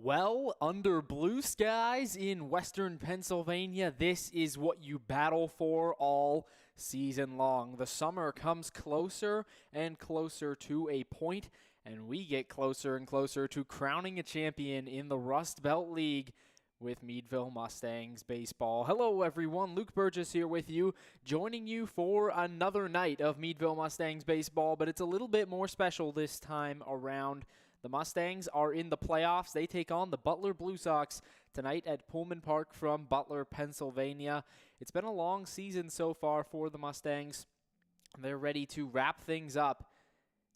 Well, under blue skies in western Pennsylvania, this is what you battle for all season long. The summer comes closer and closer to a point, and we get closer and closer to crowning a champion in the Rust Belt League with Meadville Mustangs baseball. Hello, everyone. Luke Burgess here with you, joining you for another night of Meadville Mustangs baseball, but it's a little bit more special this time around. The Mustangs are in the playoffs. They take on the Butler Blue Sox tonight at Pullman Park from Butler, Pennsylvania. It's been a long season so far for the Mustangs. They're ready to wrap things up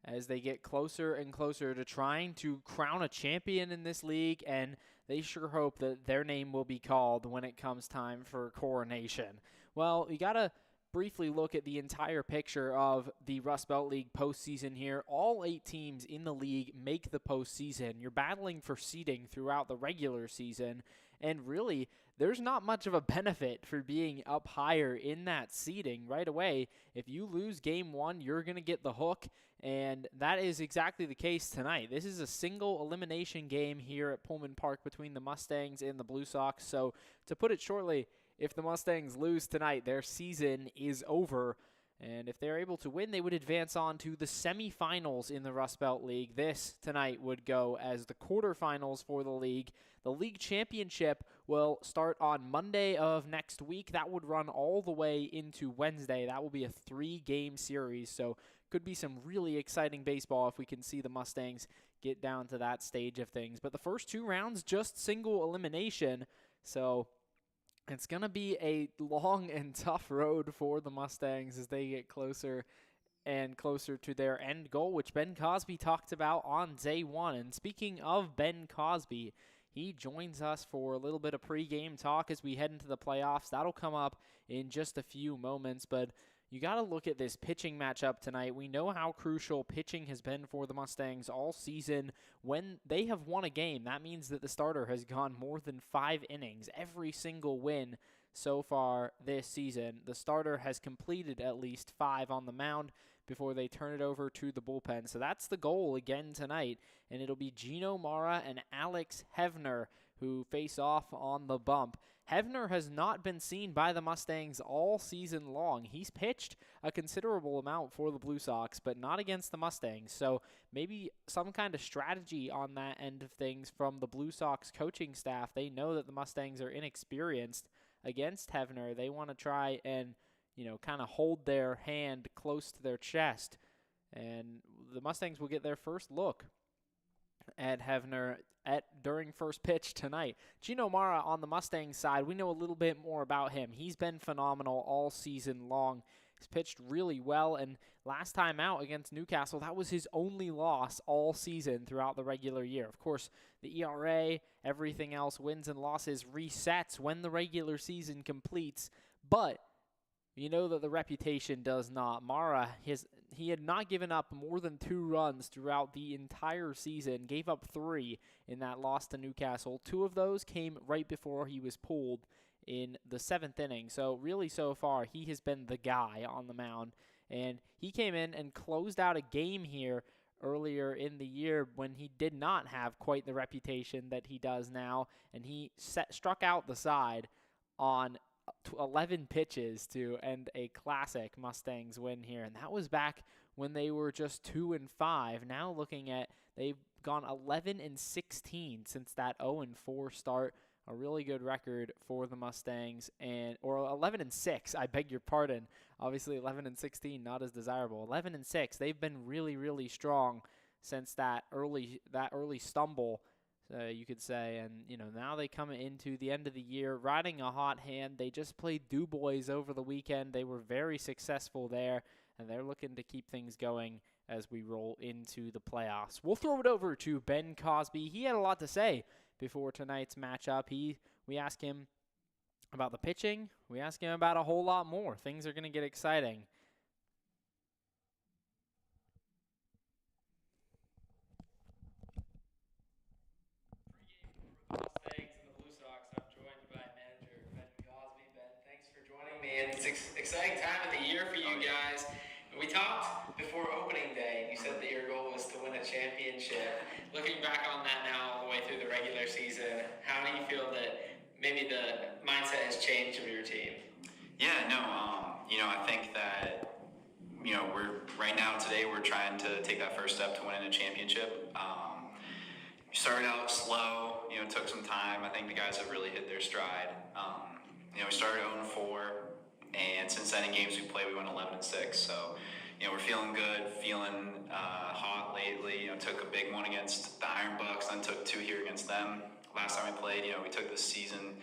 as they get closer and closer to trying to crown a champion in this league, and they sure hope that their name will be called when it comes time for coronation. Well, you got to briefly look at the entire picture of the Rust Belt League postseason here. All 8 teams in the league make the postseason. You're battling for seeding throughout the regular season, and really, there's not much of a benefit for being up higher in that seeding right away. If you lose game 1, you're going to get the hook, and that is exactly the case tonight. This is a single elimination game here at Pullman Park between the Mustangs and the Blue Sox. So, to put it shortly, if the Mustangs lose tonight, their season is over. And if they're able to win, they would advance on to the semifinals in the Rust Belt League. This tonight would go as the quarterfinals for the league. The league championship will start on Monday of next week. That would run all the way into Wednesday. That will be a 3-game series. So could be some really exciting baseball if we can see the Mustangs get down to that stage of things. But the first 2 rounds, just single elimination. So it's going to be a long and tough road for the Mustangs as they get closer and closer to their end goal, which Ben Cosby talked about on day 1. And speaking of Ben Cosby, he joins us for a little bit of pregame talk as we head into the playoffs. That'll come up in just a few moments, but you got to look at this pitching matchup tonight. We know how crucial pitching has been for the Mustangs all season. When they have won a game, that means that the starter has gone more than 5 innings. Every single win so far this season, the starter has completed at least 5 on the mound before they turn it over to the bullpen. So that's the goal again tonight, and it'll be Gino Mara and Alex Hevner who face off on the bump. Hevner has not been seen by the Mustangs all season long. He's pitched a considerable amount for the Blue Sox, but not against the Mustangs. So maybe some kind of strategy on that end of things from the Blue Sox coaching staff. They know that the Mustangs are inexperienced against Hevner. They want to try and, kind of hold their hand close to their chest. And the Mustangs will get their first look at Hevner during first pitch tonight. Gino Mara on the Mustangs side, we know a little bit more about him. He's been phenomenal all season long. He's pitched really well, and last time out against Newcastle, that was his only loss all season throughout the regular year. Of course, the ERA, everything else, wins and losses, resets when the regular season completes, but you know that the reputation does not. Mara, he had not given up more than 2 runs throughout the entire season, gave up 3 in that loss to Newcastle. 2 of those came right before he was pulled in the 7th inning. So really so far, he has been the guy on the mound. And he came in and closed out a game here earlier in the year when he did not have quite the reputation that he does now. And he struck out the side on 11 pitches to end a classic Mustangs win here, and that was back when they were just 2-5. Now looking at, they've gone 11-16 since that 0-4 start. A really good record for the Mustangs, or 11-6. I beg your pardon. Obviously, 11-16 not as desirable. 11-6. They've been really, really strong since that early stumble, you could say. And now they come into the end of the year riding a hot hand. They just played Du Bois over the weekend. They were very successful there, and they're looking to keep things going as we roll into the playoffs. We'll throw it over to Ben Cosby. He had a lot to say before tonight's matchup. We asked him about the pitching. We asked him about a whole lot more. Things are going to get exciting. Mustangs and the Blue Sox. I'm joined by manager Ben Cosby. Ben, thanks for joining me. And it's an exciting time of the year for you guys. We talked before opening day. You said that your goal was to win a championship. Looking back on that now, way through the regular season. How do you feel that maybe the mindset has changed of your team? Yeah, no, I think that, today we're trying to take that first step to winning a championship. We started out slow, took some time. I think the guys have really hit their stride. We started 0-4, and since then in games we played, we went 11-6. So, we're feeling good, feeling hot lately. Took a big one against the Iron Bucks, then took 2 here against them. Last time we played, we took the season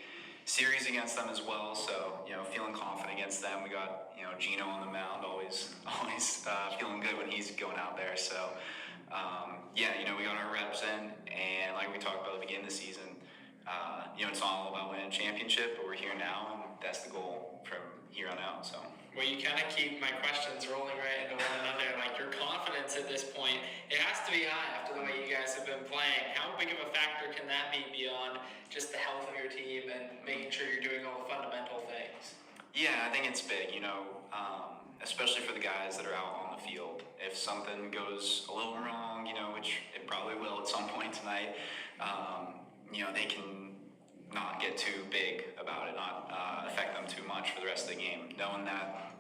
series against them as well. So, feeling confident against them. We got, Gino on the mound, always feeling good when he's going out there. So, we got our reps in, and like we talked about at the beginning of the season, it's all about winning a championship, but we're here now, and that's the goal from here on out. So. Well, you kind of keep my questions rolling right into one another. Like, your confidence at this point, it has to be high after the way you guys have been playing. How big of a factor can that be beyond just the health of your team and making sure you're doing all the fundamental things? Yeah, I think it's big, especially for the guys that are out on the field. If something goes a little wrong, which it probably will at some point tonight, they can not get too big about it, not affect them too much for the rest of the game. Knowing that,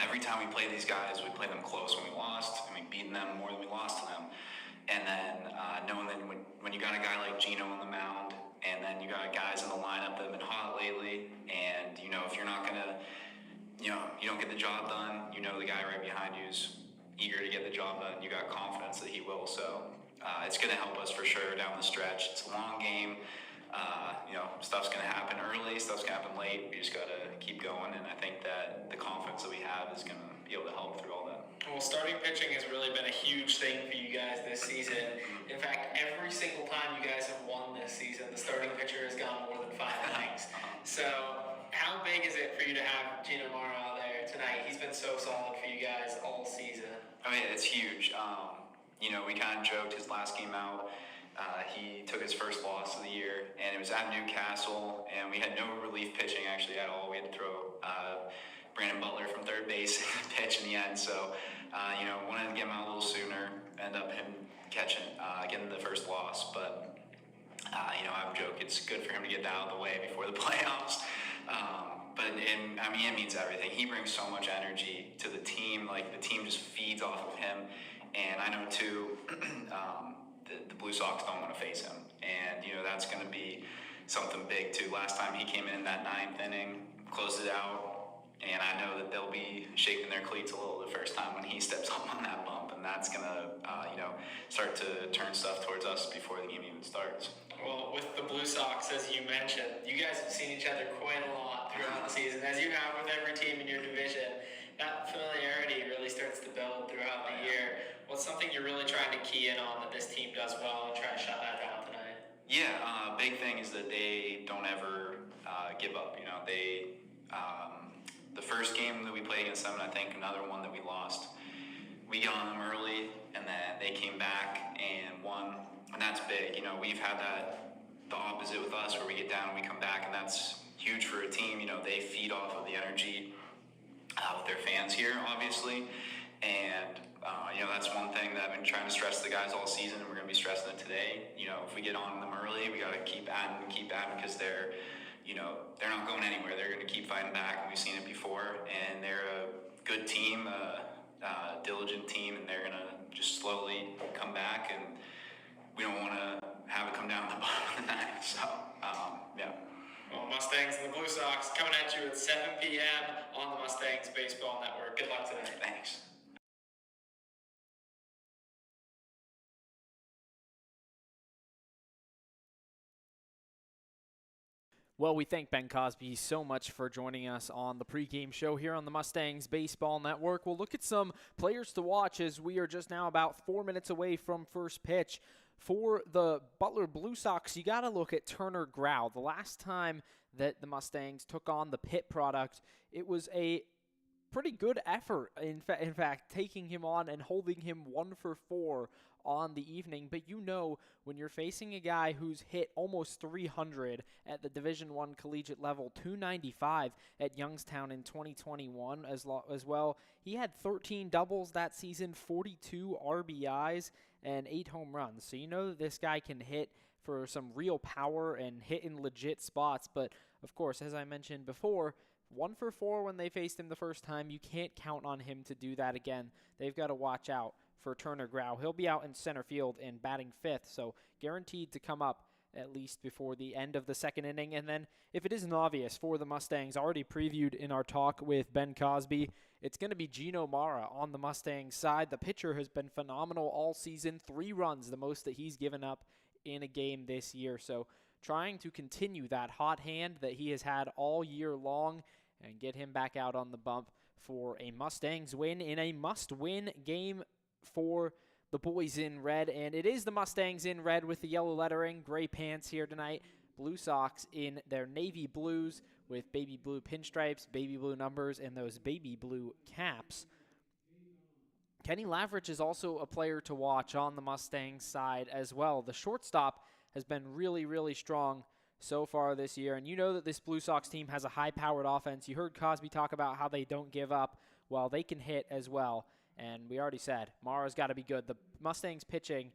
every time we play these guys, we play them close when we lost, and we beat them more than we lost to them. And then knowing that when you got a guy like Gino on the mound, and then you got guys in the lineup that have been hot lately, and if you're not gonna, you don't get the job done, the guy right behind you is eager to get the job done. You got confidence that he will. So it's gonna help us for sure down the stretch. It's a long game. Stuff's going to happen early, stuff's going to happen late. We just got to keep going, and I think that the confidence that we have is going to be able to help through all that. Well, starting pitching has really been a huge thing for you guys this season. In fact, every single time you guys have won this season, the starting pitcher has gone more than 5 innings. So how big is it for you to have Gino Morrow out there tonight? He's been so solid for you guys all season. Oh, yeah, it's huge. We kind of joked his last game out. He took his first loss of the year, and it was at Newcastle, and we had no relief pitching actually at all. We had to throw Brandon Butler from third base pitch in the end. So, wanted to get him out a little sooner, end up him getting the first loss. But, I would joke it's good for him to get that out of the way before the playoffs. It means everything. He brings so much energy to the team. Like, the team just feeds off of him. And I know, too, the Blue Sox don't want to face him. And, that's going to be something big, too. Last time he came in that 9th inning, closed it out, and I know that they'll be shaking their cleats a little the first time when he steps up on that bump, and that's going to, start to turn stuff towards us before the game even starts. Well, with the Blue Sox, as you mentioned, you guys have seen each other quite a lot throughout the season, as you have with every team in your division. That familiarity really starts to build throughout the year. What's something you're really trying to key in on that this team does well and try to shut that down tonight? Yeah, big thing is that they don't ever give up. The first game that we played against them, and I think another one that we lost, we got on them early, and then they came back and won, and that's big. We've had the opposite with us, where we get down and we come back, and that's huge for a team. They feed off of the energy with their fans here, obviously, and that's one thing that I've been trying to stress to the guys all season, and we're going to be stressing it today. If we get on them early, we got to keep adding, because they're not going anywhere. They're going to keep fighting back, and we've seen it before, and they're a good team, a diligent team, and they're going to just slowly come back, and we don't want to have it come down to the bottom of the ninth. So, yeah. Well, Mustangs and the Blue Sox coming at you at 7 p.m. on the Mustangs Baseball Network. Good luck tonight. Thanks. Well, we thank Ben Cosby so much for joining us on the pregame show here on the Mustangs Baseball Network. We'll look at some players to watch as we are just now about 4 minutes away from first pitch. For the Butler Blue Sox, you got to look at Turner Grau. The last time that the Mustangs took on the Pitt product, it was a pretty good effort, in fact, taking him on and holding him 1 for 4 on the evening. But when you're facing a guy who's hit almost 300 at the Division I collegiate level, 295 at Youngstown in 2021 as well. He had 13 doubles that season, 42 RBIs, and 8 home runs. So that this guy can hit for some real power and hitting legit spots. But, of course, as I mentioned before, 1 for 4 when they faced him the first time. You can't count on him to do that again. They've got to watch out for Turner Grau. He'll be out in center field and batting 5th, so guaranteed to come up at least before the end of the second inning. And then, if it isn't obvious for the Mustangs, already previewed in our talk with Ben Cosby, it's going to be Gino Mara on the Mustangs side. The pitcher has been phenomenal all season. 3 runs, the most that he's given up in a game this year. So trying to continue that hot hand that he has had all year long and get him back out on the bump for a Mustangs win in a must-win game for the boys in red. And it is the Mustangs in red with the yellow lettering, gray pants here tonight. Blue Sox in their navy blues with baby blue pinstripes, baby blue numbers, and those baby blue caps. Kenny Lavrich is also a player to watch on the Mustangs side as well. The shortstop has been really, really strong so far this year. And you know that this Blue Sox team has a high-powered offense. You heard Cosby talk about how they don't give up. Well, they can hit as well. And we already said, Mara's got to be good. The Mustangs pitching,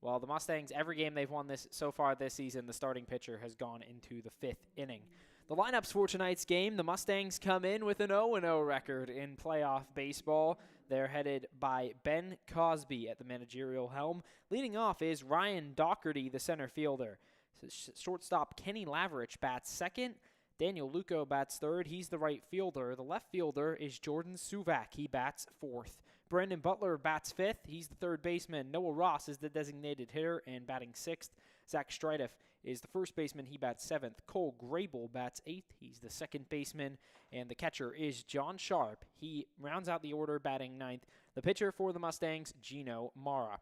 well, the Mustangs, every game they've won this so far this season, the starting pitcher has gone into the 5th inning. The lineups for tonight's game, the Mustangs come in with an 0-0 record in playoff baseball. They're headed by Ben Cosby at the managerial helm. Leading off is Ryan Doherty, the center fielder. Shortstop Kenny Lavrich bats 2nd. Daniel Luco bats 3rd. He's the right fielder. The left fielder is Jordan Suvak. He bats 4th. Brandon Butler bats 5th. He's the 3rd baseman. Noah Ross is the designated hitter and batting 6th. Zach Strideff is the 1st baseman. He bats 7th. Cole Grable bats 8th. He's the 2nd baseman. And the catcher is John Sharp. He rounds out the order, batting 9th. The pitcher for the Mustangs, Gino Mara.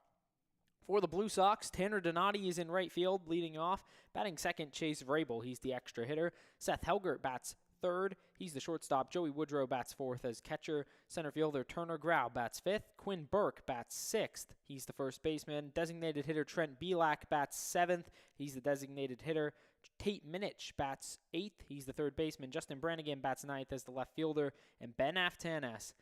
For the Blue Sox, Tanner Donati is in right field, leading off. Batting 2nd, Chase Vrabel. He's the extra hitter. Seth Helgert bats 3rd. He's the shortstop. Joey Woodrow bats 4th as catcher. Center fielder Turner Grau bats 5th. Quinn Burke bats 6th. He's the 1st baseman. Designated hitter Trent Belak bats 7th. He's the designated hitter. Tate Minich bats 8th. He's the 3rd baseman. Justin Brannigan bats 9th as the left fielder. And Ben Aftanas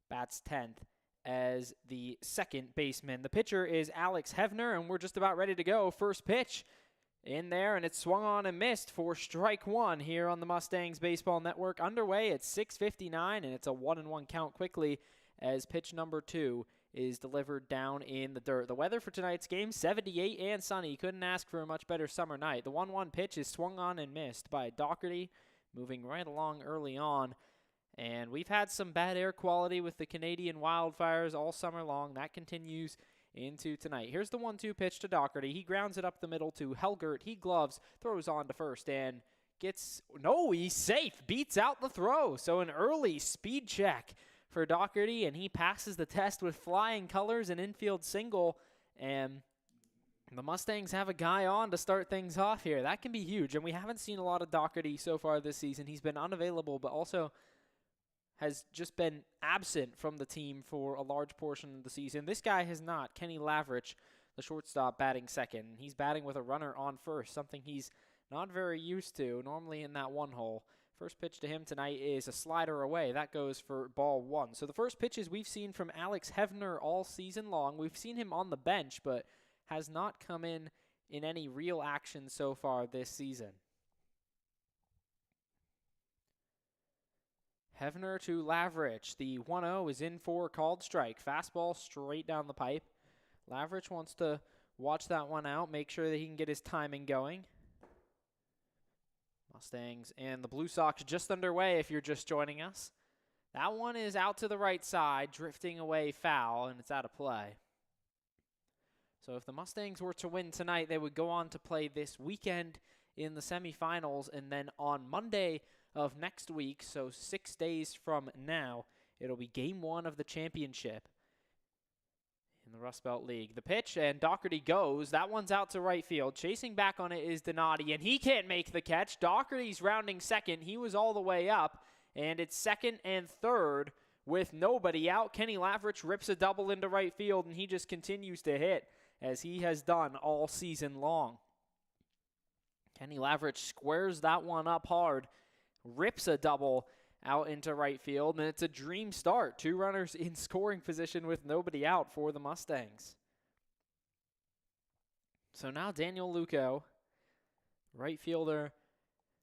bats 10th as the 2nd baseman. The pitcher is Alex Hevner, and we're just about ready to go. First pitch in there, and it's swung on and missed for strike 1 here on the Mustangs Baseball Network. Underway at 6:59, and it's a 1-1 count quickly as pitch number 2 is delivered down in the dirt. The weather for tonight's game, 78 and sunny. Couldn't ask for a much better summer night. The 1-1 pitch is swung on and missed by Doherty, moving right along early on. And we've had some bad air quality with the Canadian wildfires all summer long. That continues into tonight. Here's the 1-2 pitch to Doherty. He grounds it up the middle to Helgert. He gloves, throws on to first, and he's safe. Beats out the throw. So an early speed check for Doherty, and he passes the test with flying colors, an infield single, and the Mustangs have a guy on to start things off here. That can be huge, and we haven't seen a lot of Doherty so far this season. He's been unavailable, but also has just been absent from the team for a large portion of the season. This guy has not. Kenny Lavrich, the shortstop, batting 2nd. He's batting with a runner on first, something he's not very used to, normally in that 1 hole. First pitch to him tonight is a slider away. That goes for ball 1. So the first pitches we've seen from Alex Hevner all season long. We've seen him on the bench, but has not come in any real action so far this season. Hevner to Lavrich. The 1-0 is in for a called strike. Fastball straight down the pipe. Lavrich wants to watch that one out, make sure that he can get his timing going. Mustangs and the Blue Sox just underway if you're just joining us. That one is out to the right side, drifting away foul, and it's out of play. So if the Mustangs were to win tonight, they would go on to play this weekend in the semifinals, and then on Monday of next week, so 6 days from now, it'll be game 1 of the championship in the Rust Belt League. The pitch, and Doherty goes. That one's out to right field. Chasing back on it is Donati, and he can't make the catch. Doherty's rounding 2nd. He was all the way up, and it's 2nd and 3rd with nobody out. Kenny Lavrich rips a double into right field, and he just continues to hit as he has done all season long. Kenny Lavrich squares that one up hard, rips a double out into right field, and it's a dream start. 2 runners in scoring position with nobody out for the Mustangs. So now Daniel Luco, right fielder,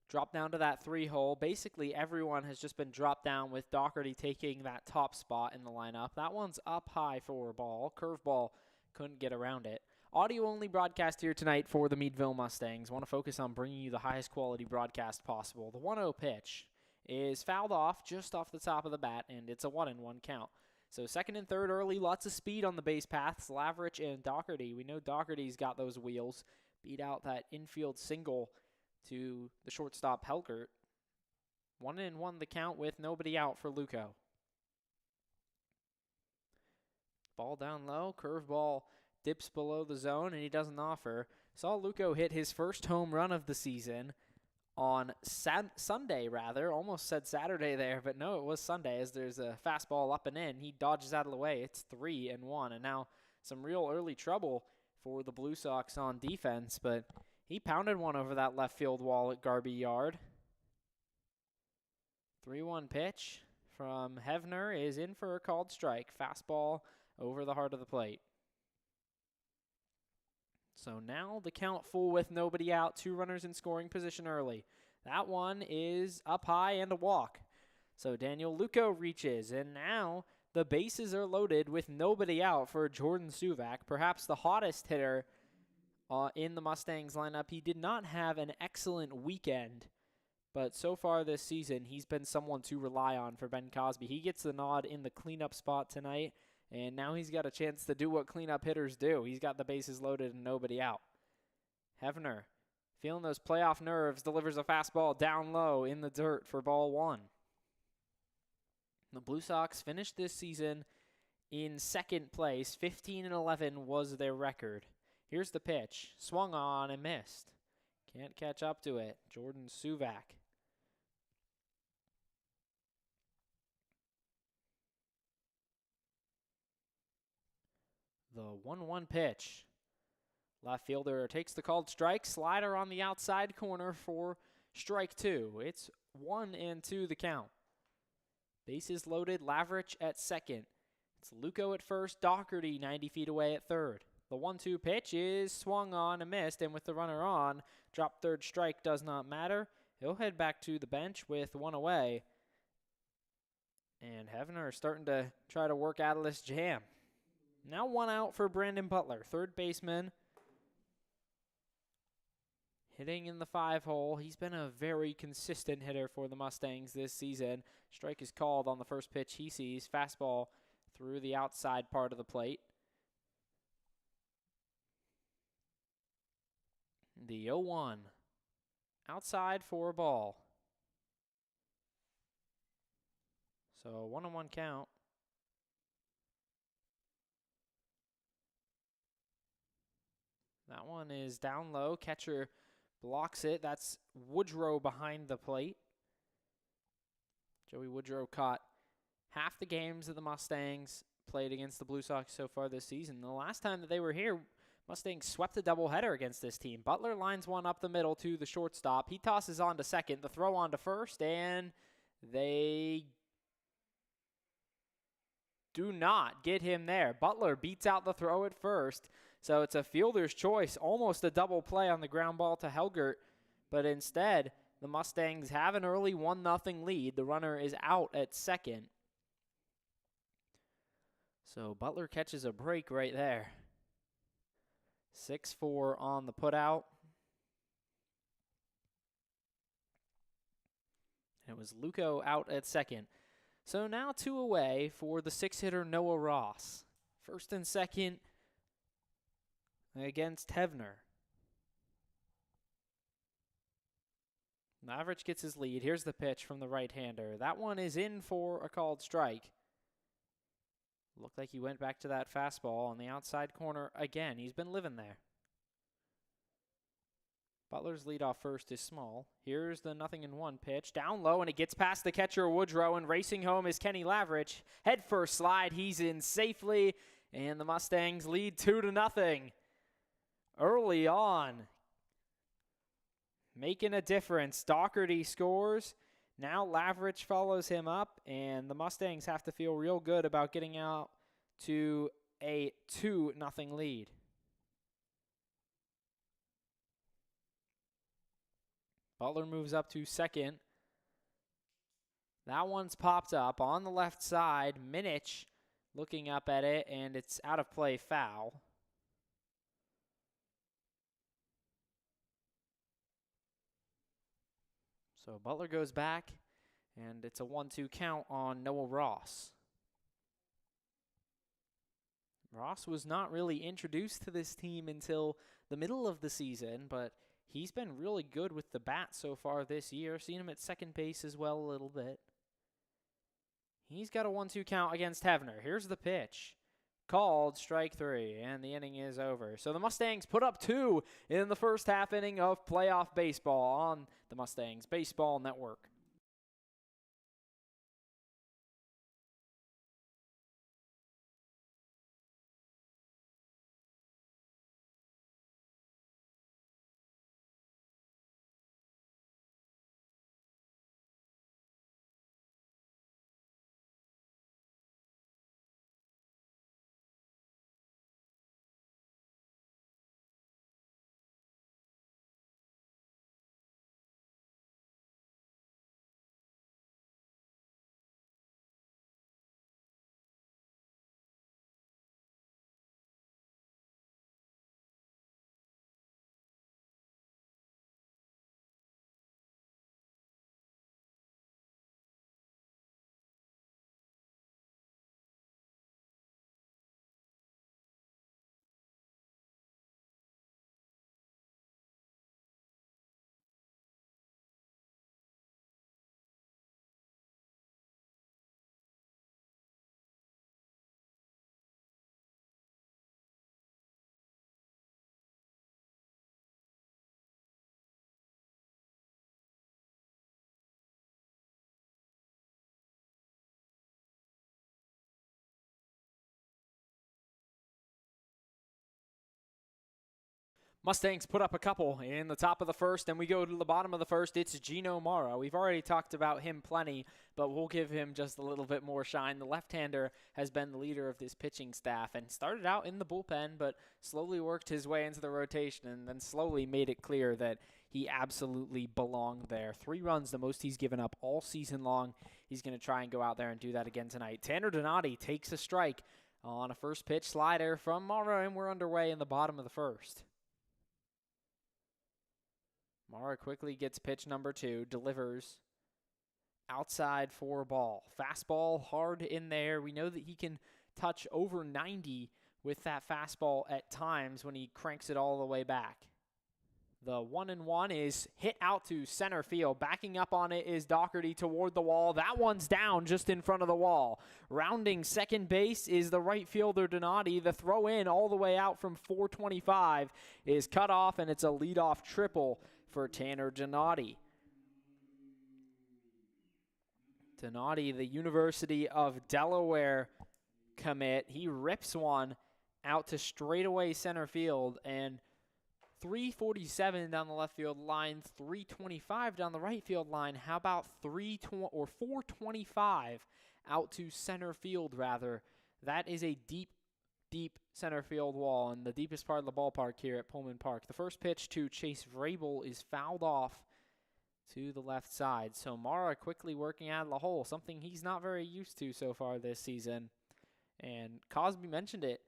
dropped down to that 3-hole. Basically, everyone has just been dropped down with Doherty taking that top spot in the lineup. That one's up high for a ball. Curveball, couldn't get around it. Audio-only broadcast here tonight for the Meadville Mustangs. Want to focus on bringing you the highest quality broadcast possible. The 1-0 pitch is fouled off just off the top of the bat, and it's a 1-1 count. So second and third early, lots of speed on the base paths. Lavrich and Doherty. We know Doherty's got those wheels. Beat out that infield single to the shortstop Helgert. 1-1 the count with nobody out for Luco. Ball down low, curveball dips below the zone, and he doesn't offer. Saw Luco hit his first home run of the season on Sunday, rather. Almost said Saturday there, but no, it was Sunday, as there's a fastball up and in. He dodges out of the way. It's 3-1, and now some real early trouble for the Blue Sox on defense, but he pounded one over that left field wall at Garby Yard. 3-1 pitch from Hevner is in for a called strike. Fastball over the heart of the plate. So now the count full with nobody out. 2 runners in scoring position early. That one is up high and a walk. So Daniel Luco reaches, and now the bases are loaded with nobody out for Jordan Suvak, perhaps the hottest hitter in the Mustangs lineup. He did not have an excellent weekend, but so far this season, he's been someone to rely on for Ben Cosby. He gets the nod in the cleanup spot tonight, and now he's got a chance to do what cleanup hitters do. He's got the bases loaded and nobody out. Hevner, feeling those playoff nerves, delivers a fastball down low in the dirt for ball 1. The Blue Sox finished this season in second place. 15-11 was their record. Here's the pitch. Swung on and missed. Can't catch up to it. Jordan Suvak. The 1-1 pitch. Left fielder takes the called strike. Slider on the outside corner for strike 2. It's 1-2 the count. Bases loaded. Lavrich at second. It's Luco at first. Doherty 90 feet away at third. The 1-2 pitch is swung on and missed, and with the runner on, drop third strike does not matter. He'll head back to the bench with 1 away. And Hevner is starting to try to work out of this jam. Now 1 out for Brandon Butler, third baseman. Hitting in the 5-hole. He's been a very consistent hitter for the Mustangs this season. Strike is called on the first pitch he sees. Fastball through the outside part of the plate. The 0-1. Outside for a ball. So 1-1 count. That one is down low. Catcher blocks it. That's Woodrow behind the plate. Joey Woodrow caught half the games that the Mustangs played against the Blue Sox so far this season. The last time that they were here, Mustangs swept a doubleheader against this team. Butler lines one up the middle to the shortstop. He tosses on to second. The throw on to first, and they do not get him there. Butler beats out the throw at first. So it's a fielder's choice, almost a double play on the ground ball to Helgert. But instead, the Mustangs have an early 1-0 lead. The runner is out at second. So Butler catches a break right there. 6-4 on the putout. And it was Luco out at second. So now 2 away for the 6-hitter Noah Ross. First and second against Hevner. Lavrich gets his lead. Here's the pitch from the right-hander. That one is in for a called strike. Looked like he went back to that fastball on the outside corner again. He's been living there. Butler's leadoff first is small. Here's the 0-1 pitch. Down low, and it gets past the catcher Woodrow, and racing home is Kenny Lavrich. Head first slide. He's in safely, and the Mustangs lead 2-0. Early on, making a difference. Doherty scores. Now Lavrich follows him up, and the Mustangs have to feel real good about getting out to a 2-0 lead. Butler moves up to second. That one's popped up on the left side. Minich looking up at it, and it's out of play, foul. So Butler goes back, and it's a 1-2 count on Noah Ross. Ross was not really introduced to this team until the middle of the season, but he's been really good with the bat so far this year. Seen him at second base as well a little bit. He's got a 1-2 count against Hefner. Here's the pitch. Called strike 3, and the inning is over. So the Mustangs put up 2 in the first half inning of playoff baseball on the Mustangs Baseball Network. Mustangs put up a couple in the top of the first, and we go to the bottom of the first. It's Gino Mara. We've already talked about him plenty, but we'll give him just a little bit more shine. The left-hander has been the leader of this pitching staff and started out in the bullpen, but slowly worked his way into the rotation and then slowly made it clear that he absolutely belonged there. 3 runs, the most he's given up all season long. He's going to try and go out there and do that again tonight. Tanner Donati takes a strike on a first pitch slider from Mara, and we're underway in the bottom of the first. Mara quickly gets pitch number 2, delivers outside for a ball. Fastball hard in there. We know that he can touch over 90 with that fastball at times when he cranks it all the way back. The 1-1 is hit out to center field. Backing up on it is Doherty toward the wall. That one's down just in front of the wall. Rounding second base is the right fielder Donati. The throw in all the way out from 425 is cut off, and it's a leadoff triple for Tanner Donati. Donati, the University of Delaware commit, he rips one out to straightaway center field, and 347 down the left field line, 325 down the right field line. How about 425 out to center field, rather? That is a deep center field wall in the deepest part of the ballpark here at Pullman Park. The first pitch to Chase Vrabel is fouled off to the left side. So Mara quickly working out of the hole, something he's not very used to so far this season. And Cosby mentioned it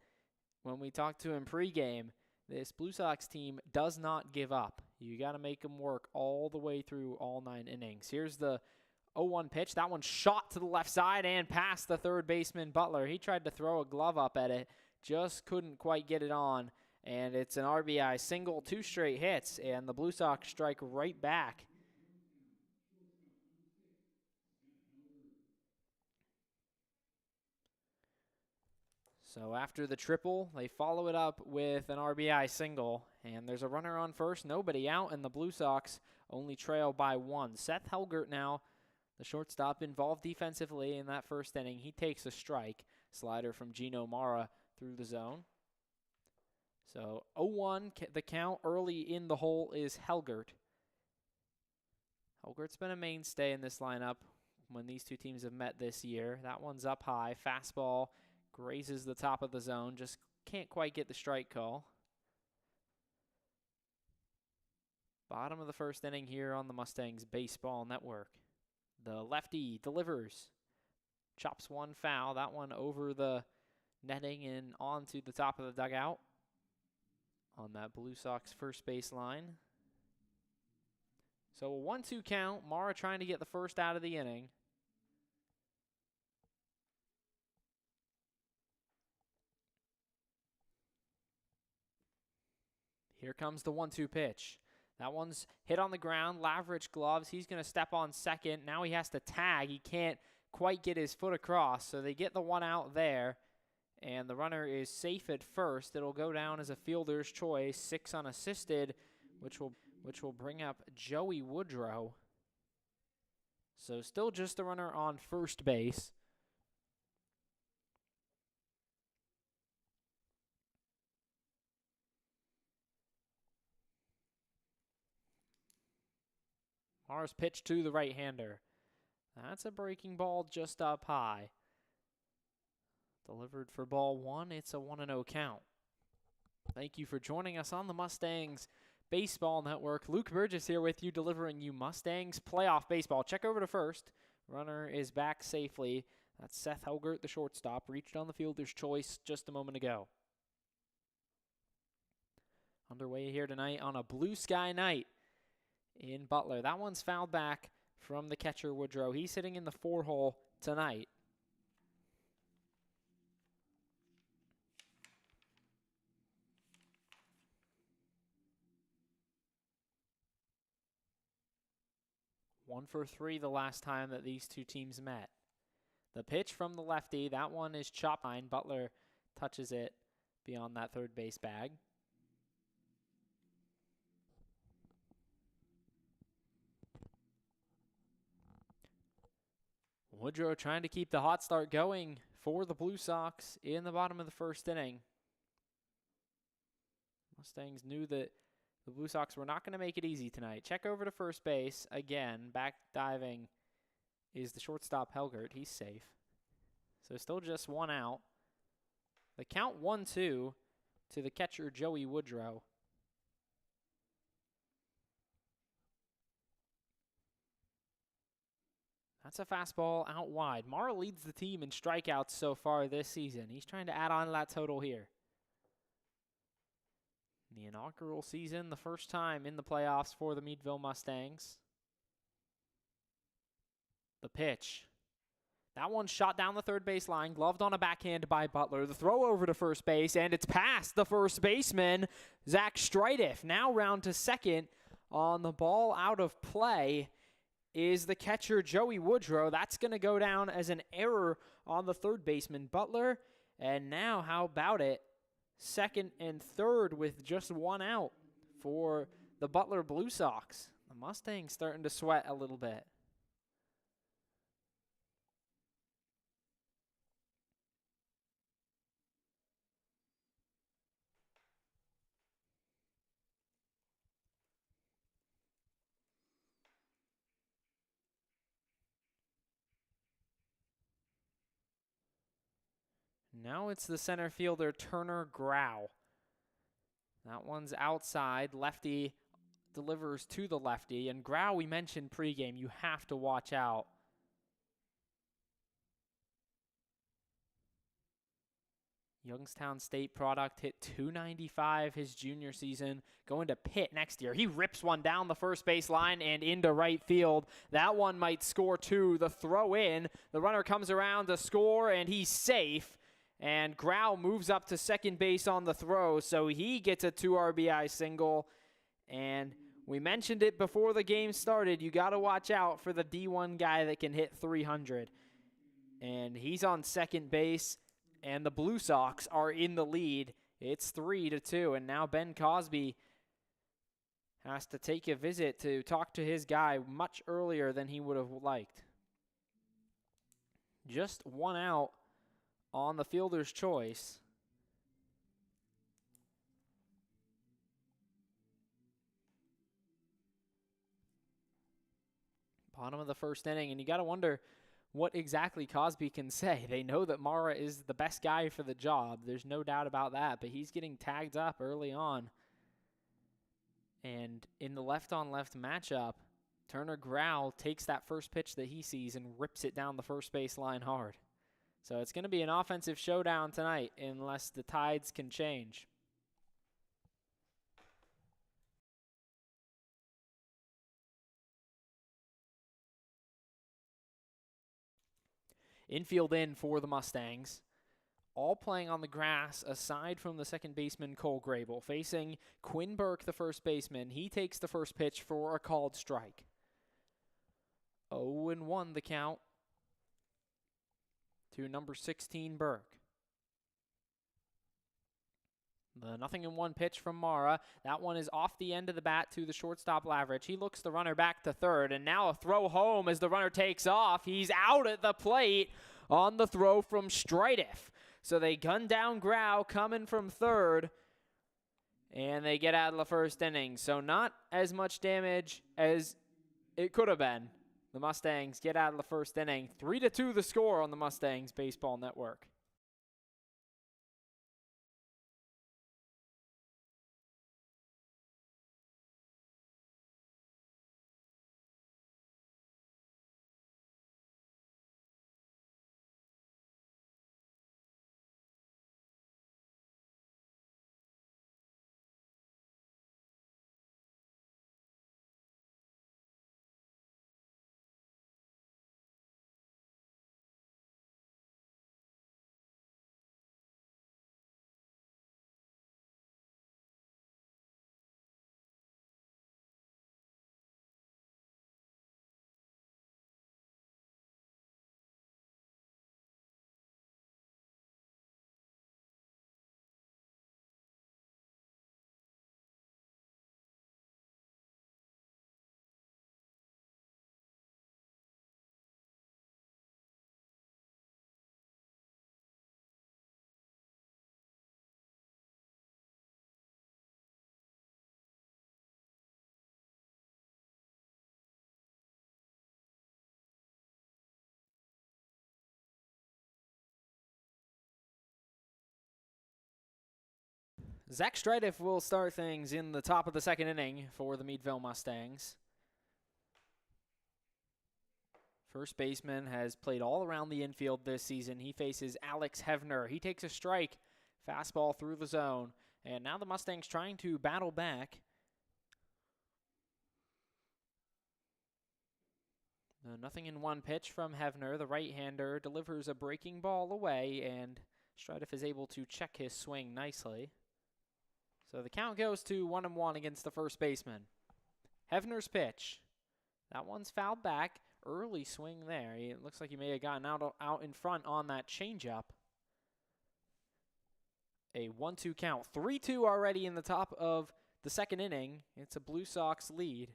when we talked to him pregame. This Blue Sox team does not give up. You got to make them work all the way through all 9 innings. Here's the 0-1 pitch. That one shot to the left side and past the third baseman, Butler. He tried to throw a glove up at it, just couldn't quite get it on, and it's an RBI single, 2 straight hits, and the Blue Sox strike right back. So after the triple, they follow it up with an RBI single, and there's a runner on first, nobody out, and the Blue Sox only trail by 1. Seth Helgert now, the shortstop, involved defensively in that first inning. He takes a strike. Slider from Gino Mara through the zone. So 0-1, the count early in the hole is Helgert. Helgert's been a mainstay in this lineup when these two teams have met this year. That one's up high. Fastball grazes the top of the zone. Just can't quite get the strike call. Bottom of the first inning here on the Mustangs Baseball Network. The lefty delivers. Chops one foul. That one over the netting and onto the top of the dugout on that Blue Sox first base line. So a 1-2 count. Mara trying to get the first out of the inning. Here comes the 1-2 pitch. That one's hit on the ground. Laverick gloves. He's going to step on second. Now he has to tag. He can't quite get his foot across. So they get the one out there. And the runner is safe at first. It'll go down as a fielder's choice. 6 unassisted, which will bring up Joey Woodrow. So still just the runner on first base. Mars pitch to the right-hander. That's a breaking ball just up high. Delivered for ball one. It's a 1-0 count. Thank you for joining us on the Mustangs Baseball Network. Luke Burgess here with you, delivering you Mustangs playoff baseball. Check over to first. Runner is back safely. That's Seth Helgert, the shortstop, reached on the fielder's choice just a moment ago. Underway here tonight on a blue sky night in Butler. That one's fouled back from the catcher Woodrow. He's sitting in the 4-hole tonight. One for 3 the last time that these two teams met. The pitch from the lefty, that one is chopped line. Butler touches it beyond that third base bag. Woodrow trying to keep the hot start going for the Blue Sox in the bottom of the first inning. Mustangs knew that the Blue Sox were not going to make it easy tonight. Check over to first base. Again, back diving is the shortstop Helgert. He's safe. So still just one out. The count 1-2 to the catcher Joey Woodrow. That's a fastball out wide. Mara leads the team in strikeouts so far this season. He's trying to add on to that total here. The inaugural season, the first time in the playoffs for the Meadville Mustangs. The pitch. That one shot down the third base line, gloved on a backhand by Butler. The throw over to first base, and it's past the first baseman, Zach Stridiff. Now round to second on the ball out of play is the catcher Joey Woodrow. That's going to go down as an error on the third baseman, Butler. And now, how about it? Second and third with just one out for the Butler Blue Sox. The Mustangs starting to sweat a little bit. Now it's the center fielder, Turner Grau. That one's outside. Lefty delivers to the lefty. And Grau, we mentioned pregame, you have to watch out. Youngstown State product, hit .295 his junior season, going to Pitt next year. He rips one down the first base line and into right field. That one might score two. The throw in, the runner comes around to score, and he's safe. And Grau moves up to second base on the throw, so he gets a 2 RBI single. And we mentioned it before the game started. You got to watch out for the D1 guy that can hit 300. And he's on second base, and the Blue Sox are in the lead. It's 3-2, and now Ben Cosby has to take a visit to talk to his guy much earlier than he would have liked. Just one out on the fielder's choice. Bottom of the first inning, and you got to wonder what exactly Cosby can say. They know that Mara is the best guy for the job. There's no doubt about that, but he's getting tagged up early on. And in the left-on-left matchup, Turner Grau takes that first pitch that he sees and rips it down the first base line hard. So it's going to be an offensive showdown tonight unless the tides can change. Infield in for the Mustangs. All playing on the grass aside from the second baseman Cole Grable. Facing Quinn Burke, the first baseman. He takes the first pitch for a called strike. 0-1 the count to number 16 Burke. The 0-1 pitch from Mara. That one is off the end of the bat to the shortstop Lavrich. He looks the runner back to third, and now a throw home as the runner takes off. He's out at the plate on the throw from Strideff. So they gun down Grau coming from third, and they get out of the first inning. So not as much damage as it could have been. The Mustangs get out of the first inning. 3-2 the score on the Mustangs Baseball Network. Zach Strideff will start things in the top of the second inning for the Meadville Mustangs. First baseman has played all around the infield this season. He faces Alex Hevner. He takes a strike, fastball through the zone. And now the Mustangs trying to battle back. The 0-1 pitch from Hevner. The right-hander delivers a breaking ball away, and Strideff is able to check his swing nicely. So the count goes to 1-1 against the first baseman. Hevner's pitch. That one's fouled back. Early swing there. It looks like he may have gotten out in front on that changeup. A 1-2 count. 3-2 already in the top of the second inning. It's a Blue Sox lead.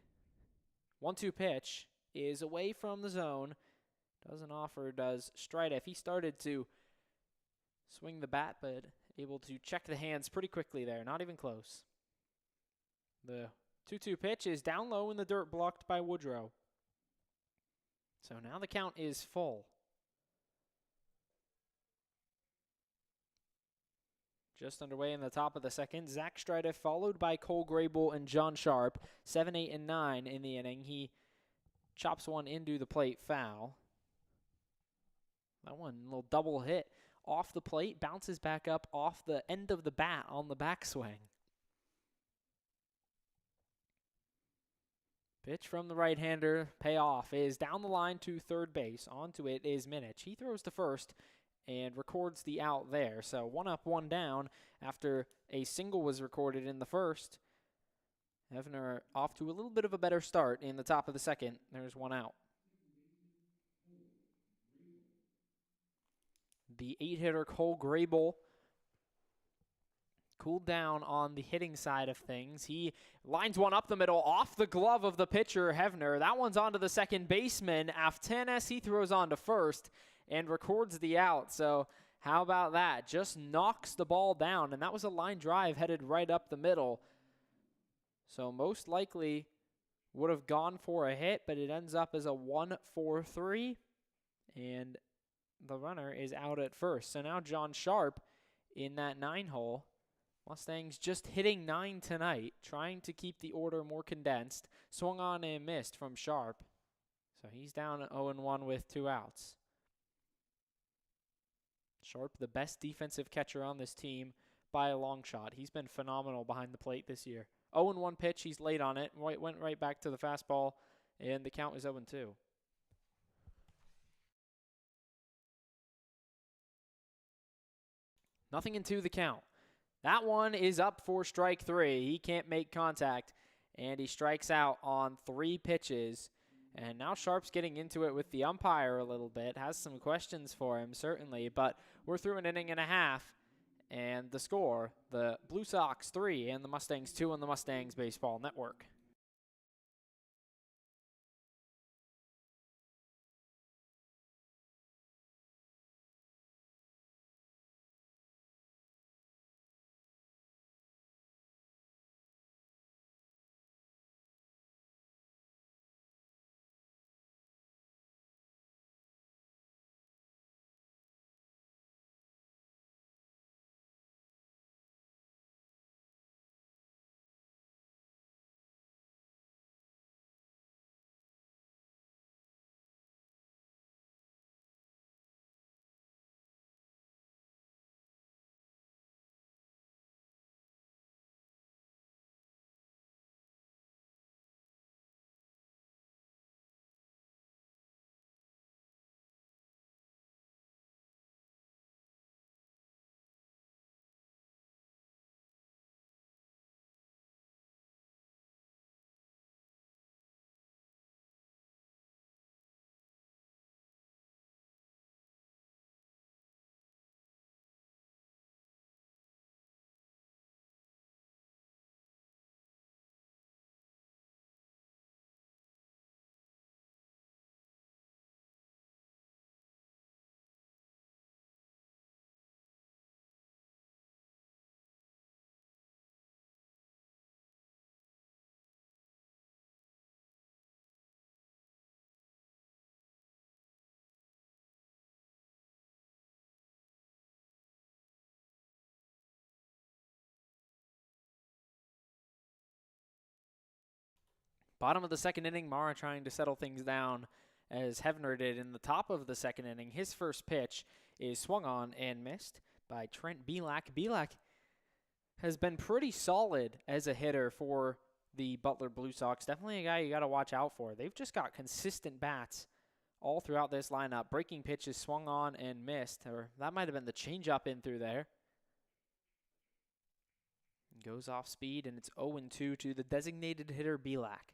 1-2 pitch is away from the zone. Doesn't offer, does Strideff. He started to swing the bat, but able to check the hands pretty quickly there. Not even close. The 2-2 pitch is down low in the dirt, blocked by Woodrow. So now the count is full. Just underway in the top of the second. Zach Strideff followed by Cole Grable and John Sharp. 7, 8, and 9 in the inning. He chops one into the plate, foul. That one, a little double hit off the plate, bounces back up off the end of the bat on the backswing. Pitch from the right-hander, payoff, is down the line to third base. Onto it is Minich. He throws to first and records the out there. So 1 up, 1 down after a single was recorded in the first. Hevner off to a little bit of a better start in the top of the second. There's 1 out. The 8-hitter Cole Grable cooled down on the hitting side of things. He lines one up the middle off the glove of the pitcher, Hevner. That one's onto the second baseman, Aftanes. He throws on to first and records the out. So how about that? Just knocks the ball down, and that was a line drive headed right up the middle. So most likely would have gone for a hit, but it ends up as a 1-4-3, and the runner is out at first. So now John Sharp in that 9 hole Mustangs just hitting 9 tonight, trying to keep the order more condensed. Swung on and missed from Sharp. So he's down 0-1 with 2 outs. Sharp, the best defensive catcher on this team by a long shot. He's been phenomenal behind the plate this year. 0-1 pitch, he's late on it. Went right back to the fastball, and the count is 0-2. Nothing into the count. That one is up for strike 3. He can't make contact, and he strikes out on 3 pitches. And now Sharp's getting into it with the umpire a little bit. Has some questions for him, certainly, but we're through an inning and a half. And the score, the Blue Sox 3 and the Mustangs 2 on the Mustangs Baseball Network. Bottom of the second inning, Mara trying to settle things down as Hefner did in the top of the second inning. His first pitch is swung on and missed by Trent Belak. Belak has been pretty solid as a hitter for the Butler Blue Sox. Definitely a guy you got to watch out for. They've just got consistent bats all throughout this lineup. Breaking pitch is swung on and missed, or that might have been the changeup in through there. Goes off speed, and it's 0-2 to the designated hitter Belak.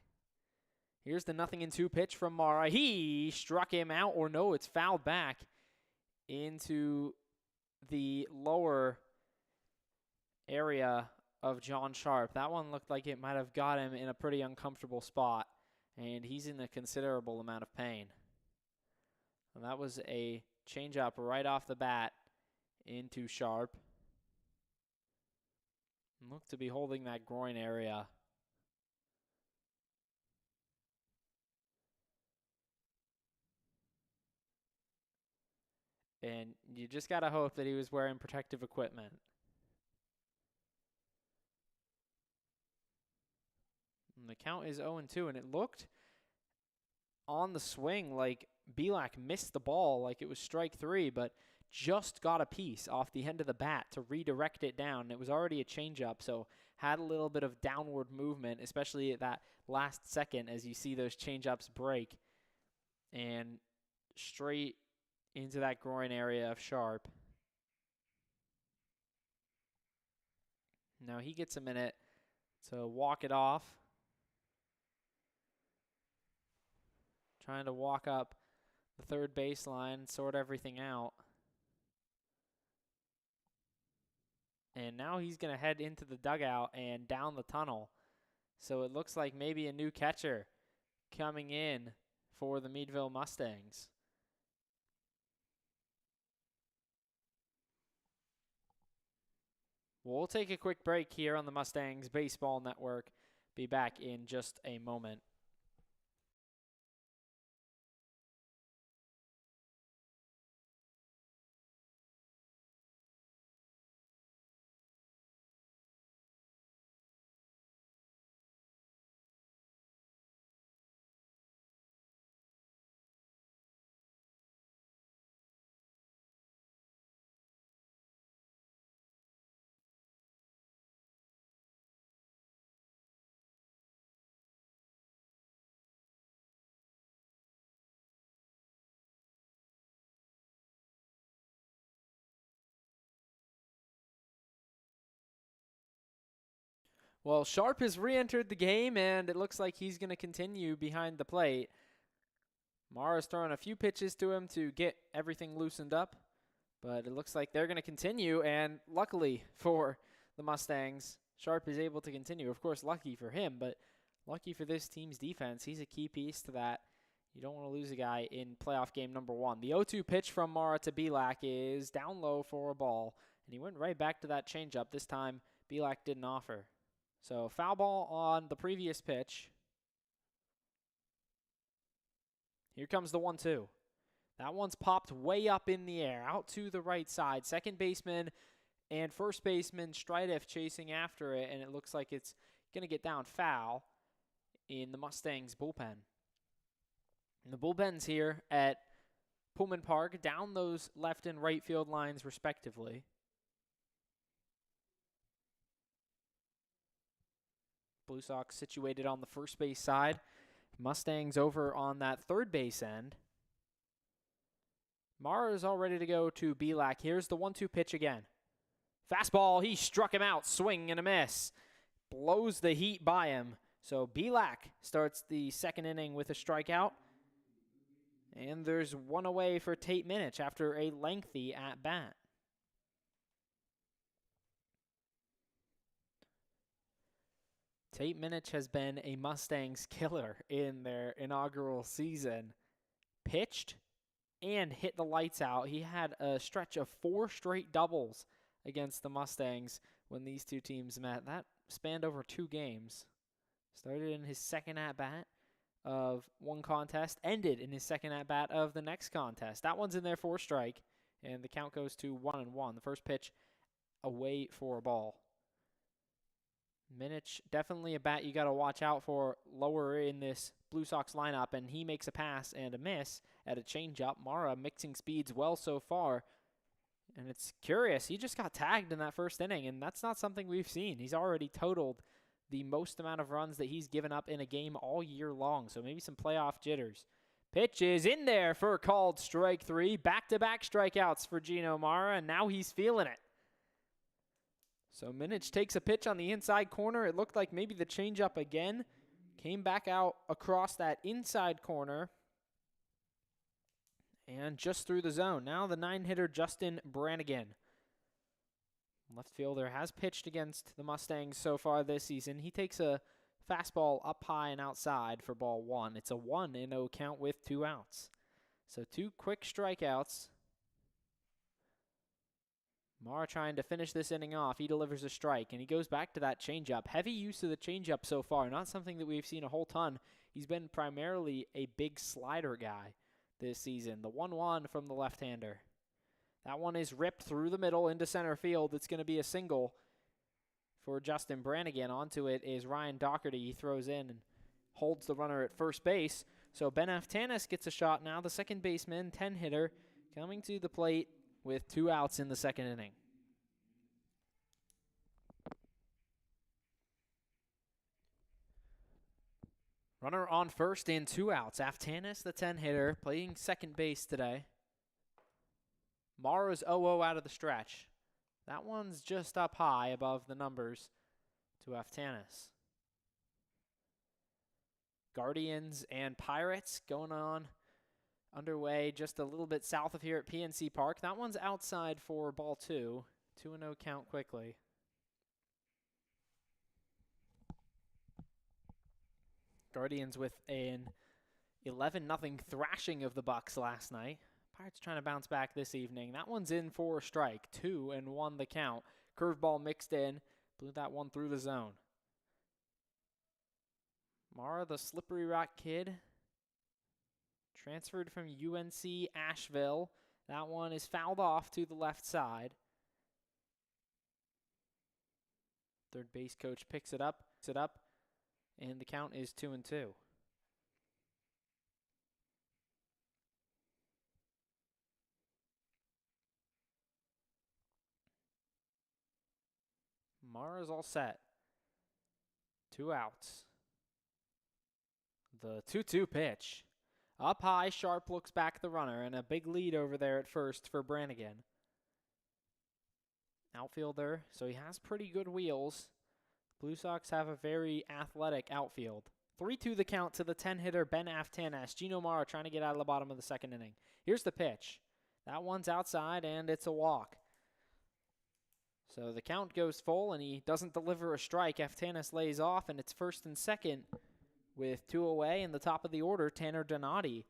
Here's the 0-2 pitch from Mara. He struck him out, or no, it's fouled back into the lower area of John Sharp. That one looked like it might have got him in a pretty uncomfortable spot, and he's in a considerable amount of pain. And that was a changeup right off the bat into Sharp. Looked to be holding that groin area. And you just got to hope that he was wearing protective equipment. And the count is 0-2, and it looked on the swing like Belak missed the ball like it was strike 3, but just got a piece off the end of the bat to redirect it down. It was already a changeup, so had a little bit of downward movement, especially at that last second as you see those changeups break. And straight into that groin area of Sharp. Now he gets a minute to walk it off. Trying to walk up the third baseline, sort everything out. And now he's going to head into the dugout and down the tunnel. So it looks like maybe a new catcher coming in for the Meadville Mustangs. We'll take a quick break here on the Mustangs Baseball Network. Be back in just a moment. Well, Sharp has re-entered the game, and it looks like he's going to continue behind the plate. Mara's throwing a few pitches to him to get everything loosened up, but it looks like they're going to continue, and luckily for the Mustangs, Sharp is able to continue. Of course, lucky for him, but lucky for this team's defense. He's a key piece to that. You don't want to lose a guy in playoff game number 1. The 0-2 pitch from Mara to Belak is down low for a ball, and he went right back to that changeup. This time, Belak didn't offer. So foul ball on the previous pitch. Here comes the 1-2. That one's popped way up in the air, out to the right side. Second baseman and first baseman Strideff chasing after it, and it looks like it's going to get down foul in the Mustangs bullpen. And the bullpens here at Pullman Park down those left and right field lines respectively. Blue Sox situated on the first base side. Mustangs over on that third base end. Mara is all ready to go to Belak. Here's the 1-2 pitch again. Fastball, he struck him out, swing and a miss. Blows the heat by him. So Belak starts the second inning with a strikeout. And there's one away for Tate Minich after a lengthy at-bat. Tate Minich has been a Mustangs killer in their inaugural season. Pitched and hit the lights out. He had a stretch of 4 straight doubles against the Mustangs when these two teams met. That spanned over 2 games. Started in his second at-bat of one contest, ended in his second at-bat of the next contest. That one's in there for a strike, and the count goes to 1-1. The first pitch away for a ball. Minich, definitely a bat you got to watch out for lower in this Blue Sox lineup, and he makes a pass and a miss at a changeup. Mara mixing speeds well so far, and it's curious. He just got tagged in that first inning, and that's not something we've seen. He's already totaled the most amount of runs that he's given up in a game all year long, so maybe some playoff jitters. Pitch is in there for a called strike 3. Back-to-back strikeouts for Gino Mara, and now he's feeling it. So Minich takes a pitch on the inside corner. It looked like maybe the changeup again. Came back out across that inside corner. And just through the zone. Now the 9-hitter Justin Brannigan. Left fielder has pitched against the Mustangs so far this season. He takes a fastball up high and outside for ball 1. It's a 1-0 count with 2 outs. So 2 quick strikeouts. Mara trying to finish this inning off. He delivers a strike, and he goes back to that changeup. Heavy use of the changeup so far. Not something that we've seen a whole ton. He's been primarily a big slider guy this season. The 1-1 from the left-hander. That one is ripped through the middle into center field. It's going to be a single for Justin Brannigan. Onto it is Ryan Doherty. He throws in and holds the runner at first base. So Ben Aftanis gets a shot now. The second baseman, 10-hitter, coming to the plate with 2 outs in the second inning. Runner on first and 2 outs. Aftanis, the 10-hitter, playing second base today. Mara's 0-0 out of the stretch. That one's just up high above the numbers to Aftanis. Guardians and Pirates going on underway just a little bit south of here at PNC Park. That one's outside for ball 2. 2-0 count quickly. Guardians with an 11-0 thrashing of the Bucks last night. Pirates trying to bounce back this evening. That one's in for a strike. 2-1 the count. Curveball mixed in. Blew that one through the zone. Mara, the Slippery Rock kid, transferred from UNC Asheville. That one is fouled off to the left side. Third base coach picks it up, and the count is 2-2. Mara's all set. 2 outs. The 2-2 pitch. Up high, Sharp looks back the runner, and a big lead over there at first for Brannigan. Outfielder, so he has pretty good wheels. Blue Sox have a very athletic outfield. 3-2 the count to the 10-hitter Ben Aftanas. Gino Mara trying to get out of the bottom of the second inning. Here's the pitch. That one's outside, and it's a walk. So the count goes full, and he doesn't deliver a strike. Aftanas lays off, and it's first and second with 2 away. In the top of the order, Tanner Donati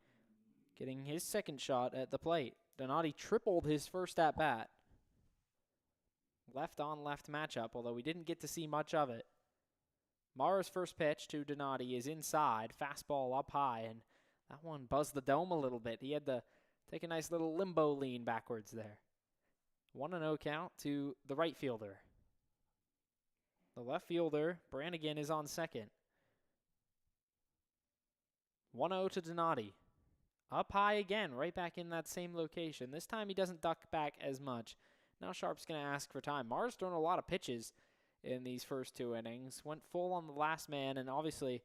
getting his second shot at the plate. Donati tripled his first at-bat. Left-on-left matchup, although we didn't get to see much of it. Mara's first pitch to Donati is inside, fastball up high, and that one buzzed the dome a little bit. He had to take a nice little limbo lean backwards there. 1-0 count to the right fielder. The left fielder, Brannigan, is on second. 1-0 to Donati. Up high again, right back in that same location. This time he doesn't duck back as much. Now Sharp's going to ask for time. Mara's thrown a lot of pitches in these first 2 innings. Went full on the last man, and obviously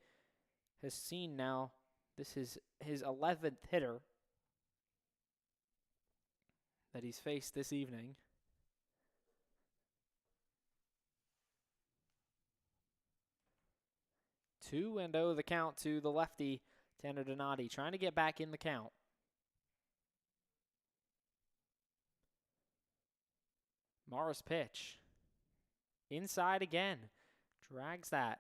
has seen now this is his 11th hitter that he's faced this evening. Two and oh the count to the lefty, Tanner Donati, trying to get back in the count. Mara's pitch. Inside again. Drags that.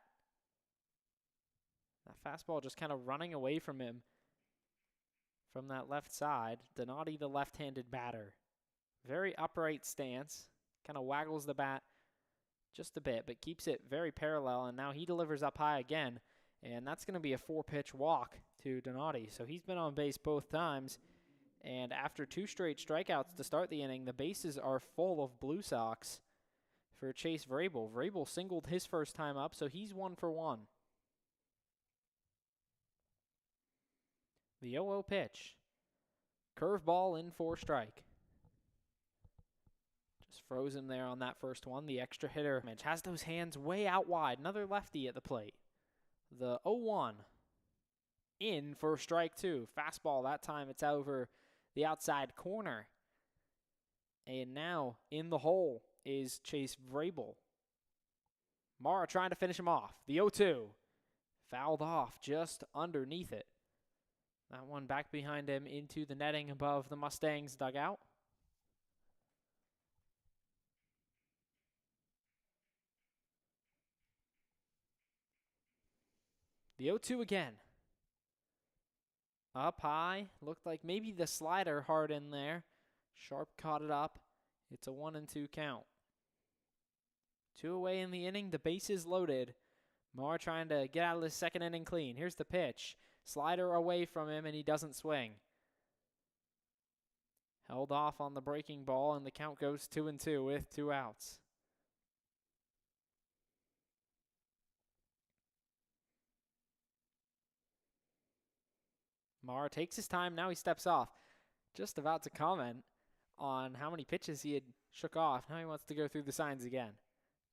That fastball just kind of running away from him from that left side. Donati, the left-handed batter. Very upright stance. Kind of waggles the bat just a bit, but keeps it very parallel. And now he delivers up high again. And that's going to be a 4-pitch walk to Donati. So he's been on base both times. And after 2 straight strikeouts to start the inning, the bases are full of Blue Sox for Chase Vrabel. Vrabel singled his first time up, so he's 1 for 1. The 0-0 pitch. Curveball in for strike. Just froze him there on that first one. The extra hitter has those hands way out wide. Another lefty at the plate. The 0-1. In for strike 2. Fastball, that time it's over the outside corner. And now in the hole is Chase Vrabel. Mara trying to finish him off. The 0-2. Fouled off just underneath it. That one back behind him into the netting above the Mustangs dugout. The 0-2 again. Up high. Looked like maybe the slider hard in there. Sharp caught it up. It's a 1-2 count. 2 away in the inning. The bases loaded. Mara trying to get out of the second inning clean. Here's the pitch. Slider away from him, and he doesn't swing. Held off on the breaking ball, and the count goes 2-2 with 2 outs. Mara takes his time. Now he steps off. Just about to comment on how many pitches he had shook off. Now he wants to go through the signs again.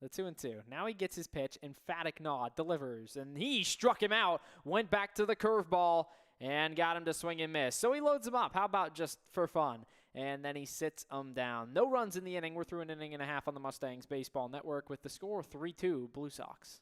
The 2-2. Now he gets his pitch. Emphatic nod. Delivers. And he struck him out. Went back to the curveball and got him to swing and miss. So he loads him up. How about just for fun? And then he sits him down. No runs in the inning. We're through an inning and a half on the Mustangs Baseball Network with the score 3-2 Blue Sox.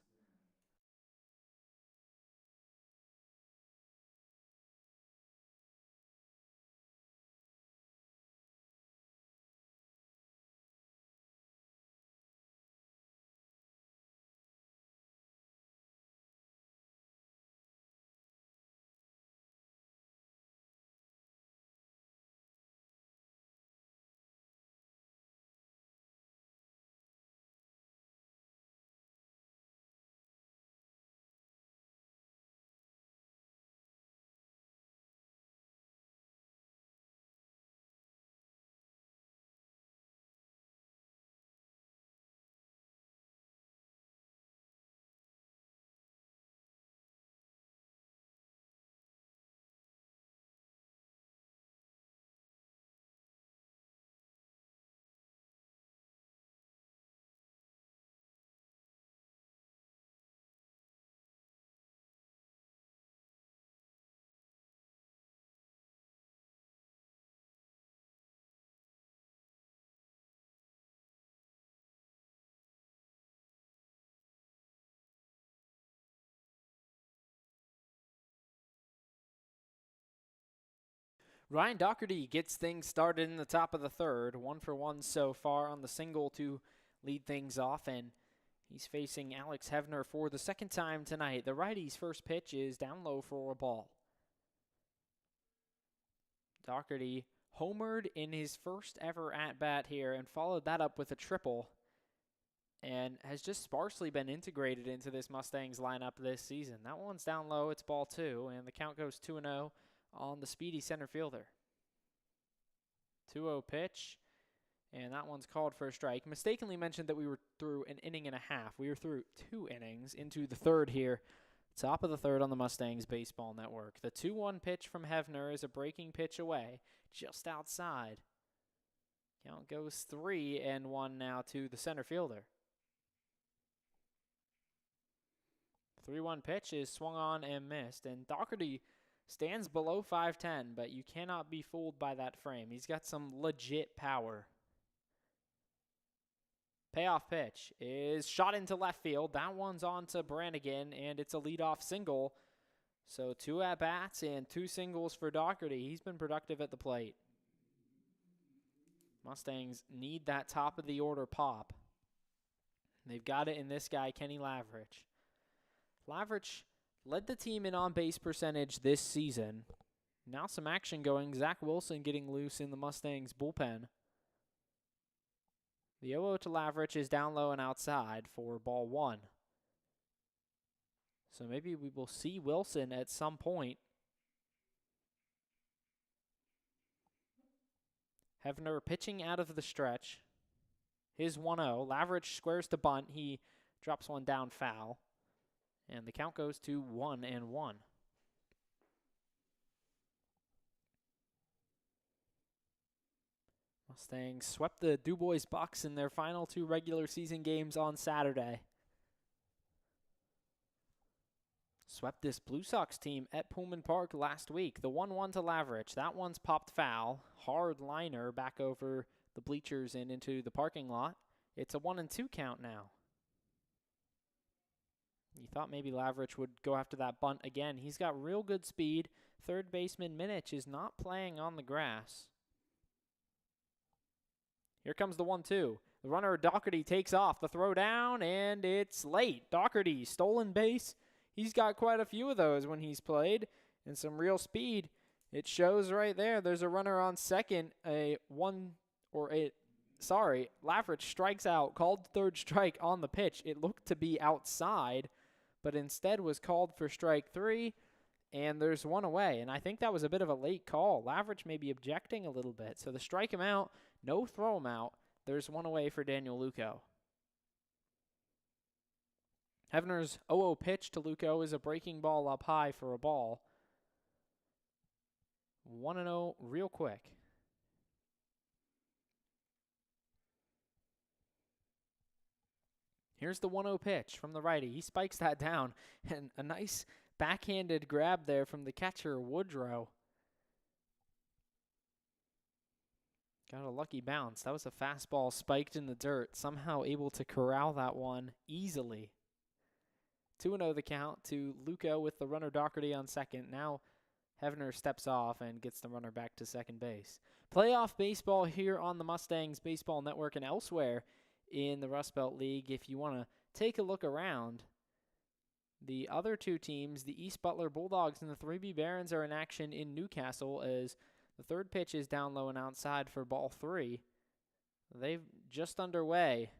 Ryan Doherty gets things started in the top of the third. 1 for 1 so far on the single to lead things off, and he's facing Alex Hevner for the second time tonight. The righty's first pitch is down low for a ball. Doherty homered in his first ever at-bat here and followed that up with a triple and has just sparsely been integrated into this Mustangs lineup this season. That one's down low. It's ball 2, and the count goes 2-0 on the speedy center fielder. 2-0 pitch, and that one's called for a strike. Mistakenly mentioned that we were through an inning and a half. We were through 2 innings into the third here. Top of the third on the Mustangs Baseball Network. The 2-1 pitch from Hevner is a breaking pitch away, just outside. Count goes 3-1 now to the center fielder. 3-1 pitch is swung on and missed, and Doherty stands below 5'10", but you cannot be fooled by that frame. He's got some legit power. Payoff pitch is shot into left field. That one's on to Brannigan, and it's a leadoff single. So 2 at-bats and 2 singles for Doherty. He's been productive at the plate. Mustangs need that top-of-the-order pop. They've got it in this guy, Kenny Lavrich. Lavrich led the team in on-base percentage this season. Now some action going. Zach Wilson getting loose in the Mustangs bullpen. The 0-0 to Lavrich is down low and outside for ball 1. So maybe we will see Wilson at some point. Hevner pitching out of the stretch. His 1-0. Lavrich squares to bunt. He drops one down foul. And the count goes to 1-1. Mustangs swept the DuBois Bucks in their final 2 regular season games on Saturday. Swept this Blue Sox team at Pullman Park last week. The 1-1 to Lavrich. That one's popped foul. Hard liner back over the bleachers and into the parking lot. It's a 1-2 count now. You thought maybe Lavrich would go after that bunt again. He's got real good speed. Third baseman Minich is not playing on the grass. Here comes the 1-2. The runner Doherty takes off. The throw down, and it's late. Doherty, stolen base. He's got quite a few of those when he's played, and some real speed. It shows right there. There's a runner on second. Lavrich strikes out, called third strike on the pitch. It looked to be outside, but instead was called for strike 3, and there's one away. And I think that was a bit of a late call. Lavrich may be objecting a little bit. So they strike him out, no throw him out. There's one away for Daniel Luco. Hevner's 0-0 pitch to Luco is a breaking ball up high for a ball. 1-0 real quick. Here's the 1-0 pitch from the righty. He spikes that down, and a nice backhanded grab there from the catcher, Woodrow. Got a lucky bounce. That was a fastball spiked in the dirt. Somehow able to corral that one easily. 2-0 the count to Luco with the runner Doherty on second. Now Hevner steps off and gets the runner back to second base. Playoff baseball here on the Mustangs Baseball Network and elsewhere in the Rust Belt League. If you want to take a look around, the other 2 teams, the East Butler Bulldogs and the 3B Barons, are in action in Newcastle as the third pitch is down low and outside for ball 3. They've just underway.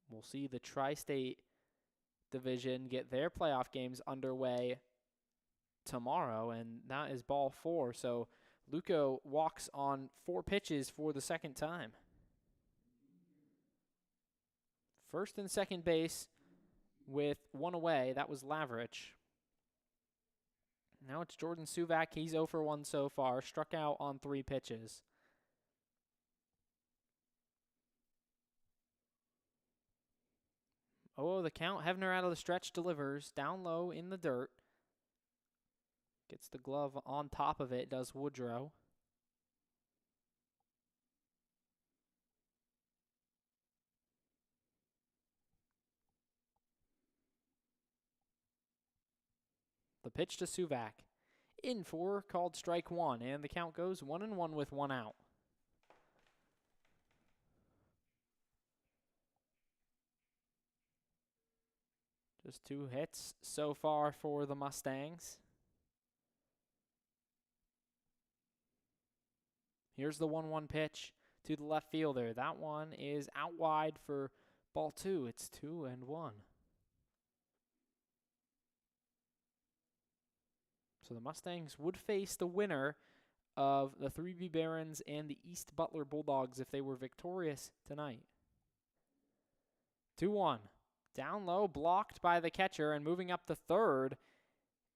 We'll see the Tri-State Division get their playoff games underway tomorrow, and that is ball 4. So Luco walks on 4 pitches for the second time. First and second base with one away. That was Lavrich. Now it's Jordan Suvak. He's 0 for 1 so far. Struck out on 3 pitches. Oh, the count. Hevner out of the stretch delivers. Down low in the dirt. Gets the glove on top of it, does Woodrow. The pitch to Suvak. In for called strike one, and the count goes 1-1 with one out. Just 2 hits so far for the Mustangs. Here's the 1-1 pitch to the left fielder. That one is out wide for ball 2. It's 2-1. So the Mustangs would face the winner of the 3B Barons and the East Butler Bulldogs if they were victorious tonight. 2-1. Down low, blocked by the catcher, and moving up to third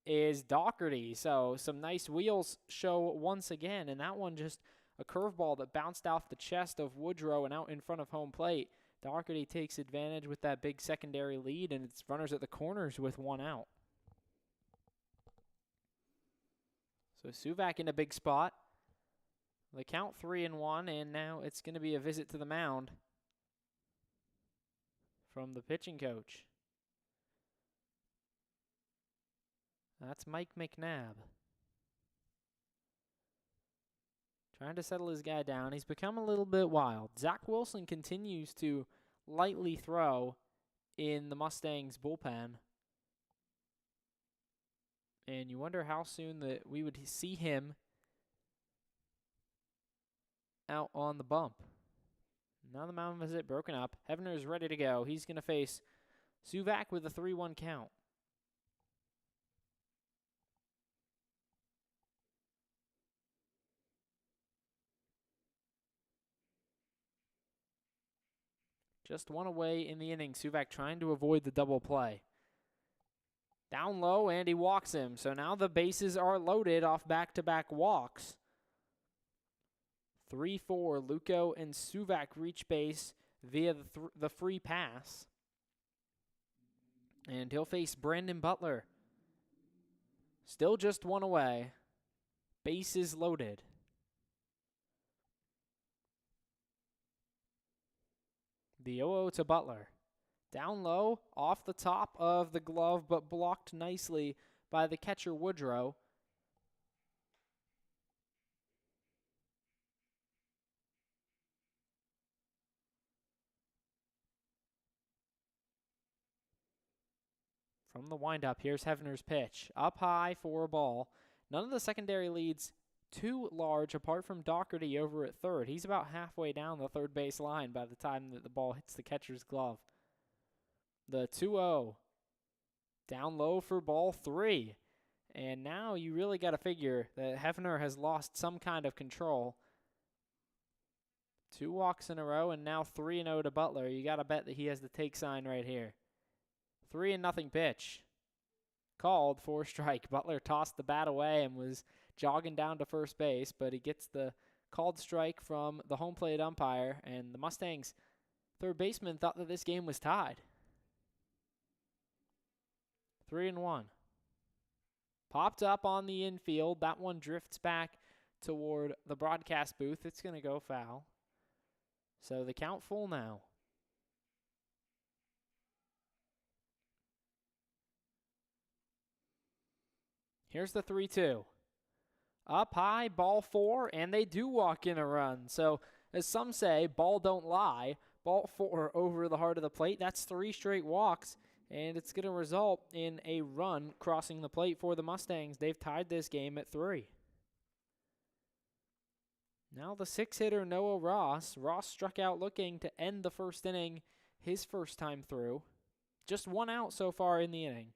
is Doherty. So some nice wheels show once again, and that one just a curveball that bounced off the chest of Woodrow and out in front of home plate. Doherty takes advantage with that big secondary lead, and it's runners at the corners with one out. So Suvak in a big spot. The count 3-1, and now it's going to be a visit to the mound from the pitching coach. That's Mike McNabb. Trying to settle his guy down. He's become a little bit wild. Zach Wilson continues to lightly throw in the Mustangs bullpen. And you wonder how soon that we would see him out on the bump. Now the mound visit broken up. Hefner is ready to go. He's going to face Suvak with a 3-1 count. Just one away in the inning. Suvak trying to avoid the double play. Down low, and he walks him. So now the bases are loaded off back-to-back walks. 3-4, Luco and Suvak reach base via the free pass. And he'll face Brandon Butler. Still just one away. Bases loaded. The 0-0 to Butler. Down low, off the top of the glove, but blocked nicely by the catcher Woodrow. From the windup, here's Hefner's pitch. Up high for a ball. None of the secondary leads too large, apart from Doherty over at third. He's about halfway down the third base line by the time that the ball hits the catcher's glove. The 2-0. Down low for ball 3. And now you really got to figure that Hefner has lost some kind of control. 2 walks in a row, and now 3-0 to Butler. You got to bet that he has the take sign right here. 3-0 pitch. Called for strike. Butler tossed the bat away and was jogging down to first base, but he gets the called strike from the home plate umpire, and the Mustangs' third baseman thought that this game was tied. 3-1. Popped up on the infield. That one drifts back toward the broadcast booth. It's going to go foul. So the count full now. Here's the 3-2. Up high, ball 4, and they do walk in a run. So, as some say, ball don't lie. Ball 4 over the heart of the plate. That's 3 straight walks, and it's going to result in a run crossing the plate for the Mustangs. They've tied this game at 3. Now the 6-hitter Noah Ross. Ross struck out looking to end the first inning, his first time through. Just 1 out so far in the inning.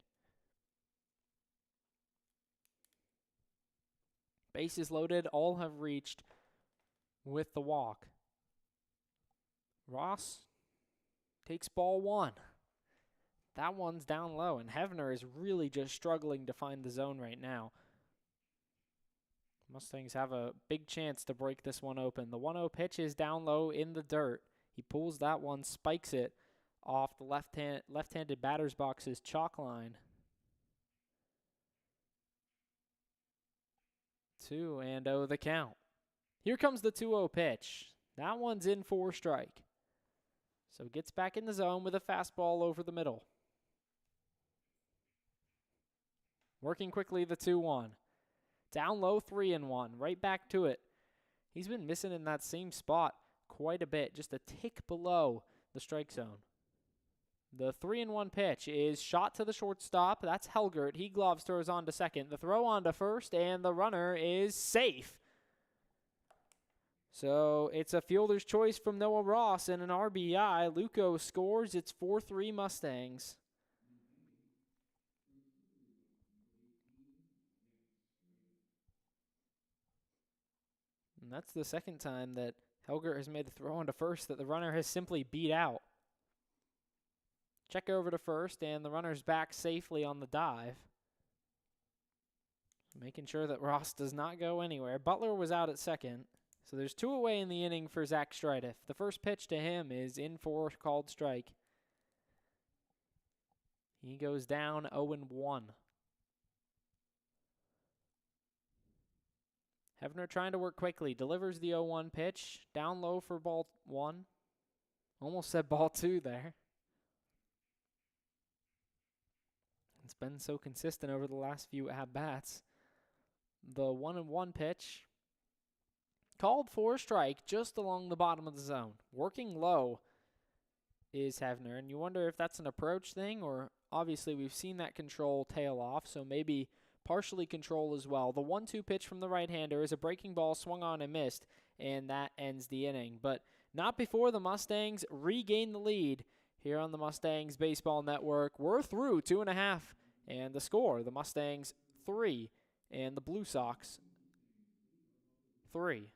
Bases loaded, all have reached with the walk. Ross takes ball 1. That one's down low, and Hefner is really just struggling to find the zone right now. Mustangs have a big chance to break this one open. The 1-0 pitch is down low in the dirt. He pulls that one, spikes it off the left-handed batter's box's chalk line. 2-0 the count. Here comes the 2-0 pitch. That one's in for strike. So gets back in the zone with a fastball over the middle. Working quickly, the 2-1. Down low, 3-1. Right back to it. He's been missing in that same spot quite a bit, just a tick below the strike zone. The 3-1 pitch is shot to the shortstop. That's Helgert. He gloves, throws on to second. The throw on to first, and the runner is safe. So it's a fielder's choice from Noah Ross and an RBI. Luco scores. It's 4-3 Mustangs. And that's the second time that Helgert has made the throw on to first that the runner has simply beat out. Check over to first, and the runner's back safely on the dive. Making sure that Ross does not go anywhere. Butler was out at second. So there's 2 away in the inning for Zach Stridiff. The first pitch to him is in for called strike. He goes down 0-1. Hefner trying to work quickly. Delivers the 0-1 pitch. Down low for ball 1. Almost said ball 2 there. It's been so consistent over the last few at-bats. The 1-1 pitch called for a strike just along the bottom of the zone. Working low is Hefner, and you wonder if that's an approach thing, or obviously we've seen that control tail off, so maybe partially control as well. The 1-2 pitch from the right-hander is a breaking ball swung on and missed, and that ends the inning. But not before the Mustangs regain the lead here on the Mustangs Baseball Network. We're through 2.5, and the score, the Mustangs 3 and the Blue Sox 3.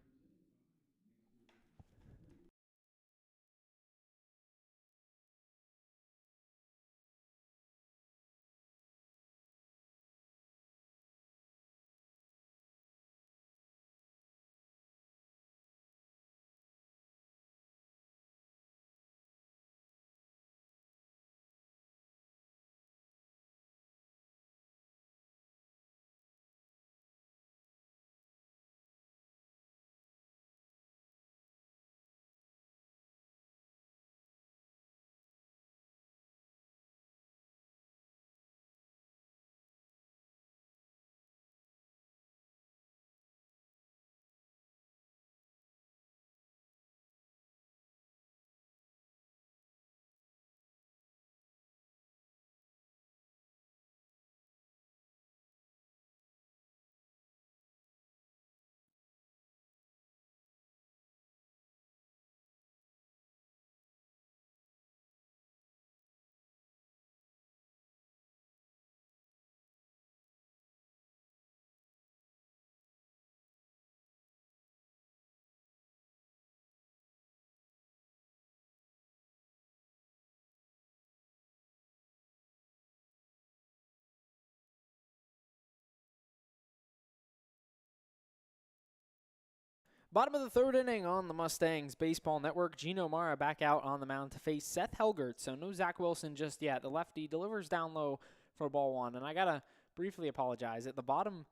Bottom of the third inning on the Mustangs Baseball Network. Gino Mara back out on the mound to face Seth Helgert. So no Zach Wilson just yet. The lefty delivers down low for ball 1. And I got to briefly apologize. At the bottom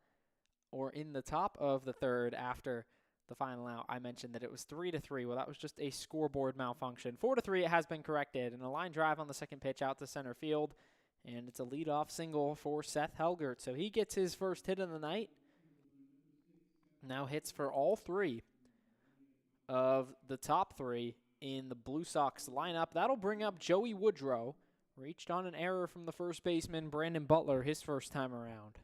or in the top of the third after the final out, I mentioned that it was 3-3. Well, that was just a scoreboard malfunction. 4-3, it has been corrected. And a line drive on the second pitch out to center field. And it's a leadoff single for Seth Helgert. So he gets his first hit of the night. Now hits for all 3 of the top 3 in the Blue Sox lineup. That'll bring up Joey Woodrow. Reached on an error from the first baseman, Brandon Butler, his first time around.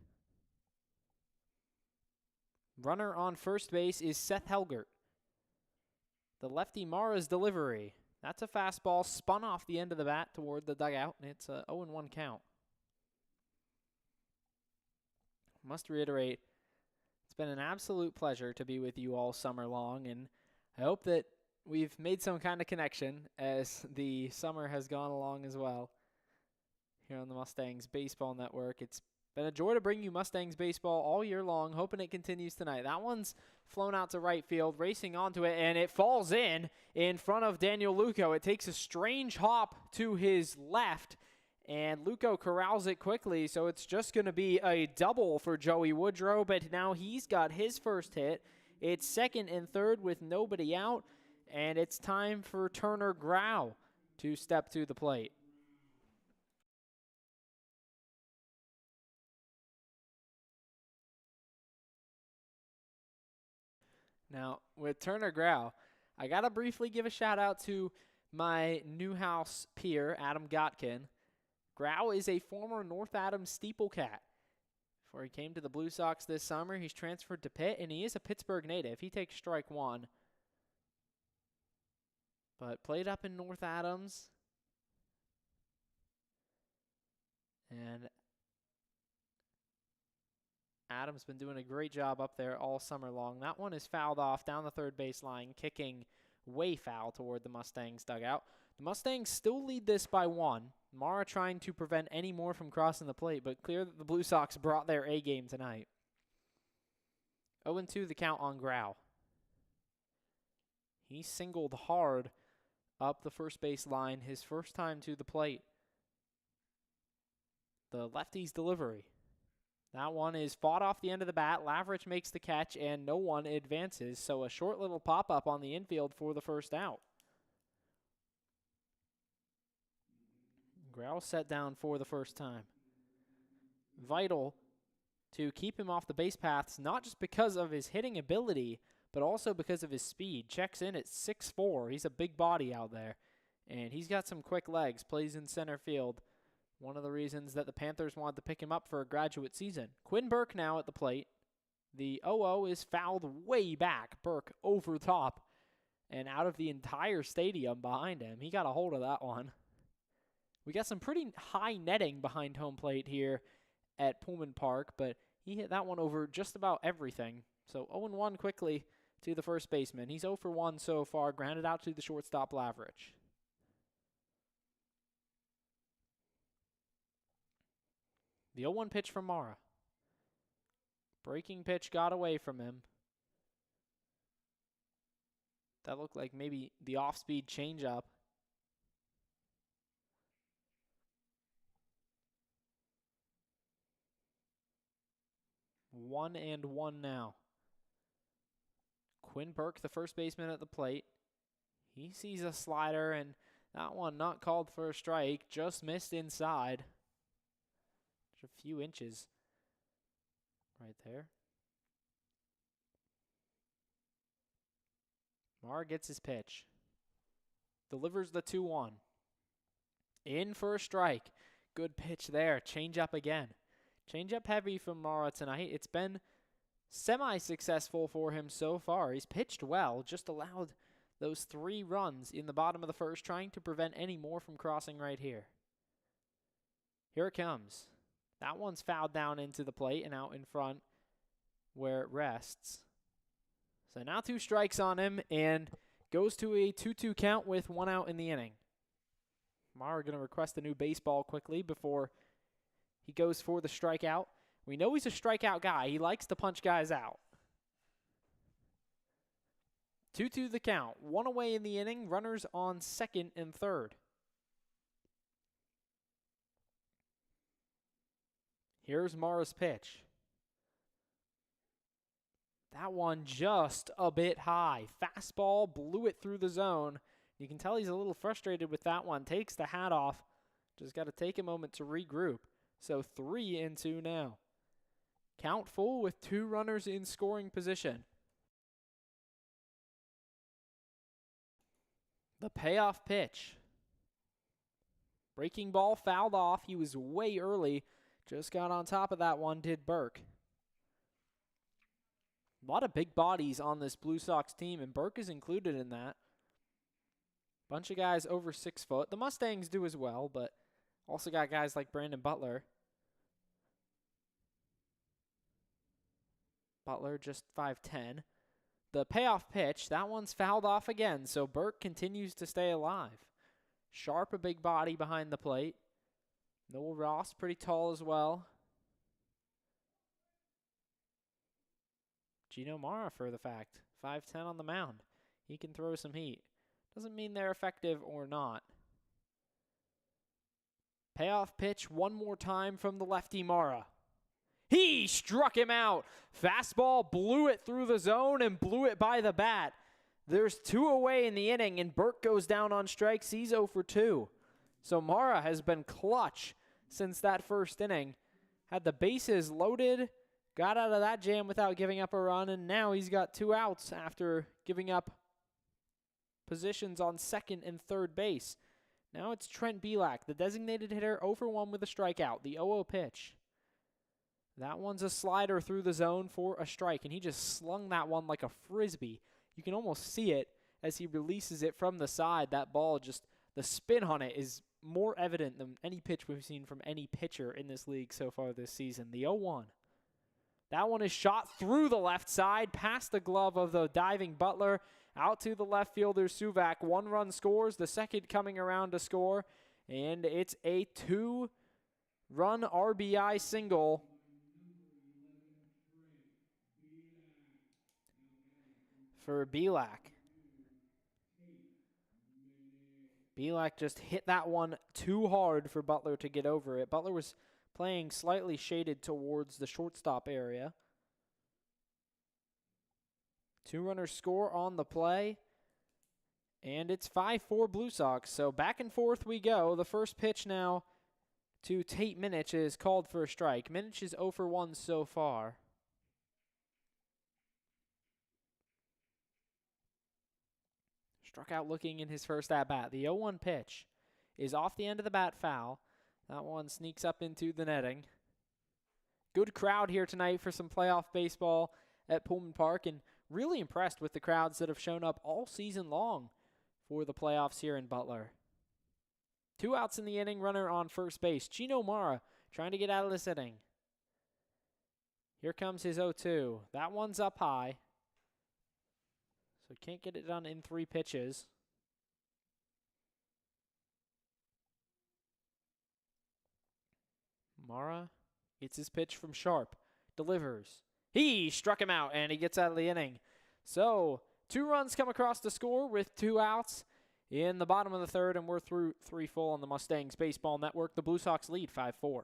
Runner on first base is Seth Helgert. The lefty Mara's delivery. That's a fastball spun off the end of the bat toward the dugout, and it's a 0-1 count. Must reiterate, it's been an absolute pleasure to be with you all summer long, and I hope that we've made some kind of connection as the summer has gone along as well here on the Mustangs Baseball Network. It's been a joy to bring you Mustangs baseball all year long, hoping it continues tonight. That one's flown out to right field, racing onto it, and it falls in front of Daniel Luco. It takes a strange hop to his left, and Luco corrals it quickly, so it's just going to be a double for Joey Woodrow, but now he's got his first hit. It's second and third with nobody out, and it's time for Turner Grau to step to the plate. Now, with Turner Grau, I got to briefly give a shout out to my Newhouse peer, Adam Gotkin. Grau is a former North Adams Steeple Cat. Before he came to the Blue Sox this summer, he's transferred to Pitt, and he is a Pittsburgh native. He takes strike one. But played up in North Adams. And Adams been doing a great job up there all summer long. That one is fouled off down the third baseline, kicking way foul toward the Mustangs dugout. The Mustangs still lead this by one. Mara trying to prevent any more from crossing the plate, but clear that the Blue Sox brought their A game tonight. 0-2 the count on Grau. He singled hard up the first base line his first time to the plate. The lefty's delivery. That one is fought off the end of the bat. Lavrich makes the catch, and no one advances. So a short little pop-up on the infield for the first out. Grau set down for the first time. Vital to keep him off the base paths, not just because of his hitting ability, but also because of his speed. Checks in at 6'4". He's a big body out there, and he's got some quick legs. Plays in center field. One of the reasons that the Panthers wanted to pick him up for a graduate season. Quinn Burke now at the plate. The 0-0 is fouled way back. Burke over top and out of the entire stadium behind him. He got a hold of that one. We got some pretty high netting behind home plate here at Pullman Park, but he hit that one over just about everything. So 0-1 quickly to the first baseman. He's 0 for 1 so far, grounded out to the shortstop Lavrich. The 0-1 pitch from Mara. Breaking pitch got away from him. That looked like maybe the off-speed changeup. One and one now. Quinn Burke, the first baseman at the plate. He sees a slider, and that one not called for a strike, just missed inside. Just a few inches right there. Mara gets his pitch. Delivers the 2-1. In for a strike. Good pitch there. Change up again. Change up heavy from Mara tonight. It's been semi-successful for him so far. He's pitched well, just allowed those 3 runs in the bottom of the first, trying to prevent any more from crossing right here. Here it comes. That one's fouled down into the plate and out in front where it rests. So now 2 strikes on him and goes to a 2-2 count with 1 out in the inning. Mara going to request a new baseball quickly before he goes for the strikeout. We know he's a strikeout guy. He likes to punch guys out. 2-2 the count. 1 away in the inning. Runners on second and third. Here's Mara's pitch. That one just a bit high. Fastball blew it through the zone. You can tell he's a little frustrated with that one. Takes the hat off. Just got to take a moment to regroup. So 3-2 now. Count full with 2 runners in scoring position. The payoff pitch. Breaking ball fouled off. He was way early. Just got on top of that one, did Burke. A lot of big bodies on this Blue Sox team, and Burke is included in that. Bunch of guys over 6 foot. The Mustangs do as well, but also got guys like Brandon Butler. Butler just 5'10". The payoff pitch, that one's fouled off again, so Burke continues to stay alive. Sharp, a big body behind the plate. Noel Ross, pretty tall as well. Gino Mara, for the fact, 5'10" on the mound. He can throw some heat. Doesn't mean they're effective or not. Payoff pitch one more time from the lefty Mara. He struck him out. Fastball blew it through the zone and blew it by the bat. There's 2 away in the inning, and Burke goes down on strikes. He's 0 for 2. So Mara has been clutch since that first inning. Had the bases loaded, got out of that jam without giving up a run, and now he's got 2 outs after giving up positions on second and third base. Now it's Trent Belak, the designated hitter, 0 for 1 with a strikeout. The 0-0 pitch. That one's a slider through the zone for a strike, and he just slung that one like a frisbee. You can almost see it as he releases it from the side. That ball, just the spin on it is more evident than any pitch we've seen from any pitcher in this league so far this season. The 0-1. That one is shot through the left side, past the glove of the diving Butler, out to the left fielder Suvak. 1 run scores, the second coming around to score, and it's a 2-run RBI single for Belak. Belak just hit that one too hard for Butler to get over it. Butler was playing slightly shaded towards the shortstop area. 2-runner score on the play, and it's 5-4 Blue Sox. So back and forth we go. The first pitch now to Tate Minich is called for a strike. Minich is 0 for 1 so far. Struck out looking in his first at-bat. The 0-1 pitch is off the end of the bat, foul. That one sneaks up into the netting. Good crowd here tonight for some playoff baseball at Pullman Park, and really impressed with the crowds that have shown up all season long for the playoffs here in Butler. 2 outs in the inning, runner on first base. Chino Mara trying to get out of this inning. Here comes his 0-2. That one's up high. So can't get it done in 3 pitches. Mara gets his pitch from Sharp. Delivers. He struck him out, and he gets out of the inning. So 2 runs come across the score with 2 outs in the bottom of the third, and we're through 3 full on the Mustangs Baseball Network. The Blue Sox lead 5-4.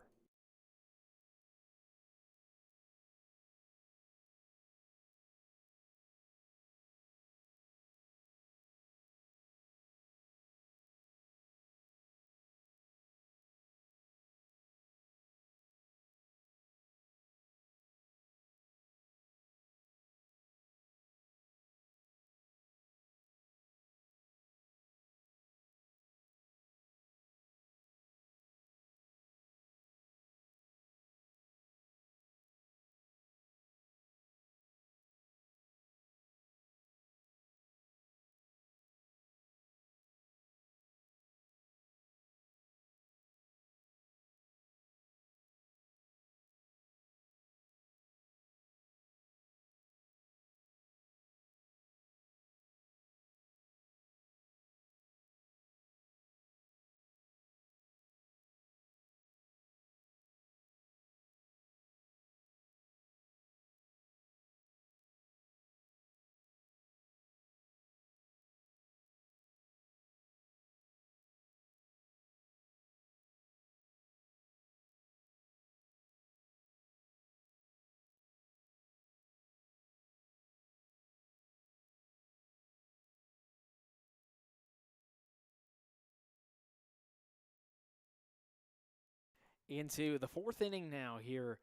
Into the 4th inning now here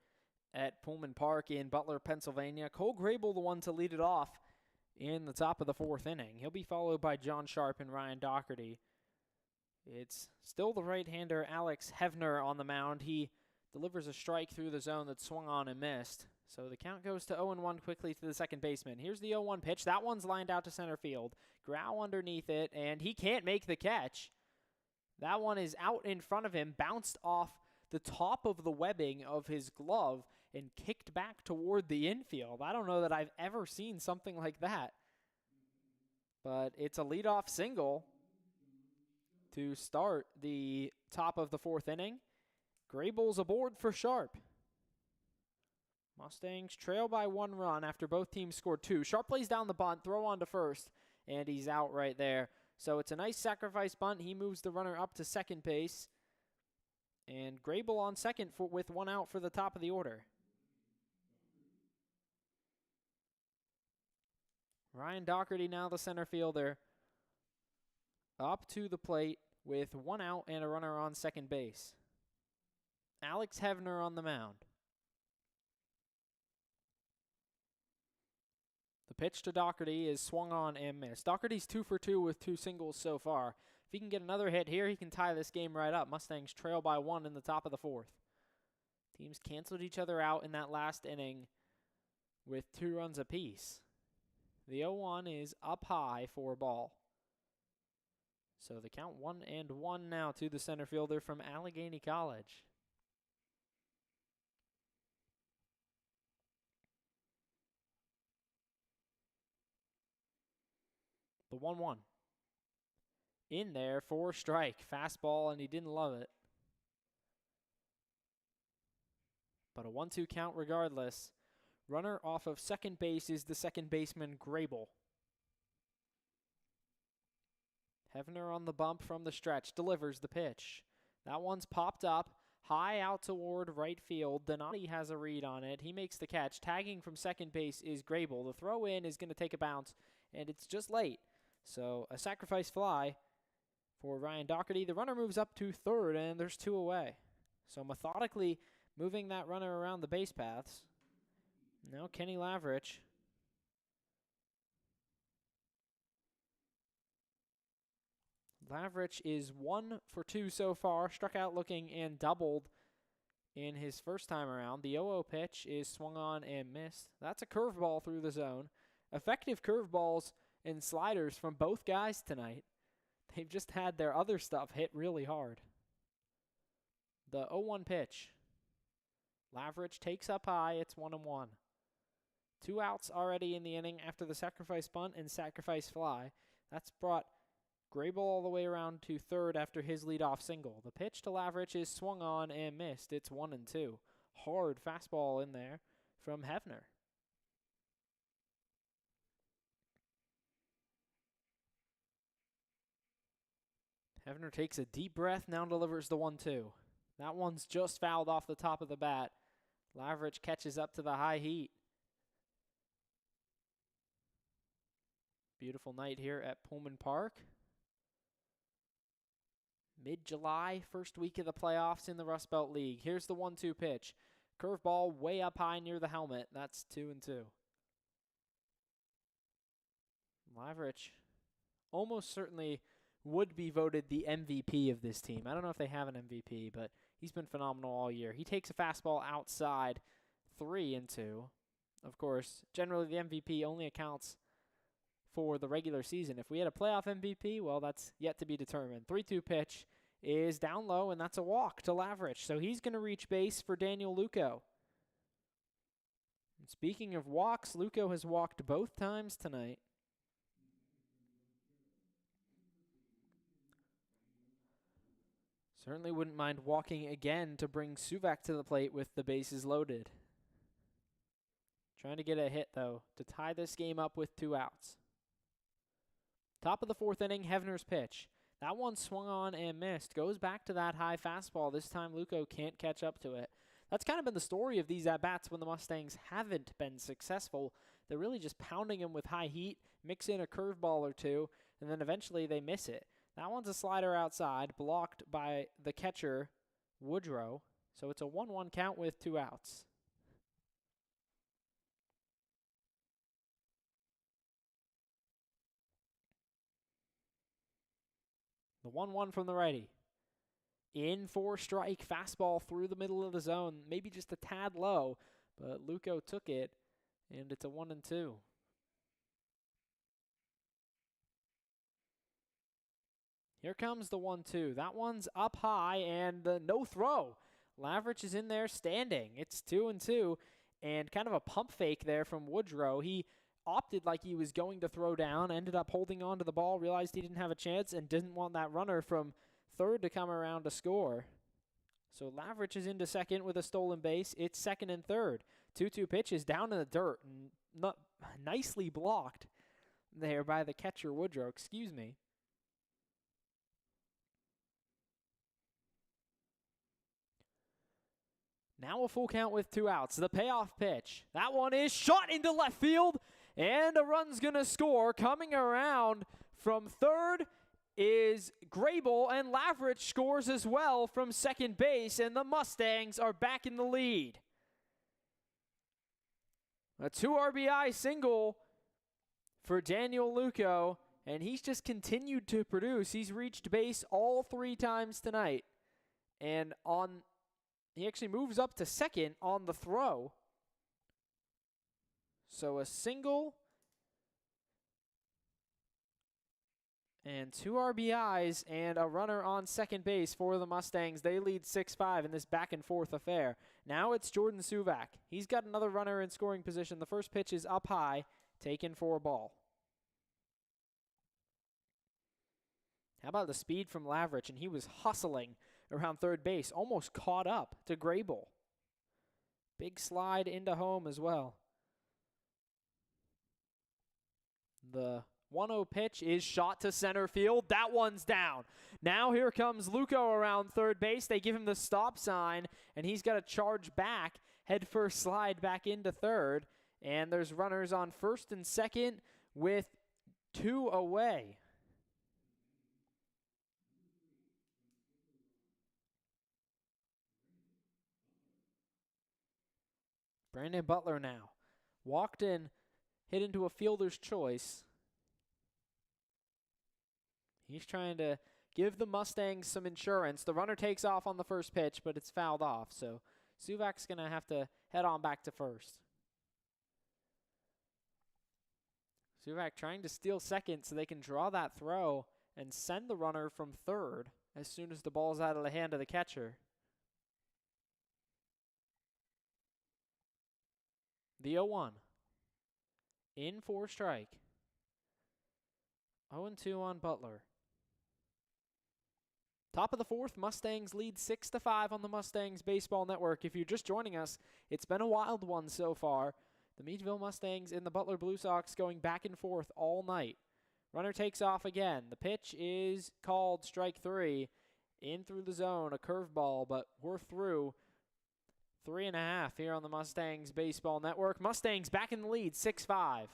at Pullman Park in Butler, Pennsylvania. Cole Grable, the one to lead it off in the top of the 4th inning. He'll be followed by John Sharp and Ryan Doherty. It's still the right-hander Alex Hevner on the mound. He delivers a strike through the zone that swung on and missed. So the count goes to 0-1 quickly to the second baseman. Here's the 0-1 pitch. That one's lined out to center field. Grau underneath it, and he can't make the catch. That one is out in front of him, bounced off the top of the webbing of his glove and kicked back toward the infield. I don't know that I've ever seen something like that. But it's a leadoff single to start the top of the 4th inning. Grable's aboard for Sharp. Mustangs trail by 1 run after both teams scored 2. Sharp plays down the bunt, throw on to first, and he's out right there. So it's a nice sacrifice bunt. He moves the runner up to second base. And Grable on second with 1 out for the top of the order. Ryan Doherty, now the center fielder, up to the plate with 1 out and a runner on second base. Alex Hevner on the mound. pitch to Doherty is swung on and missed. Doherty's 2 for 2 with 2 singles so far. If he can get another hit here, he can tie this game right up. Mustangs trail by 1 in the top of the 4th. Teams canceled each other out in that last inning with 2 runs apiece. The 0-1 is up high for a ball. So the count 1-1 now to the center fielder from Allegheny College. The 1-1. In there for a strike. Fastball, and he didn't love it. But a 1-2 count regardless. Runner off of second base is the second baseman, Grable. Hefner on the bump from the stretch. Delivers the pitch. That one's popped up. High out toward right field. Donati has a read on it. He makes the catch. Tagging from second base is Grable. The throw in is going to take a bounce, and it's just late. So a sacrifice fly for Ryan Doherty. The runner moves up to third, and there's 2 away. So methodically moving that runner around the base paths. Now Kenny Lavrich. Lavrich is 1 for 2 so far. Struck out looking and doubled in his first time around. The 0-0 pitch is swung on and missed. That's a curveball through the zone. Effective curveballs and sliders from both guys tonight. They've just had their other stuff hit really hard. The 0-1 pitch. Lavrich takes up high. It's 1-1. 2 outs already in the inning after the sacrifice bunt and sacrifice fly. That's brought Grable all the way around to third after his leadoff single. The pitch to Lavrich is swung on and missed. It's 1-2. Hard fastball in there from Hefner. Hefner takes a deep breath, now delivers the 1-2. That one's just fouled off the top of the bat. Lavrich catches up to the high heat. Beautiful night here at Pullman Park. Mid-July, first week of the playoffs in the Rust Belt League. Here's the 1-2 pitch. Curveball way up high near the helmet. That's 2-2. Lavrich almost certainly would be voted the MVP of this team. I don't know if they have an MVP, but he's been phenomenal all year. He takes a fastball outside, 3-2. Of course, generally the MVP only accounts for the regular season. If we had a playoff MVP, well, that's yet to be determined. 3-2 pitch is down low, and that's a walk to Lavrich. So he's going to reach base for Daniel Luco. And speaking of walks, Luco has walked both times tonight. Certainly wouldn't mind walking again to bring Suvak to the plate with the bases loaded. Trying to get a hit, though, to tie this game up with 2 outs. Top of the 4th inning, Hefner's pitch. That one swung on and missed. Goes back to that high fastball. This time Luco can't catch up to it. That's kind of been the story of these at-bats when the Mustangs haven't been successful. They're really just pounding them with high heat, mix in a curveball or 2, and then eventually they miss it. That one's a slider outside, blocked by the catcher, Woodrow. So it's a 1-1 count with 2 outs. The 1-1 from the righty. In for strike, fastball through the middle of the zone, maybe just a tad low, but Luco took it, and it's a 1-2. Here comes the 1-2. That one's up high, and no throw. Lavrich is in there standing. It's 2-2, and kind of a pump fake there from Woodrow. He opted like he was going to throw down, ended up holding on to the ball, realized he didn't have a chance, and didn't want that runner from third to come around to score. So Lavrich is into second with a stolen base. It's second and third. 2-2 pitch is down in the dirt. Not nicely blocked there by the catcher, Woodrow. Excuse me. Now a full count with 2 outs. The payoff pitch. That one is shot into left field, and a run's going to score. Coming around from third is Grable, and Lavrich scores as well from second base, and the Mustangs are back in the lead. A 2 RBI single for Daniel Luco, and he's just continued to produce. He's reached base all 3 times tonight. And he actually moves up to second on the throw. So a single and 2 RBIs and a runner on second base for the Mustangs. They lead 6-5 in this back-and-forth affair. Now it's Jordan Suvak. He's got another runner in scoring position. The first pitch is up high, taken for a ball. How about the speed from Lavrich? And he was hustling around third base, almost caught up to Grable. Big slide into home as well. The 1-0 pitch is shot to center field. That one's down. Now here comes Luco around third base. They give him the stop sign, and he's got to charge back, head first slide back into third. And there's runners on first and second with 2 away. Brandon Butler now. Walked in, hit into a fielder's choice. He's trying to give the Mustangs some insurance. The runner takes off on the first pitch, but it's fouled off. So Suvak's going to have to head on back to first. Suvak trying to steal second so they can draw that throw and send the runner from third as soon as the ball's out of the hand of the catcher. The 0-1. In for strike. 0-2 on Butler. Top of the fourth, Mustangs lead 6-5 on the Mustangs Baseball Network. If you're just joining us, it's been a wild one so far. The Meadville Mustangs and the Butler Blue Sox going back and forth all night. Runner takes off again. The pitch is called strike 3. In through the zone, a curveball, but we're through 3.5 here on the Mustangs Baseball Network. Mustangs back in the lead, 6-5.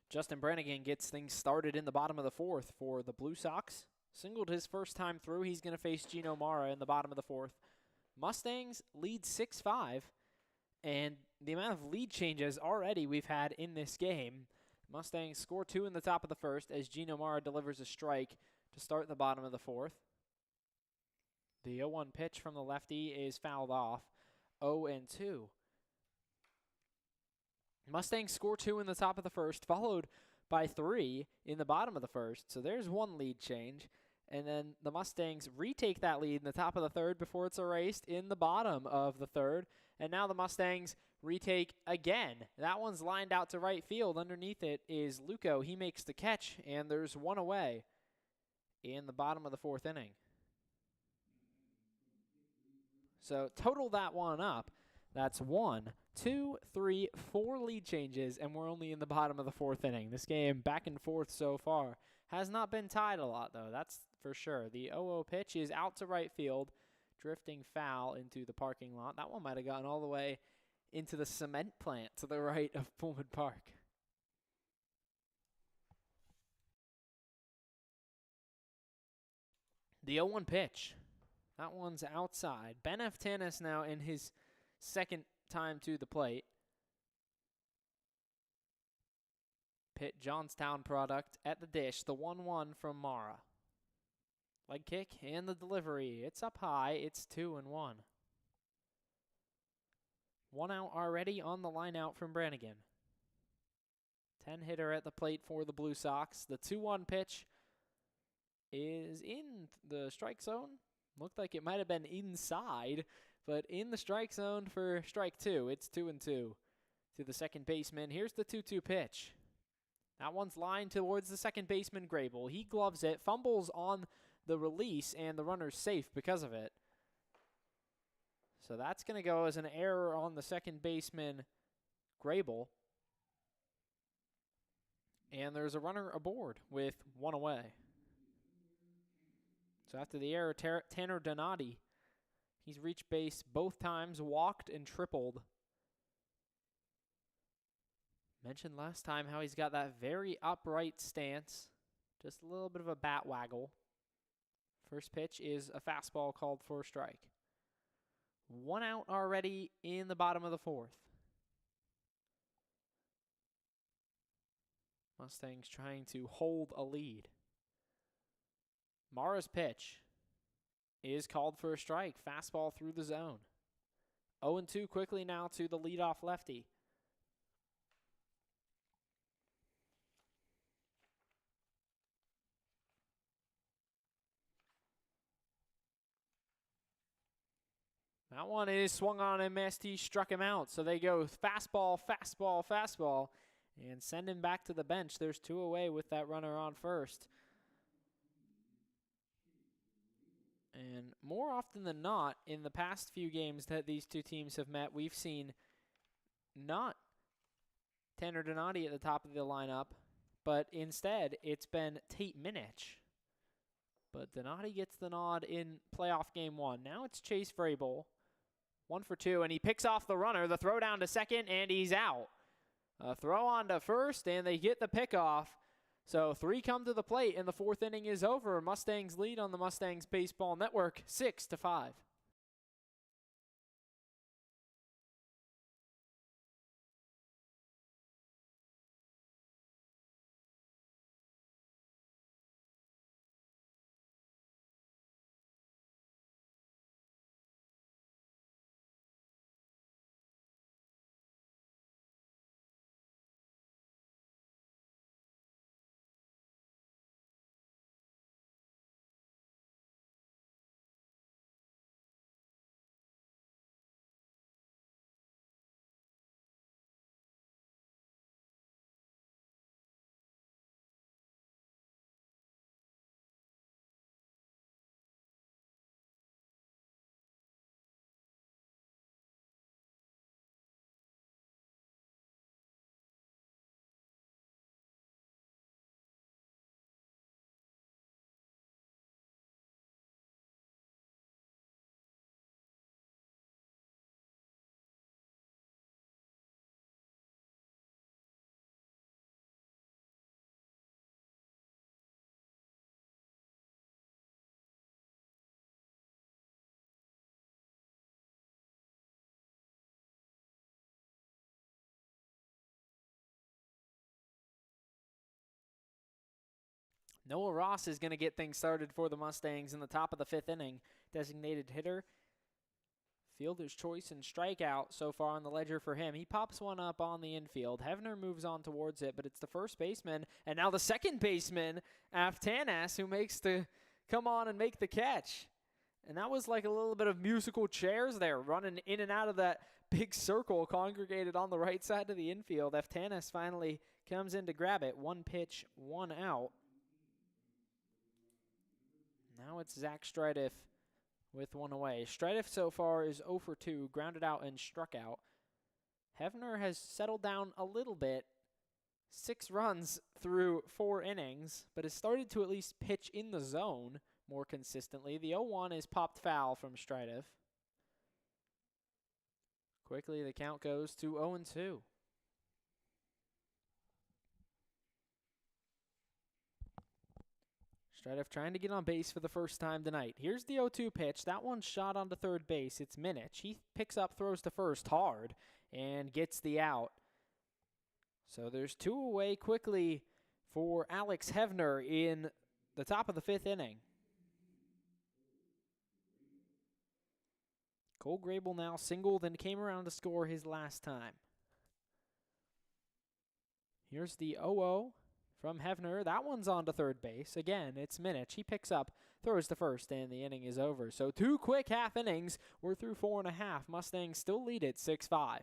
Justin Brannigan gets things started in the bottom of the fourth for the Blue Sox. Singled his first time through. He's going to face Gino Mara in the bottom of the fourth. Mustangs lead 6-5, and the amount of lead changes already we've had in this game. Mustangs score 2 in the top of the first as Gino Mara delivers a strike to start the bottom of the fourth. The 0-1 pitch from the lefty is fouled off. 0-2. Mustangs score 2 in the top of the first, followed by 3 in the bottom of the first. So there's one lead change. And then the Mustangs retake that lead in the top of the third before it's erased in the bottom of the third. And now the Mustangs retake again. That one's lined out to right field. Underneath it is Luco. He makes the catch, and there's one away in the bottom of the fourth inning. So total that one up. That's 1, 2, 3, 4 lead changes, and we're only in the bottom of the fourth inning. This game, back and forth so far, has not been tied a lot, though. That's for sure. The 0-0 pitch is out to right field, drifting foul into the parking lot. That one might have gotten all the way into the cement plant to the right of Pullman Park. The 0-1 pitch. That one's outside. Ben Aftanas now in his second time to the plate. Pitt Johnstown product at the dish. The 1-1 from Mara. Leg kick and the delivery. It's up high. It's 2-1. 1 out already on the line out from Brannigan. 10 hitter at the plate for the Blue Sox. The 2-1 pitch is in the strike zone. Looked like it might have been inside, but in the strike zone for strike 2. It's 2-2 to the second baseman. Here's the 2-2 pitch. That one's lined towards the second baseman, Grable. He gloves it, fumbles on the release, and the runner's safe because of it. So that's going to go as an error on the second baseman, Grable. And there's a runner aboard with 1 away. So after the error, Tanner Donati, he's reached base both times, walked and tripled. Mentioned last time how he's got that very upright stance, just a little bit of a bat waggle. First pitch is a fastball called for a strike. 1 out already in the bottom of the 4th. Mustangs trying to hold a lead. Mara's pitch is called for a strike. Fastball through the zone. 0-2 quickly now to the leadoff lefty. That one is swung on and missed. He struck him out. So they go fastball, fastball, fastball, and send him back to the bench. There's 2 away with that runner on first. And more often than not, in the past few games that these two teams have met, we've seen not Tanner Donati at the top of the lineup, but instead it's been Tate Minich. But Donati gets the nod in playoff game 1. Now it's Chase Vrabel. 1 for 2, and he picks off the runner. The throw down to second, and he's out. A throw on to first, and they get the pickoff. So 3 come to the plate, and the 4th inning is over. Mustangs lead on the Mustangs Baseball Network, 6-5. Noah Ross is going to get things started for the Mustangs in the top of the 5th inning. Designated hitter. Fielder's choice and strikeout so far on the ledger for him. He pops one up on the infield. Hefner moves on towards it, but it's the first baseman, and now the second baseman, Aftanas, who makes the come on and make the catch. And that was like a little bit of musical chairs there, running in and out of that big circle congregated on the right side of the infield. Aftanas finally comes in to grab it. 1 pitch, 1 out. Now it's Zach Stridiff with 1 away. Stridiff so far is 0 for 2, grounded out and struck out. Hefner has settled down a little bit. 6 runs through 4 innings, but has started to at least pitch in the zone more consistently. The 0-1 is popped foul from Stridiff. Quickly, the count goes to 0-2. Stridev trying to get on base for the first time tonight. Here's the 0-2 pitch. That one's shot onto third base. It's Minich. He picks up, throws to first hard, and gets the out. So there's 2 away quickly for Alex Hevner in the top of the 5th inning. Cole Grable now singled and came around to score his last time. Here's the 0-0 from Hevner. That one's on to third base. Again, it's Minich. He picks up, throws to first, and the inning is over. So 2 quick half innings. We're through 4.5. Mustangs still lead it 6-5.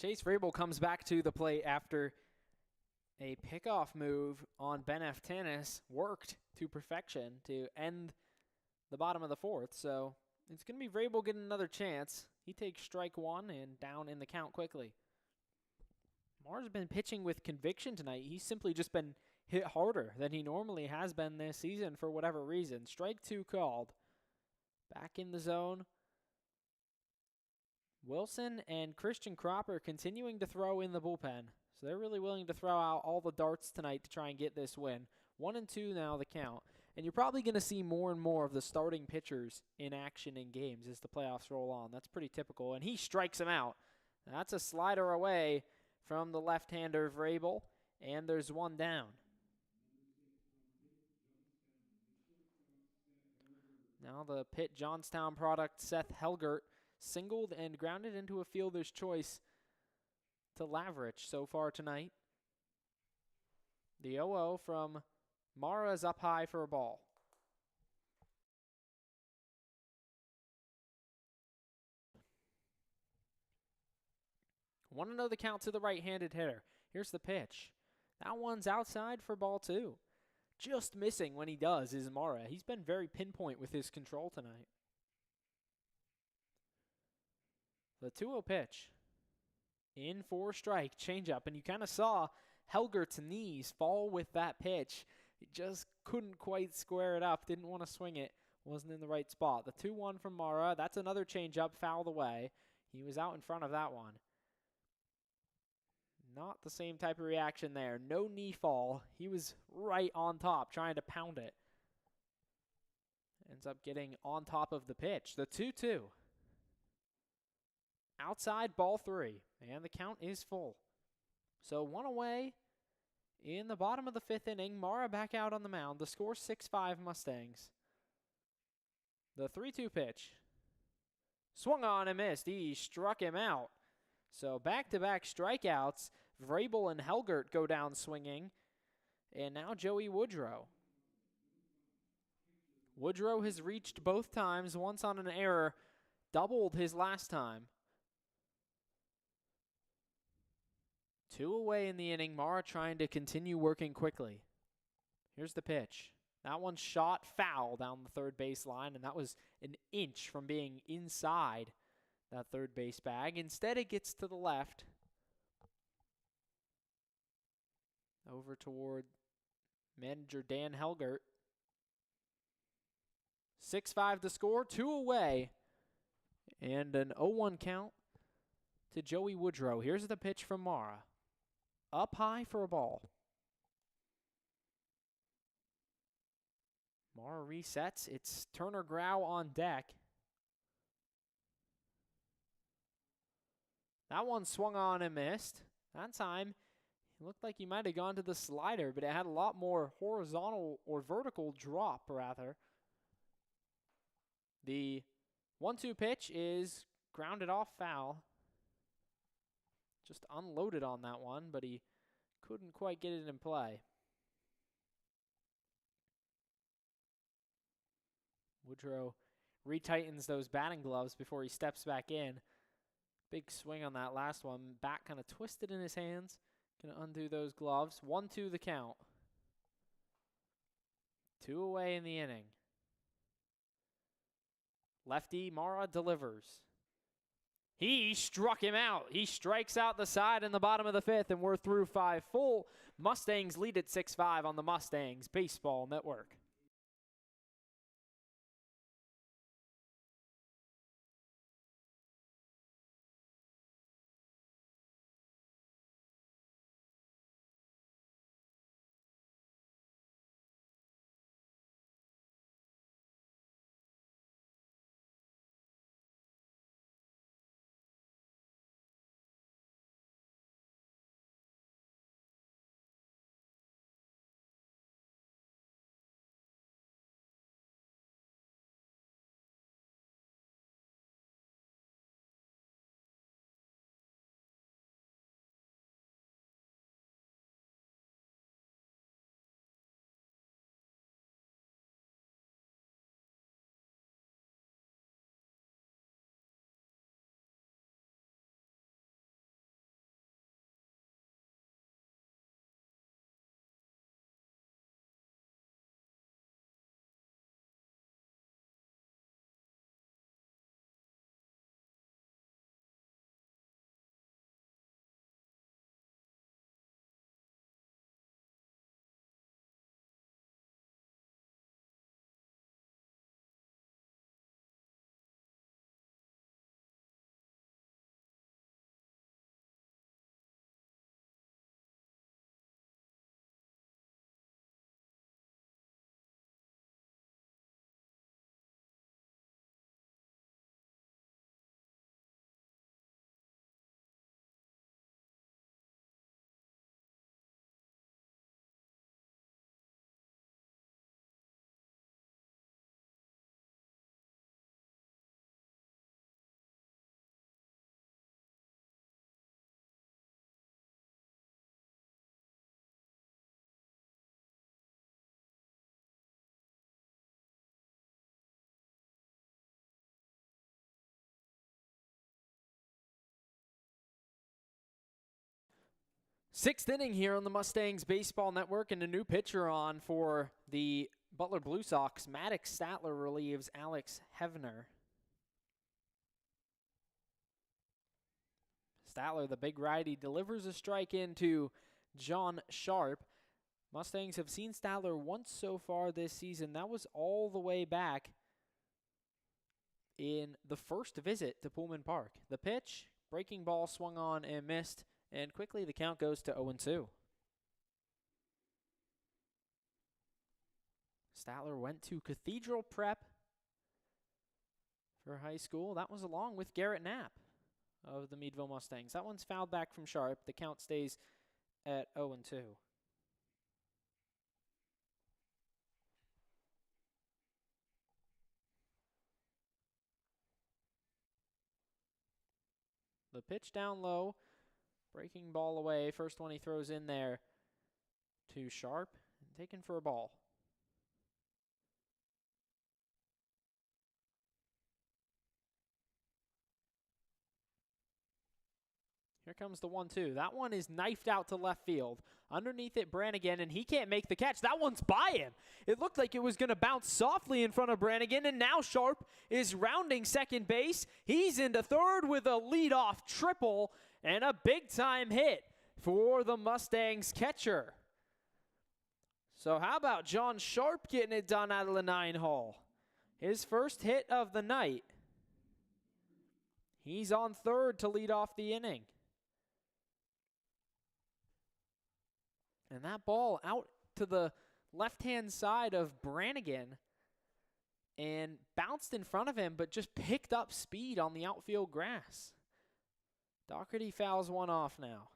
Chase Vrabel comes back to the plate after a pickoff move on Ben F. Tannis worked to perfection to end the bottom of the 4th. So it's going to be Vrabel getting another chance. He takes strike 1 and down in the count quickly. Marr's been pitching with conviction tonight. He's simply just been hit harder than he normally has been this season for whatever reason. Strike 2 called. Back in the zone. Wilson and Christian Cropper continuing to throw in the bullpen. So they're really willing to throw out all the darts tonight to try and get this win. 1-2 now the count. And you're probably going to see more and more of the starting pitchers in action in games as the playoffs roll on. That's pretty typical. And he strikes him out. That's a slider away from the left-hander Vrabel. And there's 1 down. Now the Pitt Johnstown product Seth Helgert singled and grounded into a fielder's choice to Lavrich so far tonight. The 0-0 from Marra is up high for a ball. Want to know the count to the right-handed hitter. Here's the pitch. That one's outside for ball 2. Just missing when he does is Marra. He's been very pinpoint with his control tonight. The 2-0 pitch. In for strike, changeup, and you kind of saw Helgert's knees fall with that pitch. He just couldn't quite square it up, didn't want to swing it, wasn't in the right spot. The 2-1 from Marra, that's another changeup, fouled away. He was out in front of that one. Not the same type of reaction there. No knee fall. He was right on top, trying to pound it. Ends up getting on top of the pitch. The 2-2. Outside ball 3, and the count is full. So 1 away in the bottom of the 5th inning. Marra back out on the mound. The score 6-5 Mustangs. The 3-2 pitch. Swung on and missed. He struck him out. So back-to-back strikeouts. Vrabel and Helgert go down swinging. And now Joey Woodrow. Woodrow has reached both times, once on an error, doubled his last time. 2 away in the inning. Marra trying to continue working quickly. Here's the pitch. That one's shot foul down the third base line, and that was an inch from being inside that third base bag. Instead, it gets to the left, over toward manager Dan Helgert. 6-5 to score, 2 away, and an 0-1 count to Joey Woodrow. Here's the pitch from Mara. Up high for a ball. Mara resets. It's Turner Grau on deck. That one swung on and missed. That time, it looked like he might have gone to the slider, but it had a lot more horizontal or vertical drop, rather. The 1-2 pitch is grounded off foul. Just unloaded on that one, but he couldn't quite get it in play. Woodrow retightens those batting gloves before he steps back in. Big swing on that last one. Bat kind of twisted in his hands. Going to undo those gloves. 1-2 the count. 2 away in the inning. Lefty Mara delivers. He struck him out. He strikes out the side in the bottom of the 5th, and we're through 5 full. Mustangs lead at 6-5 on the Mustangs Baseball Network. Sixth inning here on the Mustangs Baseball Network, and a new pitcher on for the Butler Blue Sox. Maddox Statler relieves Alex Hevner. Statler, the big righty, delivers a strike into John Sharp. Mustangs have seen Statler once so far this season. That was all the way back in the first visit to Pullman Park. The pitch, breaking ball swung on and missed. And quickly the count goes to 0-2. Statler went to Cathedral Prep for high school. That was along with Garrett Knapp of the Meadville Mustangs. That one's fouled back from Sharp. The count stays at 0-2. The pitch down low. Breaking ball away. First one he throws in there to Sharp. And taken for a ball. Here comes the 1-2. That one is knifed out to left field. Underneath it, Brannigan, and he can't make the catch. That one's by him. It looked like it was going to bounce softly in front of Brannigan, and now Sharp is rounding second base. He's into third with a leadoff triple and a big-time hit for the Mustangs catcher. So how about John Sharp getting it done out of the 9-hole? His first hit of the night. He's on third to lead off the inning. And that ball out to the left-hand side of Brannigan and bounced in front of him, but just picked up speed on the outfield grass. Doherty fouls one off now.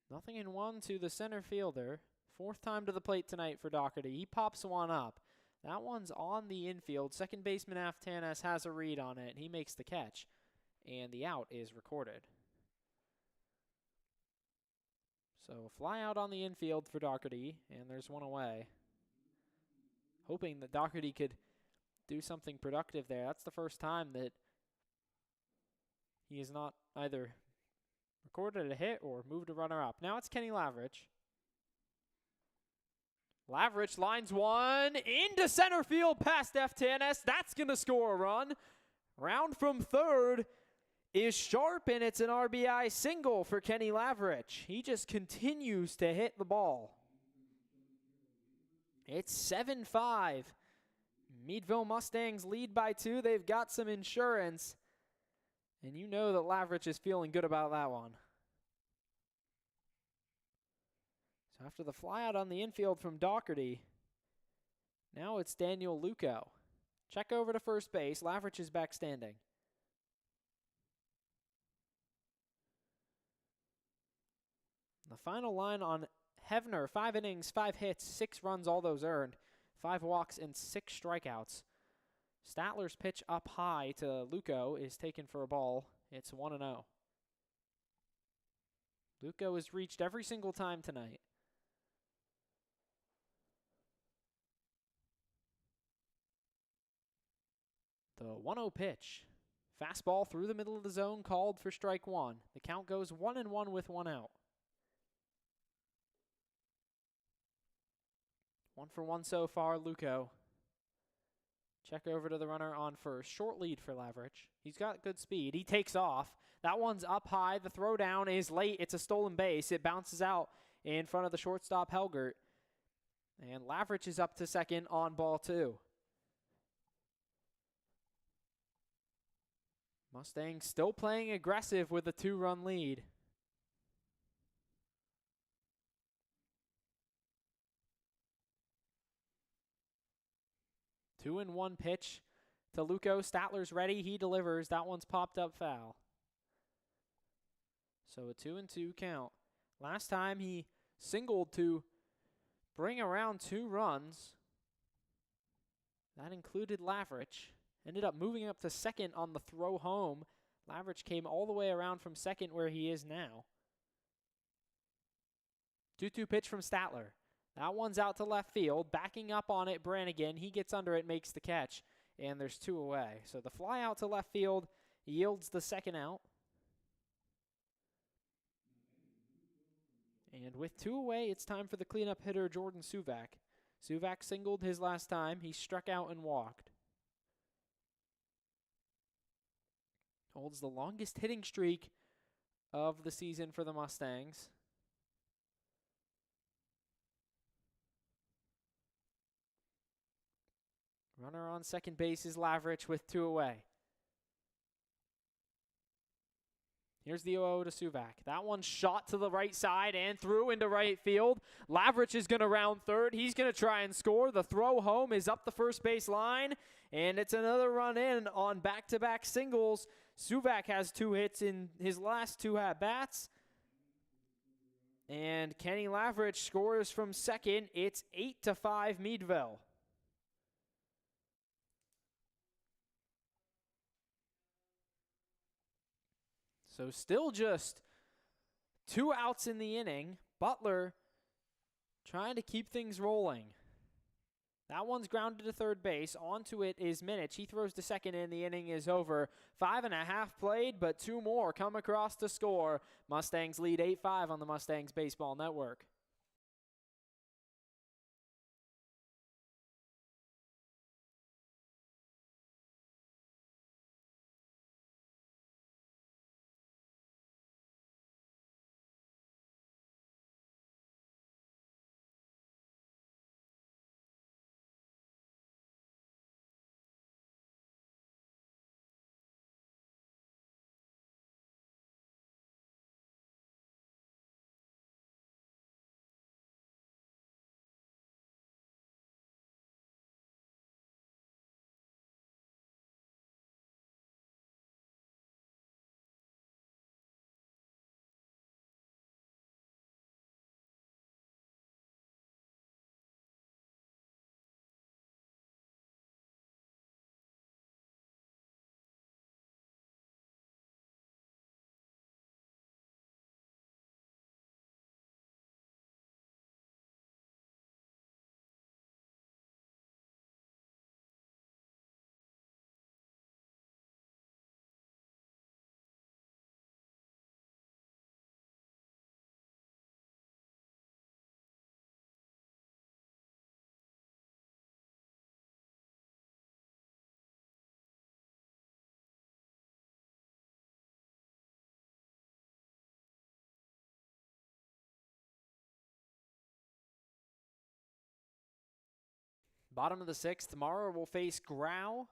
Nothing in one to the center fielder. Fourth time to the plate tonight for Doherty. He pops one up. That one's on the infield. Second baseman Aftanas has a read on it. He makes the catch, and the out is recorded. So a fly out on the infield for Doherty, and there's one away. Hoping that Doherty could do something productive there. That's the first time that he has not either recorded a hit or moved a runner up. Now it's Kenny Lavrich. Lavrich lines one into center field past Aftanas. That's going to score a run. Round from third is Sharp, and it's an RBI single for Kenny Lavrich. He just continues to hit the ball. It's 7-5. Meadville Mustangs lead by 2. They've got some insurance. And you know that Lavrich is feeling good about that one. So after the flyout on the infield from Doherty, now it's Daniel Luco. Check over to first base. Lavrich is back standing. The final line on Hevner, 5 innings, 5 hits, 6 runs, all those earned, 5 walks, and 6 strikeouts. Statler's pitch up high to Luco is taken for a ball. It's 1-0. Luco has reached every single time tonight. The 1-0 pitch. Fastball through the middle of the zone, called for strike one. The count goes 1-1 with 1 out. 1 for 1 so far, Luco. Check over to the runner on first. Short lead for Lavrich. He's got good speed. He takes off. That one's up high. The throw down is late. It's a stolen base. It bounces out in front of the shortstop, Helgert. And Lavrich is up to second on ball 2. Mustangs still playing aggressive with a 2-run lead. Two and one pitch to Luco. Statler's ready. He delivers. That one's popped up foul. So a 2-2 count. Last time he singled to bring around 2 runs. That included Lavrich. Ended up moving up to second on the throw home. Lavrich came all the way around from second where he is now. 2-2 pitch from Statler. That one's out to left field. Backing up on it, Brannigan. He gets under it, makes the catch, and there's 2 away. So the fly out to left field yields the second out. And with 2 away, it's time for the cleanup hitter, Jordan Suvak. Suvak singled his last time. He struck out and walked. Holds the longest hitting streak of the season for the Mustangs. Runner on second base is Lavrich with 2 away. Here's the 0-0 to Suvak. That one's shot to the right side and through into right field. Lavrich is going to round third. He's going to try and score. The throw home is up the first base line, and it's another run in on back-to-back singles. Suvak has 2 hits in his last 2 at-bats. And Kenny Lavrich scores from second. It's 8-5 Meadville. So still just 2 outs in the inning. Butler trying to keep things rolling. That one's grounded to third base. Onto it is Minich. He throws to second and the inning is over. 5.5 played, but 2 more come across to score. Mustangs lead 8-5 on the Mustangs Baseball Network. Bottom of the 6th, tomorrow will face Grau,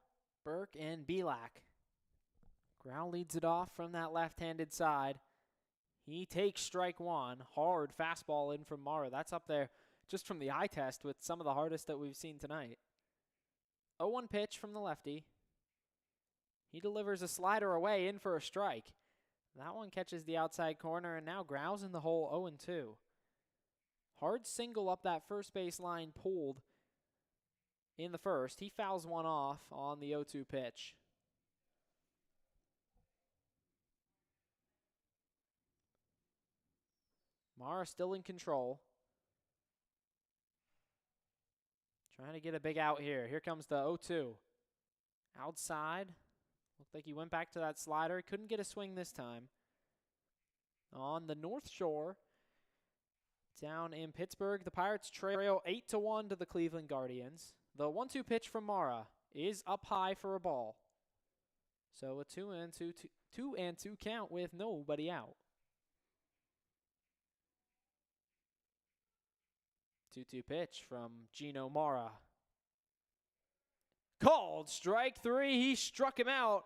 Burke, and Belak. Grau leads it off from that left-handed side. He takes strike one. Hard fastball in from Mara. That's up there just from the eye test with some of the hardest that we've seen tonight. 0-1 pitch from the lefty. He delivers a slider away in for a strike. That one catches the outside corner, and now Grau's in the hole 0-2. Hard single up that first base line pulled in the first. He fouls one off on the 0-2 pitch. Mara still in control. Trying to get a big out here. Here comes the 0-2. Outside. Looked like he went back to that slider. Couldn't get a swing this time. On the North Shore, down in Pittsburgh, the Pirates trail 8-1 to the Cleveland Guardians. The 1-2 pitch from Mara is up high for a ball. So a 2-2 count with nobody out. 2-2 pitch from Gino Mara. Called strike 3. He struck him out.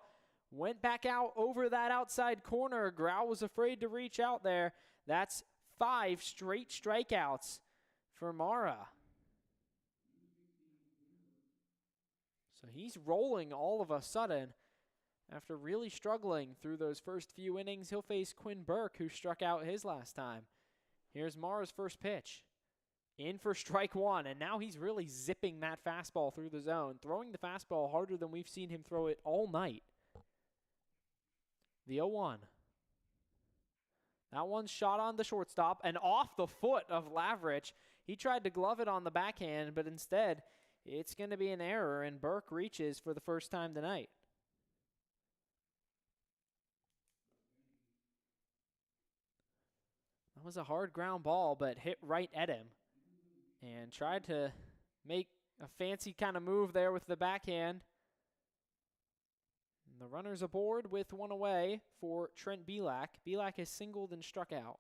Went back out over that outside corner. Grau was afraid to reach out there. That's 5 straight strikeouts for Mara. So he's rolling all of a sudden. After really struggling through those first few innings, he'll face Quinn Burke, who struck out his last time. Here's Mara's first pitch. In for strike one, and now he's really zipping that fastball through the zone, throwing the fastball harder than we've seen him throw it all night. The 0-1. That one's shot on the shortstop and off the foot of Lavrich. He tried to glove it on the backhand, but instead it's going to be an error, and Burke reaches for the first time tonight. That was a hard ground ball, but hit right at him. And tried to make a fancy kind of move there with the backhand. And the runner's aboard with one away for Trent Belak. Belak has singled and struck out.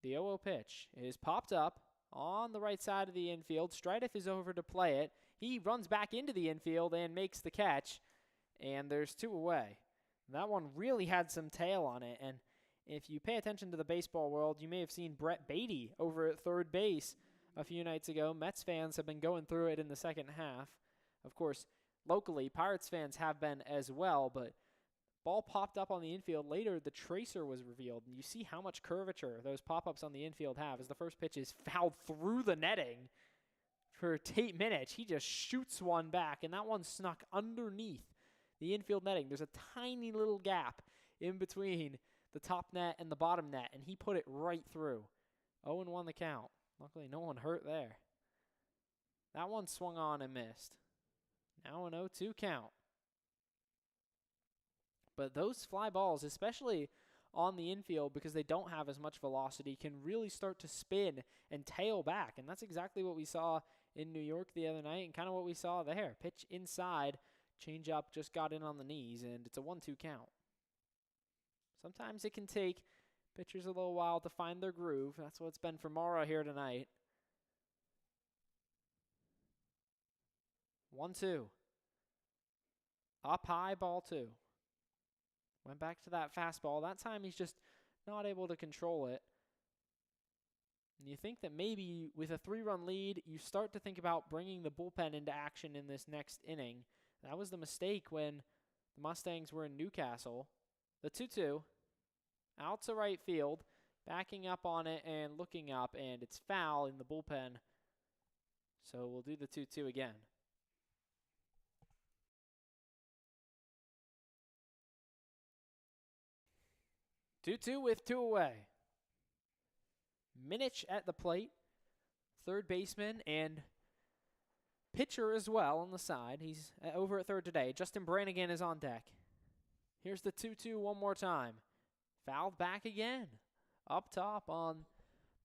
The 0-0 pitch is popped up on the right side of the infield. Strideff is over to play it. He runs back into the infield and makes the catch. And there's 2 away. That one really had some tail on it, and if you pay attention to the baseball world, you may have seen Brett Beatty over at third base a few nights ago. Mets fans have been going through it in the second half. Of course, locally, Pirates fans have been as well, but ball popped up on the infield. Later, the tracer was revealed, and you see how much curvature those pop-ups on the infield have as the first pitch is fouled through the netting for Tate Minich. He just shoots one back, and that one snuck underneath the infield netting. There's a tiny little gap in between the top net and the bottom net, and he put it right through. 0-1 the count. Luckily, no one hurt there. That one swung on and missed. Now an 0-2 count. But those fly balls, especially on the infield, because they don't have as much velocity, can really start to spin and tail back, and that's exactly what we saw in New York the other night and kind of what we saw there. Pitch inside, changeup just got in on the knees, and it's a 1-2 count. Sometimes it can take pitchers a little while to find their groove. That's what it's been for Mara here tonight. 1-2. Up high, ball 2. Went back to that fastball. That time he's just not able to control it. And you think that maybe with a 3-run lead, you start to think about bringing the bullpen into action in this next inning. That was the mistake when the Mustangs were in Newcastle. The 2-2. Out to right field, backing up on it and looking up, and it's foul in the bullpen. So we'll do the 2-2 again. 2-2 with 2 away. Minich at the plate, third baseman and pitcher as well on the side. He's over at third today. Justin Brannigan is on deck. Here's the 2-2 one more time. Fouled back again. Up top on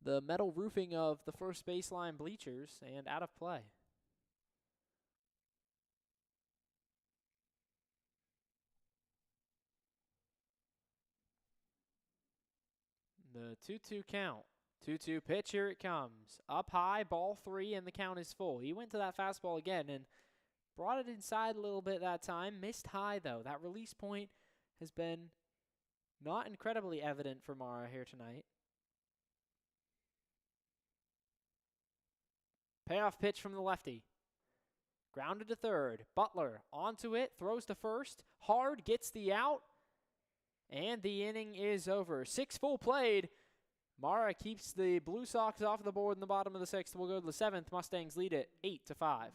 the metal roofing of the first baseline bleachers and out of play. The 2-2 count. 2-2 pitch, here it comes. Up high, ball 3, and the count is full. He went to that fastball again and brought it inside a little bit that time. Missed high, though. That release point has been not incredibly evident for Mara here tonight. Payoff pitch from the lefty. Grounded to third. Butler onto it, throws to first. Hard, gets the out, and the inning is over. 6 full played. Mara keeps the Blue Sox off the board in the bottom of the 6th. We'll go to the 7th. Mustangs lead it 8-5.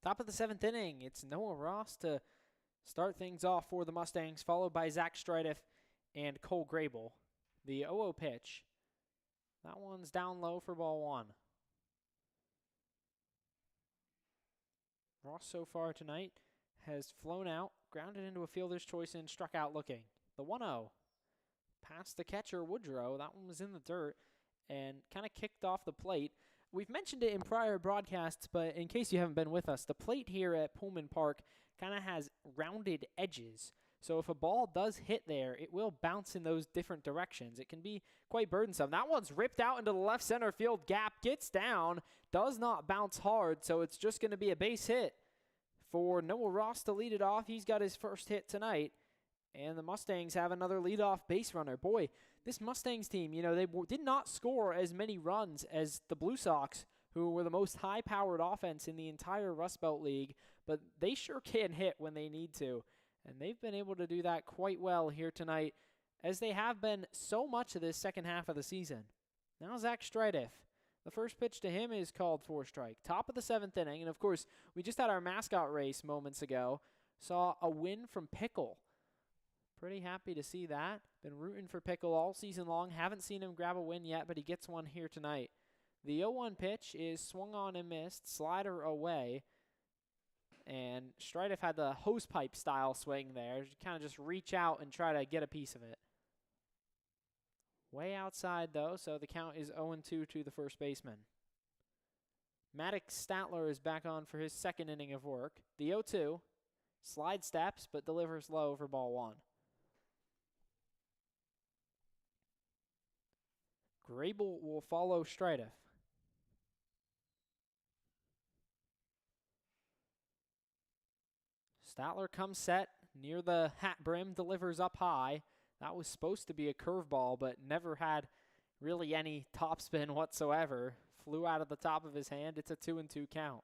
Top of the 7th inning, it's Noah Ross to start things off for the Mustangs, followed by Zach Strideff and Cole Grable. The 0-0 pitch. That one's down low for ball 1. Ross so far tonight has flown out, grounded into a fielder's choice, and struck out looking. The 1-0 past the catcher, Woodrow. That one was in the dirt and kind of kicked off the plate. We've mentioned it in prior broadcasts, but in case you haven't been with us, the plate here at Pullman Park kind of has rounded edges. So if a ball does hit there, it will bounce in those different directions. It can be quite burdensome. That one's ripped out into the left center field gap, gets down, does not bounce hard, so it's just going to be a base hit for Noah Ross to lead it off. He's got his first hit tonight, and the Mustangs have another leadoff base runner. Boy, this Mustangs team, they did not score as many runs as the Blue Sox, who were the most high-powered offense in the entire Rust Belt League, but they sure can hit when they need to, and they've been able to do that quite well here tonight, as they have been so much of this second half of the season. Now Zach Strideff. The first pitch to him is called for strike. Top of the 7th inning, and of course, we just had our mascot race moments ago. Saw a win from Pickle. Pretty happy to see that. Been rooting for Pickle all season long. Haven't seen him grab a win yet, but he gets one here tonight. The 0-1 pitch is swung on and missed. Slider away. And Strideff had the hosepipe style swing there. Kind of just reach out and try to get a piece of it. Way outside, though, so the count is 0-2 to the first baseman. Maddox Statler is back on for his second inning of work. The 0-2. Slide steps, but delivers low for ball 1. Grable will follow Strideff. Statler comes set near the hat brim, delivers up high. That was supposed to be a curveball, but never had really any topspin whatsoever. Flew out of the top of his hand. It's a 2-2 count.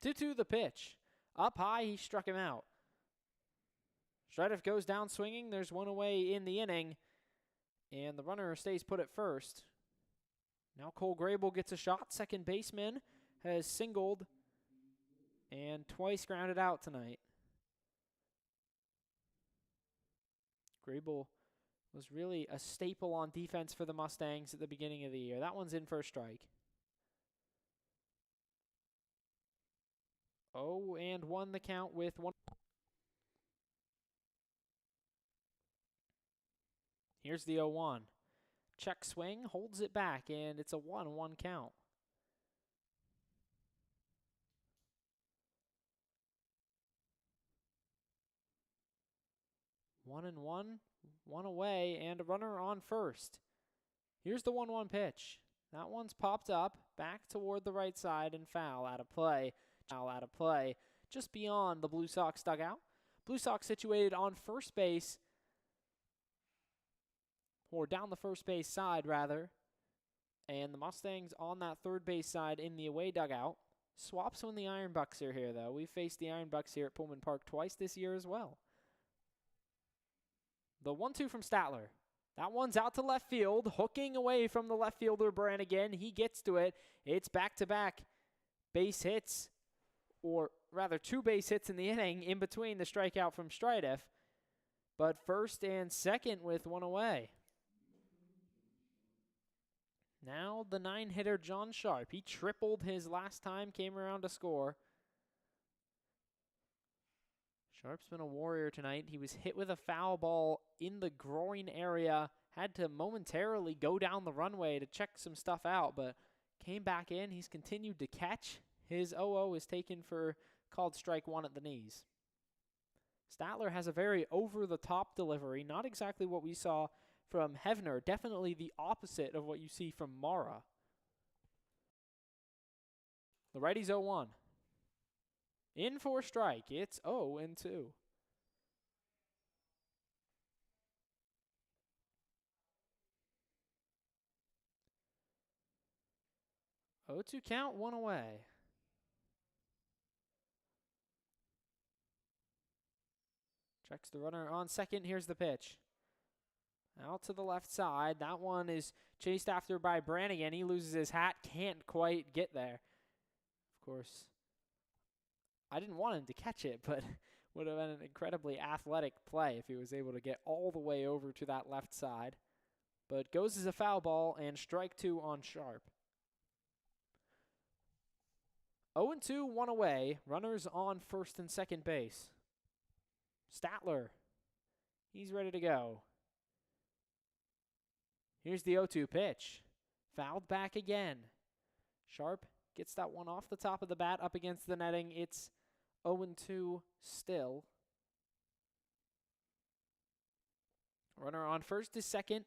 Two the pitch. Up high, he struck him out. Strideff goes down swinging. There's one away in the inning, and the runner stays put at first. Now Cole Grable gets a shot. Second baseman has singled and twice grounded out tonight. Grable was really a staple on defense for the Mustangs at the beginning of the year. That one's in for a strike. 0-1 the count with one. Here's the 0-1. check swing, holds it back, and it's a 1-1 count. One and one away, and a runner on first. Here's the 1-1 pitch. That one's popped up, back toward the right side, and foul out of play. Foul out of play, just beyond the Blue Sox dugout. Blue Sox situated on first base, or down the first base side, rather. And the Mustangs on that third base side in the away dugout. Swaps when the Iron Bucks are here, though. We've faced the Iron Bucks here at Pullman Park twice this year as well. The 1-2 from Statler. That one's out to left field, hooking away from the left fielder Brannigan. He gets to it. It's back-to-back base hits, or rather 2 base hits in the inning in between the strikeout from Strideff. But first and second with one away. Now the 9-hitter John Sharp. He tripled his last time, came around to score. Sharp's been a warrior tonight. He was hit with a foul ball in the groin area. Had to momentarily go down the runway to check some stuff out, but came back in. He's continued to catch. His 0-0 is taken for called strike 1 at the knees. Statler has a very over-the-top delivery. Not exactly what we saw from Hefner. Definitely the opposite of what you see from Mara. The righty's 0-1. In for a strike. It's 0-2. 0-2 count, one away. Checks the runner on second. Here's the pitch. Out to the left side. That one is chased after by Brannigan. He loses his hat. Can't quite get there. Of course, I didn't want him to catch it, but would have been an incredibly athletic play if he was able to get all the way over to that left side. But goes as a foul ball, and strike 2 on Sharp. 0-2, one away. Runners on first and second base. Statler. He's ready to go. Here's the 0-2 pitch. Fouled back again. Sharp gets that one off the top of the bat up against the netting. It's 0-2 still. Runner on first is second.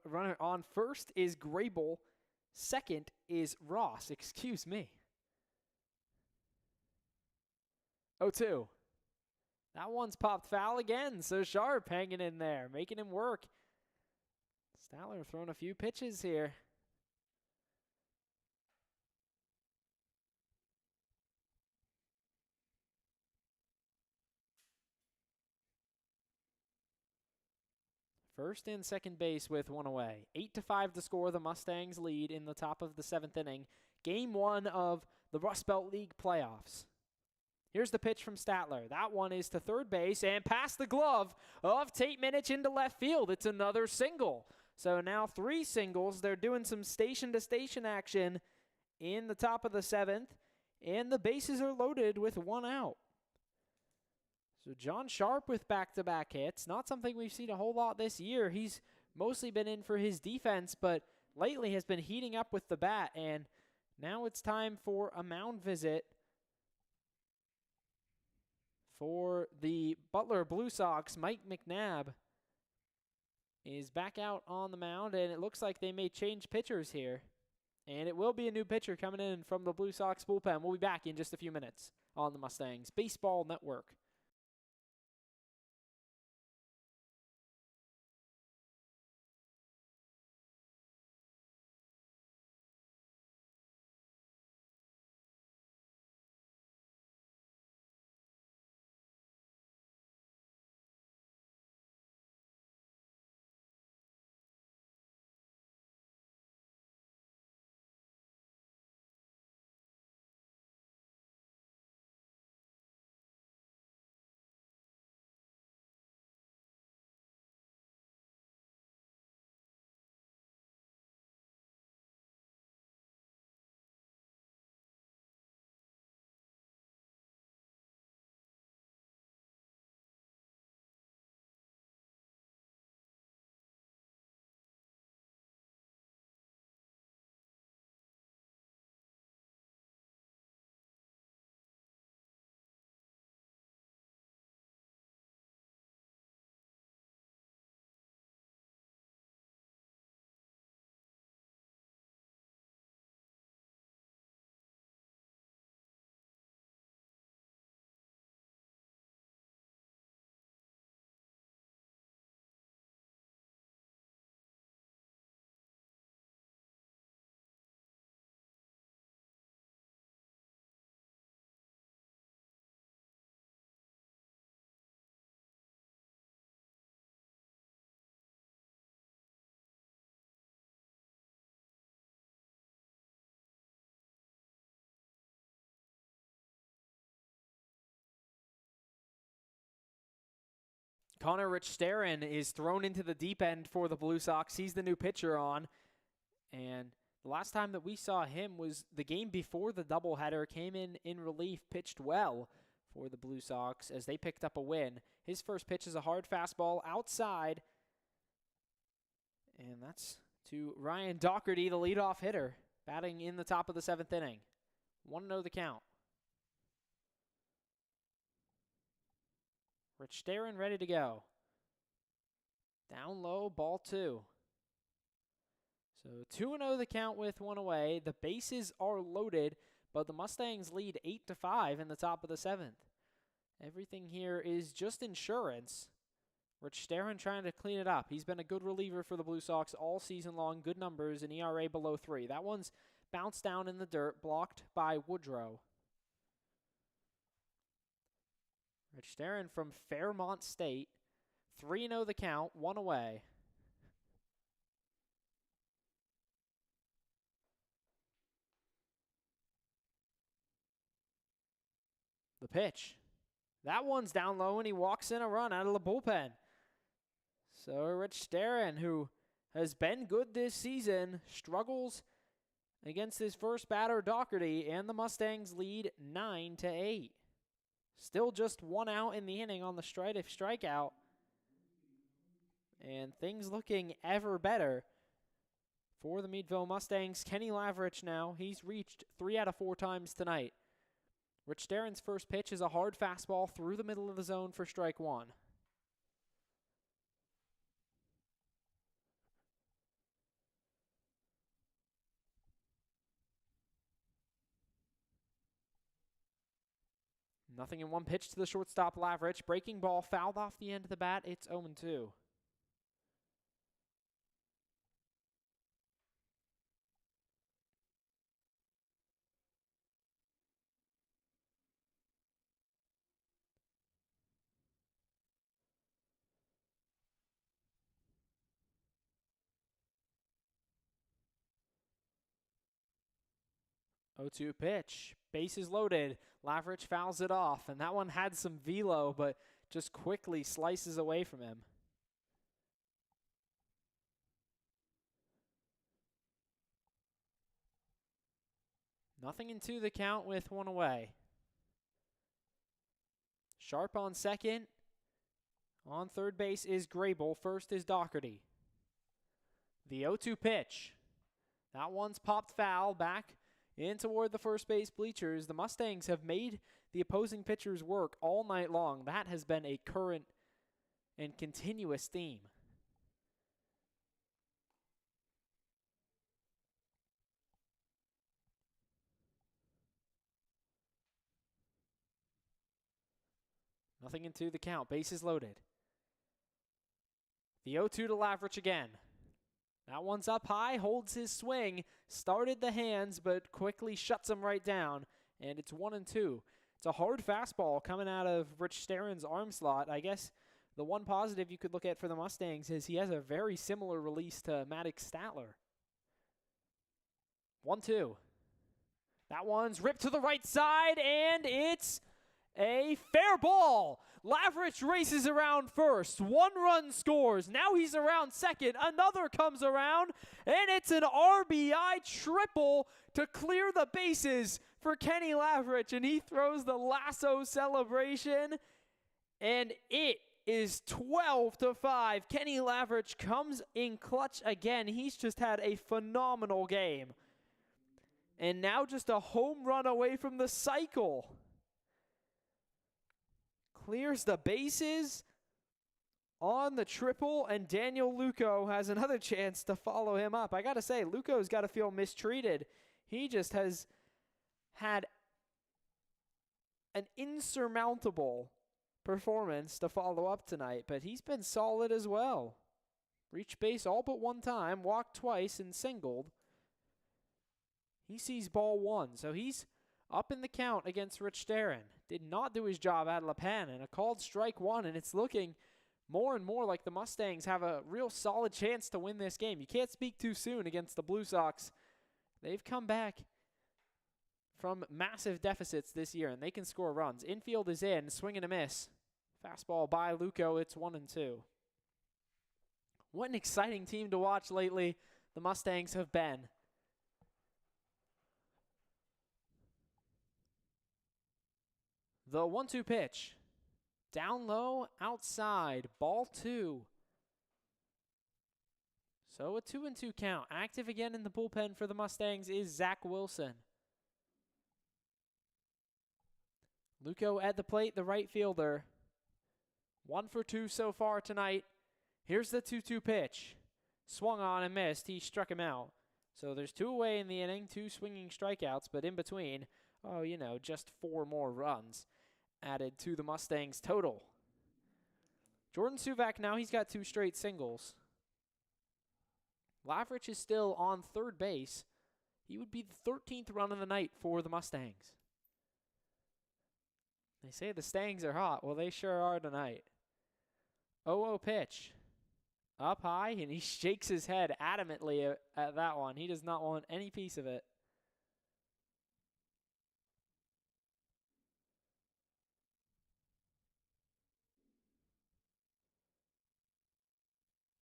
Runner on first is Grable. Second is Ross. Excuse me. 0-2. That one's popped foul again, so Sharp hanging in there, making him work. Statler throwing a few pitches here. First and second base with one away. 8-5 to score. The Mustangs lead in the top of the 7th inning. Game 1 of the Rust Belt League playoffs. Here's the pitch from Statler. That one is to third base and past the glove of Tate Minich into left field. It's another single. So now 3 singles. They're doing some station-to-station action in the top of the 7th. And the bases are loaded with 1 out. So John Sharp with back-to-back hits. Not something we've seen a whole lot this year. He's mostly been in for his defense, but lately has been heating up with the bat. And now it's time for a mound visit for the Butler Blue Sox. Mike McNabb is back out on the mound, and it looks like they may change pitchers here. And it will be a new pitcher coming in from the Blue Sox bullpen. We'll be back in just a few minutes on the Mustangs Baseball Network. Connor Rich-Sterin is thrown into the deep end for the Blue Sox. He's the new pitcher on. And the last time that we saw him was the game before the doubleheader. Came in relief, pitched well for the Blue Sox as they picked up a win. His first pitch is a hard fastball outside. And that's to Ryan Doherty, the leadoff hitter, batting in the top of the 7th inning. 1-0 the count. Rich-Sterin ready to go. Down low, ball 2. So 2-0 the count with 1 away. The bases are loaded, but the Mustangs lead 8-5 in the top of the 7th. Everything here is just insurance. Rich-Sterin trying to clean it up. He's been a good reliever for the Blue Sox all season long. Good numbers, an ERA below 3. That one's bounced down in the dirt, blocked by Woodrow. Rich-Sterin from Fairmont State. 3-0 the count, 1 away. The pitch. That one's down low, and he walks in a run out of the bullpen. So Rich-Sterin, who has been good this season, struggles against his first batter, Doherty, and the Mustangs lead 9-8. Still just 1 out in the inning on the strikeout. And things looking ever better for the Meadville Mustangs. Kenny Lavrich now, he's reached 3 out of 4 times tonight. Rich-Sterin's first pitch is a hard fastball through the middle of the zone for strike 1. Nothing in 1 pitch to the shortstop, Lavrich. Breaking ball fouled off the end of the bat. It's 0-2. Oh-2 pitch. Bases loaded. Lavrich fouls it off, and that one had some velo, but just quickly slices away from him. Nothing in 2 the count with 1 away. Sharp on second. On third base is Grable. First is Doherty. The 0-2 pitch. That one's popped foul back in toward the first base bleachers. The Mustangs have made the opposing pitchers work all night long. That has been a current and continuous theme. Nothing in 2 the count. Bases loaded. The 0-2 to Lavrich again. That one's up high, holds his swing, started the hands, but quickly shuts him right down, and it's 1-2. It's a hard fastball coming out of Rich-Sterin's arm slot. I guess the one positive you could look at for the Mustangs is he has a very similar release to Maddox Statler. 1-2. That one's ripped to the right side, and it's a fair ball. Lavrich races around first. 1 run scores. Now he's around second. Another comes around, and it's an RBI triple to clear the bases for Kenny Lavrich, and he throws the lasso celebration, and it is 12-5. Kenny Lavrich comes in clutch again. He's just had a phenomenal game. And now just a home run away from the cycle. Clears the bases on the triple, and Daniel Luco has another chance to follow him up. I got to say, Luco's got to feel mistreated. He just has had an insurmountable performance to follow up tonight, but he's been solid as well. Reached base all but 1 time, walked twice, and singled. He sees ball 1, so he's up in the count against Rich-Sterin. Did not do his job out of La Pen, and a called strike 1, and it's looking more and more like the Mustangs have a real solid chance to win this game. You can't speak too soon against the Blue Sox. They've come back from massive deficits this year, and they can score runs. Infield is in, swing and a miss. Fastball by Luco. It's 1-2. What an exciting team to watch lately the Mustangs have been. The 1-2 pitch. Down low, outside, ball 2. So a 2-2 count. Active again in the bullpen for the Mustangs is Zach Wilson. Luco at the plate, the right fielder. 1 for 2 so far tonight. Here's the 2-2 pitch. Swung on and missed. He struck him out. So there's 2 away in the inning, 2 swinging strikeouts, but in between, just 4 more runs added to the Mustangs total. Jordan Suvak now, he's got 2 straight singles. Lavrich is still on third base. He would be the 13th run of the night for the Mustangs. They say the Stangs are hot. Well, they sure are tonight. 0-0 pitch. Up high, and he shakes his head adamantly at that one. He does not want any piece of it.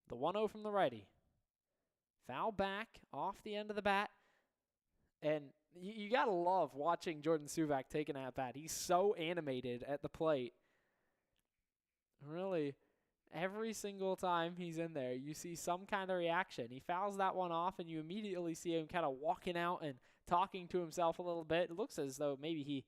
The 1-0 from the righty. Foul back off the end of the bat. And you got to love watching Jordan Suvak taking at bat. He's so animated at the plate. Really, every single time he's in there, you see some kind of reaction. He fouls that one off, and you immediately see him kind of walking out and talking to himself a little bit. It looks as though maybe he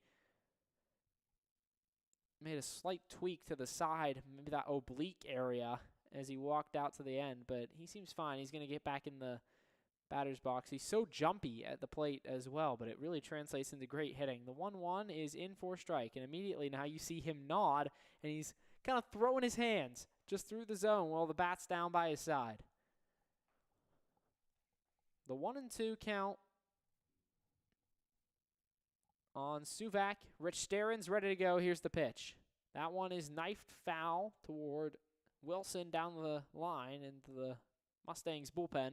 made a slight tweak to the side, maybe that oblique area, as he walked out to the end. But he seems fine. He's going to get back in the batter's box. He's so jumpy at the plate as well, but it really translates into great hitting. The 1-1 is in for strike, and immediately now you see him nod, and he's kind of throwing his hands just through the zone while the bat's down by his side. The 1-2 count on Suvak. Rich Stearns ready to go. Here's the pitch. That one is knifed foul toward Wilson down the line into the Mustangs bullpen.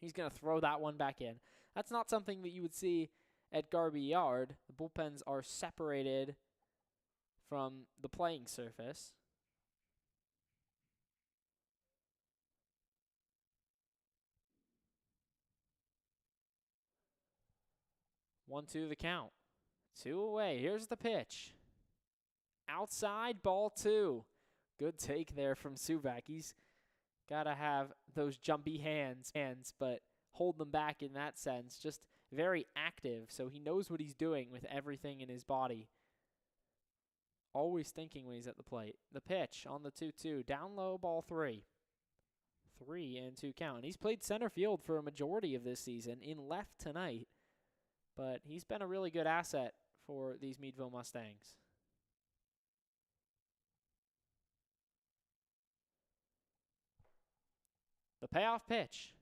He's going to throw that one back in. That's not something that you would see at Garby Yard. The bullpens are separated from the playing surface. One, two, the count. 2 away. Here's the pitch. Outside, ball 2. Good take there from Suvak. He's got to have those jumpy hands, but hold them back in that sense. Just very active, so he knows what he's doing with everything in his body. Always thinking when he's at the plate. The pitch on the 2-2. Down low, ball 3. 3-2 count. And he's played center field for a majority of this season, in left tonight. But he's been a really good asset for these Meadville Mustangs. The payoff pitch.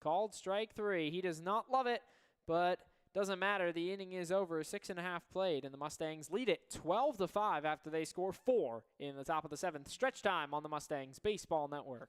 Called strike 3. He does not love it, but doesn't matter. The inning is over. 6.5 played, and the Mustangs lead it 12-5 after they score 4 in the top of the 7th. Stretch time on the Mustangs Baseball Network.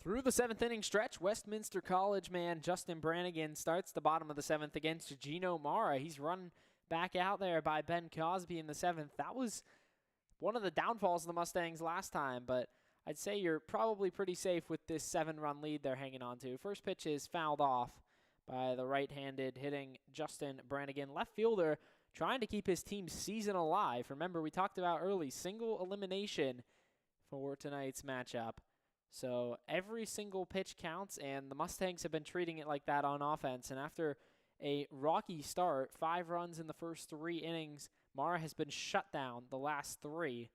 Through the 7th inning stretch, Westminster College man Justin Brannigan starts the bottom of the 7th against Gino Mara. He's run back out there by Ben Cosby in the 7th. That was one of the downfalls of the Mustangs last time, but I'd say you're probably pretty safe with this 7-run lead they're hanging on to. First pitch is fouled off by the right-handed hitting Justin Brannigan. Left fielder trying to keep his team's season alive. Remember, we talked about early, single elimination for tonight's matchup. So every single pitch counts, and the Mustangs have been treating it like that on offense. And after a rocky start, 5 runs in the first 3 innings, Mara has been shut down the last 3.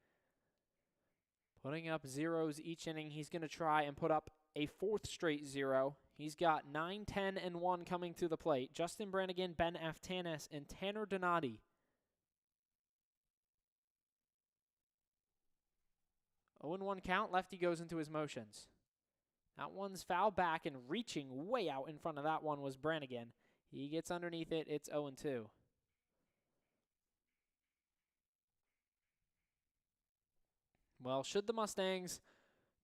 Putting up zeros each inning. He's going to try and put up a 4th straight 0. He's got 9, 10, and 1 coming to the plate. Justin Brannigan, Ben Aftanas, and Tanner Donati. 0-1 count. Lefty goes into his motions. That one's fouled back, and reaching way out in front of that one was Brannigan. He gets underneath it. It's 0-2. Well, should the Mustangs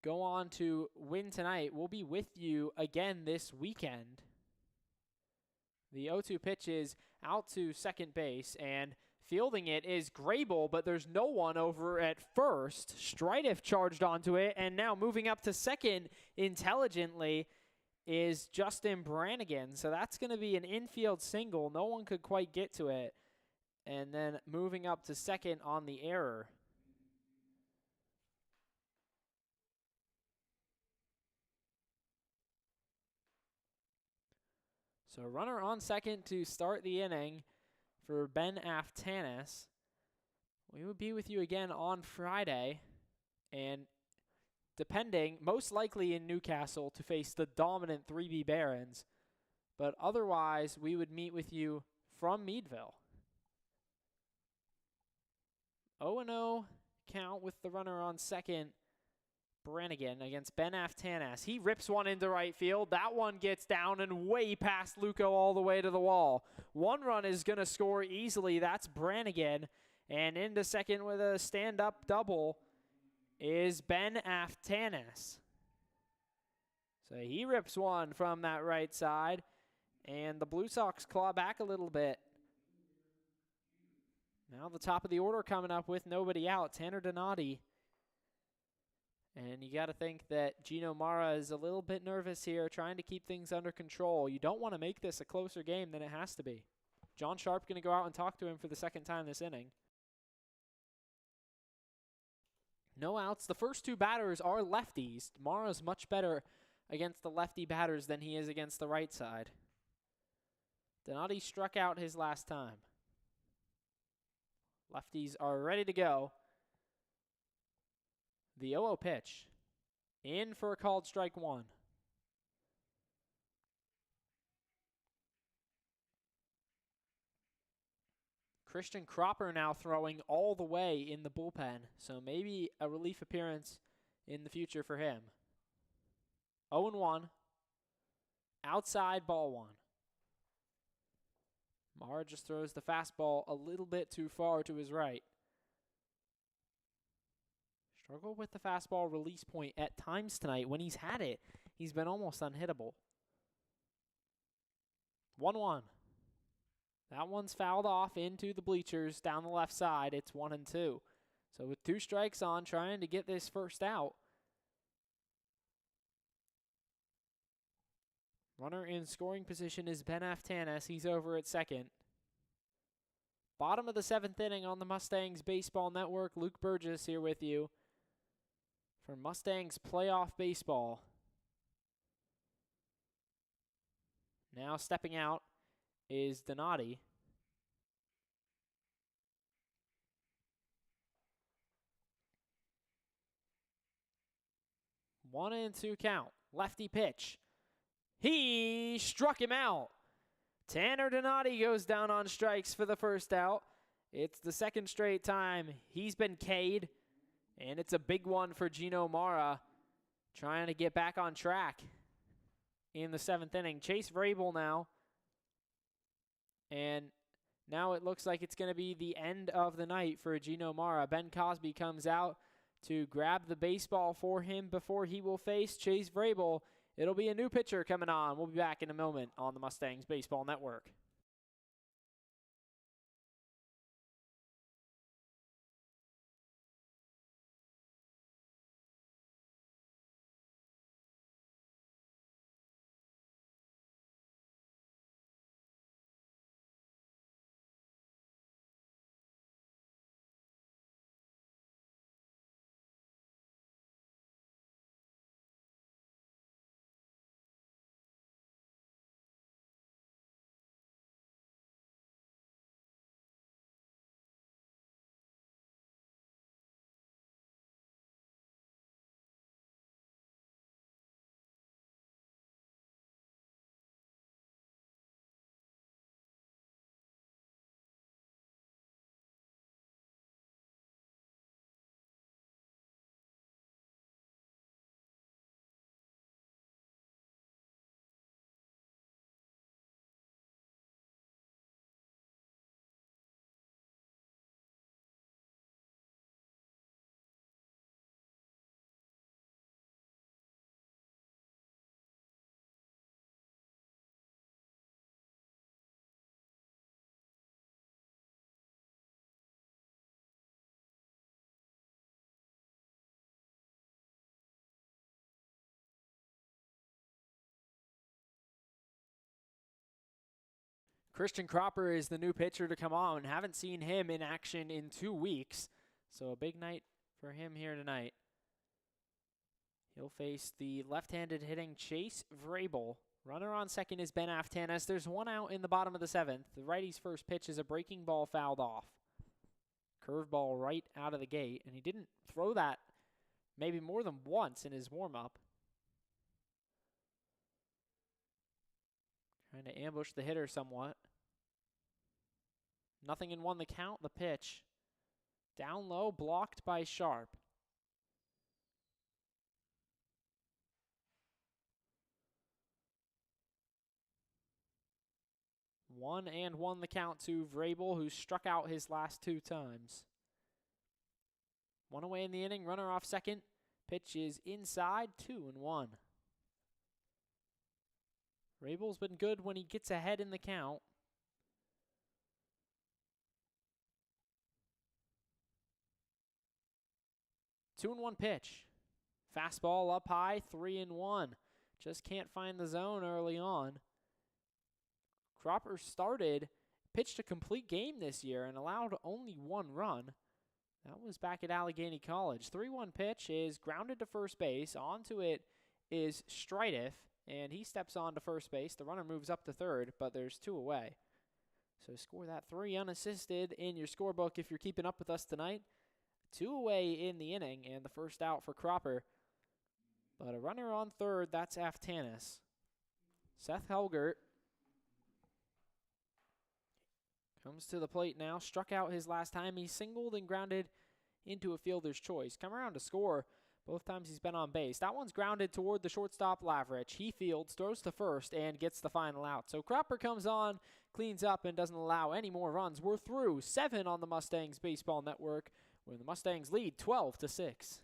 go on to win tonight, we'll be with you again this weekend. The 0-2 pitch is out to second base, and fielding it is Grable, but there's no one over at first. Strideff charged onto it, and now moving up to second intelligently is Justin Brannigan. So that's going to be an infield single. No one could quite get to it. And then moving up to second on the error. So runner on second to start the inning for Ben Aftanas. We will be with you again on Friday, and depending, most likely in Newcastle to face the dominant 3B Barons, but otherwise we would meet with you from Meadville. 0-0 count with the runner on second. Brannigan against Ben Aftanas. He rips one into right field. That one gets down and way past Luco all the way to the wall. 1 run is going to score easily. That's Brannigan. And into second with a stand-up double is Ben Aftanas. So he rips one from that right side. And the Blue Sox claw back a little bit. Now the top of the order coming up with nobody out. Tanner Donati. And you got to think that Gino Mara is a little bit nervous here, trying to keep things under control. You don't want to make this a closer game than it has to be. John Sharp going to go out and talk to him for the second time this inning. No outs. The first 2 batters are lefties. Mara's much better against the lefty batters than he is against the right side. Donati struck out his last time. Lefties are ready to go. The 0-0 pitch. In for a called strike 1. Christian Cropper now throwing all the way in the bullpen, so maybe a relief appearance in the future for him. 0-1. Outside ball 1. Mara just throws the fastball a little bit too far to his right. Struggled with the fastball release point at times tonight. When he's had it, he's been almost unhittable. 1-1. That one's fouled off into the bleachers down the left side. It's 1-2. So with 2 strikes on, trying to get this first out. Runner in scoring position is Ben Aftanas. He's over at second. Bottom of the 7th inning on the Mustangs Baseball Network. Luke Burgess here with you for Mustangs Playoff Baseball. Now stepping out is Donati. 1-2 count. Lefty pitch. He struck him out. Tanner Donati goes down on strikes for the first out. It's the 2nd straight time he's been K'd. And it's a big one for Gino Mara, trying to get back on track in the 7th inning. Chase Vrabel now. And now it looks like it's going to be the end of the night for Gino Mara. Ben Cosby comes out to grab the baseball for him before he will face Chase Vrabel. It'll be a new pitcher coming on. We'll be back in a moment on the Mustangs Baseball Network. Christian Cropper is the new pitcher to come on. Haven't seen him in action in 2 weeks, so a big night for him here tonight. He'll face the left-handed hitting Chase Vrabel. Runner on second is Ben Aftanas. There's one out in the bottom of the 7th. The righty's first pitch is a breaking ball fouled off. Curveball right out of the gate, and he didn't throw that maybe more than once in his warm-up. Trying to ambush the hitter somewhat. 0-1 the count, the pitch. Down low, blocked by Sharp. One the count to Vrabel, who struck out his last 2 times. 1 away in the inning, runner off second. Pitch is inside, 2-1. Vrabel's been good when he gets ahead in the count. 2-1 pitch. Fastball up high, 3-1. Just can't find the zone early on. Cropper pitched a complete game this year and allowed only 1 run. That was back at Allegheny College. 3-1 pitch is grounded to first base. Onto it is Stridiff, and he steps on to first base. The runner moves up to third, but there's 2 away. So score that 3 unassisted in your scorebook if you're keeping up with us tonight. 2 away in the inning, and the first out for Cropper. But a runner on third, that's Aftanas. Seth Helgert comes to the plate now. Struck out his last time. He singled and grounded into a fielder's choice. Come around to score both times he's been on base. That one's grounded toward the shortstop, Lavrich. He fields, throws to first, and gets the final out. So Cropper comes on, cleans up, and doesn't allow any more runs. We're through 7 on the Mustangs Baseball Network, where the Mustangs lead 12-6.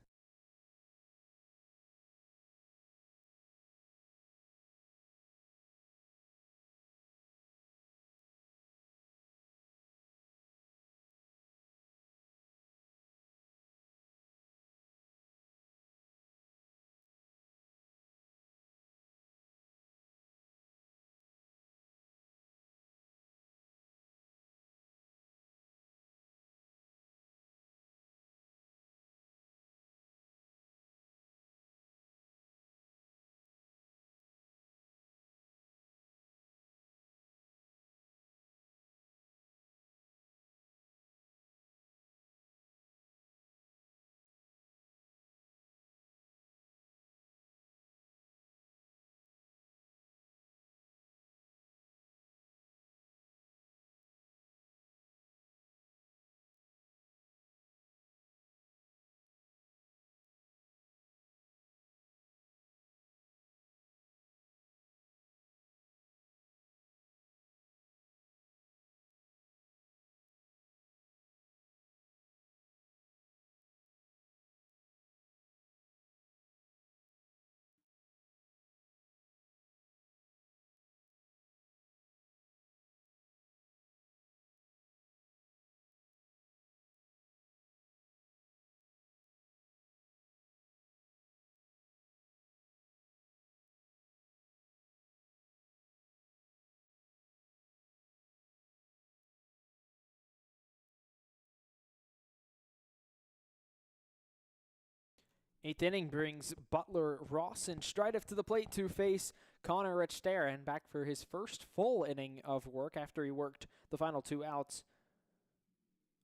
Eighth inning brings Butler, Ross, and Strideff to the plate to face Connor Richterren back for his first full inning of work after he worked the final 2 outs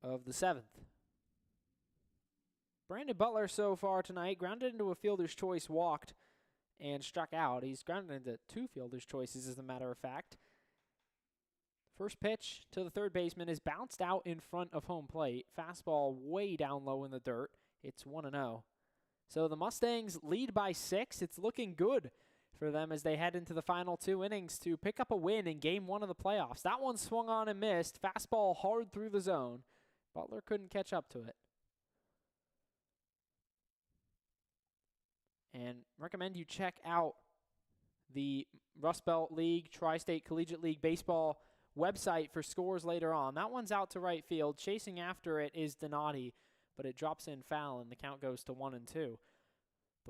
of the 7th. Brandon Butler so far tonight grounded into a fielder's choice, walked, and struck out. He's grounded into 2 fielder's choices, as a matter of fact. First pitch to the third baseman is bounced out in front of home plate. Fastball way down low in the dirt. It's 1-0. So the Mustangs lead by 6. It's looking good for them as they head into the final 2 innings to pick up a win in Game 1 of the playoffs. That one swung on and missed. Fastball hard through the zone. Butler couldn't catch up to it. And recommend you check out the Rust Belt League, Tri-State Collegiate League Baseball website for scores later on. That one's out to right field. Chasing after it is Donati, but it drops in foul, and the count goes to 1-2. The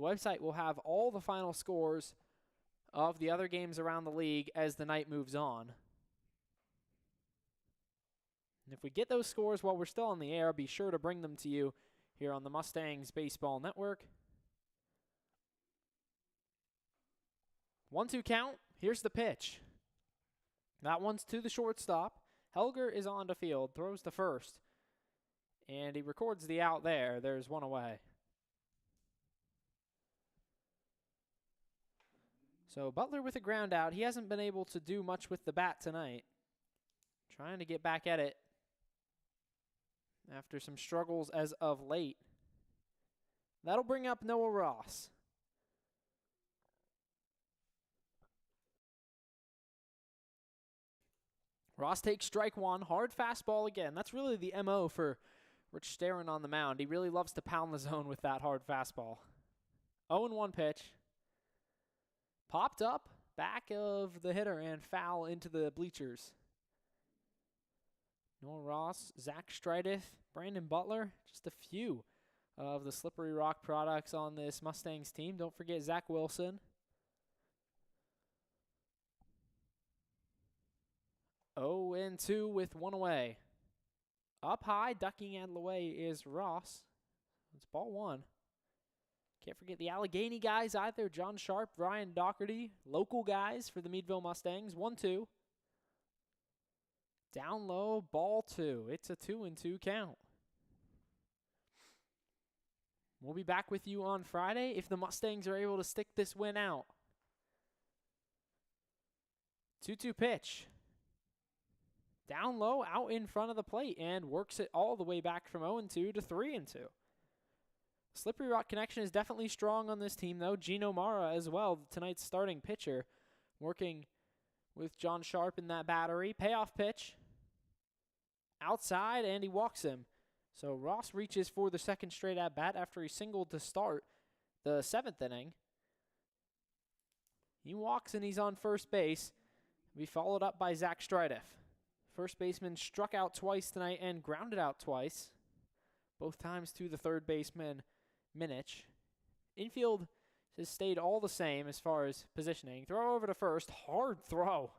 website will have all the final scores of the other games around the league as the night moves on. And if we get those scores while we're still on the air, be sure to bring them to you here on the Mustangs Baseball Network. 1-2 count. Here's the pitch. That one's to the shortstop. Helger is on to field, throws to first, and he records the out there. There's one away. So Butler with a ground out. He hasn't been able to do much with the bat tonight. Trying to get back at it after some struggles as of late. That'll bring up Noah Ross. Ross takes strike 1, hard fastball again. That's really the MO for Rich Starren on the mound. He really loves to pound the zone with that hard fastball. 0-1 pitch. Popped up, back of the hitter, and foul into the bleachers. Noah Ross, Zach Strideff, Brandon Butler, just a few of the Slippery Rock products on this Mustangs team. Don't forget Zach Wilson. 0-2 with one away. Up high, ducking out of the way is Ross. It's ball 1. Can't forget the Allegheny guys either. John Sharp, Ryan Doherty, local guys for the Meadville Mustangs. 1-2. Down low, ball 2. It's a 2-2 count. We'll be back with you on Friday if the Mustangs are able to stick this win out. 2-2 pitch. Down low, out in front of the plate, and works it all the way back from 0-2 to 3-2. Slippery Rock connection is definitely strong on this team, though. Gino Mara as well, tonight's starting pitcher, working with John Sharp in that battery. Payoff pitch. Outside, and he walks him. So Ross reaches for the second straight at-bat after he singled to start the 7th inning. He walks, and he's on first base. Be followed up by Zach Strideff. First baseman struck out twice tonight and grounded out twice, both times to the third baseman, Minich. Infield has stayed all the same as far as positioning. Throw over to first, hard throw.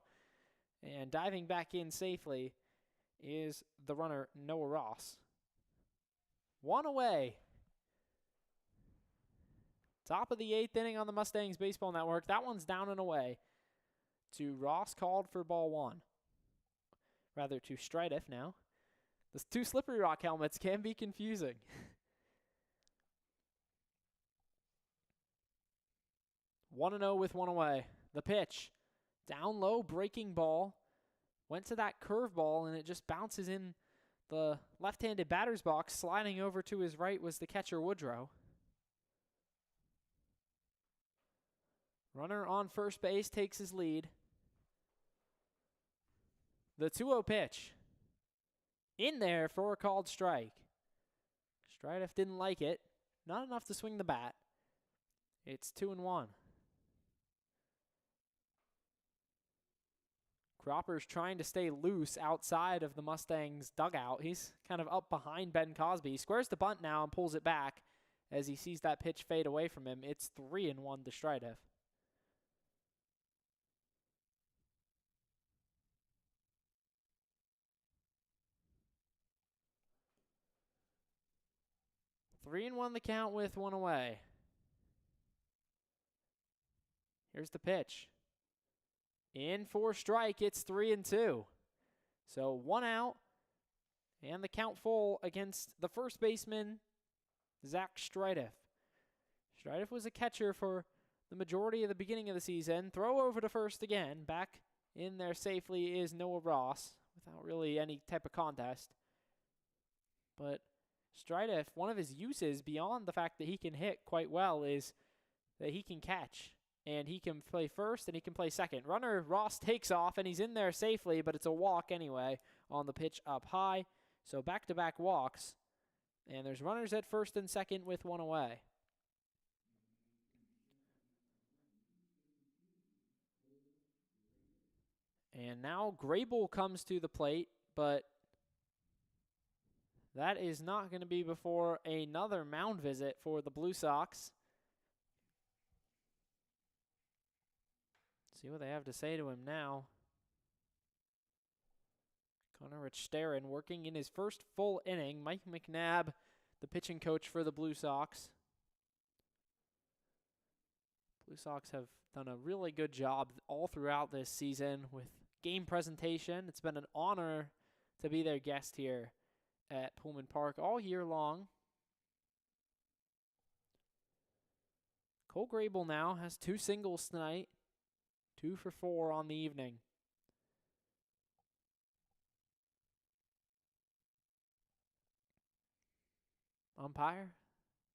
And diving back in safely is the runner, Noah Ross. One away. Top of the 8th inning on the Mustangs Baseball Network. That one's down and away to Ross, called for ball 1. Rather to Strideff now. The 2 Slippery Rock helmets can be confusing. 1-0 with one away. The pitch. Down low, breaking ball. Went to that curveball, and it just bounces in the left-handed batter's box. Sliding over to his right was the catcher, Woodrow. Runner on first base takes his lead. The 2-0 pitch. In there for a called strike. Strideff didn't like it. Not enough to swing the bat. It's 2-1. Cropper's trying to stay loose outside of the Mustangs dugout. He's kind of up behind Ben Cosby. He squares the bunt now and pulls it back as he sees that pitch fade away from him. It's 3-1 to Strideff. Three and 1 the count with one away. Here's the pitch. In for strike, it's 3-2. So 1 out, and the count full against the first baseman, Zach Strideff. Strideff was a catcher for the majority of the beginning of the season. Throw over to first again. Back in there safely is Noah Ross without really any type of contest. But Strideff, one of his uses beyond the fact that he can hit quite well is that he can catch. And he can play first and he can play second. Runner Ross takes off and he's in there safely, but it's a walk anyway on the pitch up high. So back-to-back walks. And there's runners at first and second with 1 away. And now Grable comes to the plate, but that is not going to be before another mound visit for the Blue Sox. See what they have to say to him now. Connor Richterren working in his first full inning. Mike McNabb, the pitching coach for the Blue Sox. Blue Sox have done a really good job all throughout this season with game presentation. It's been an honor to be their guest here at Pullman Park all year long. Cole Grable now has 2 singles tonight. 2 for 4 on the evening. Umpire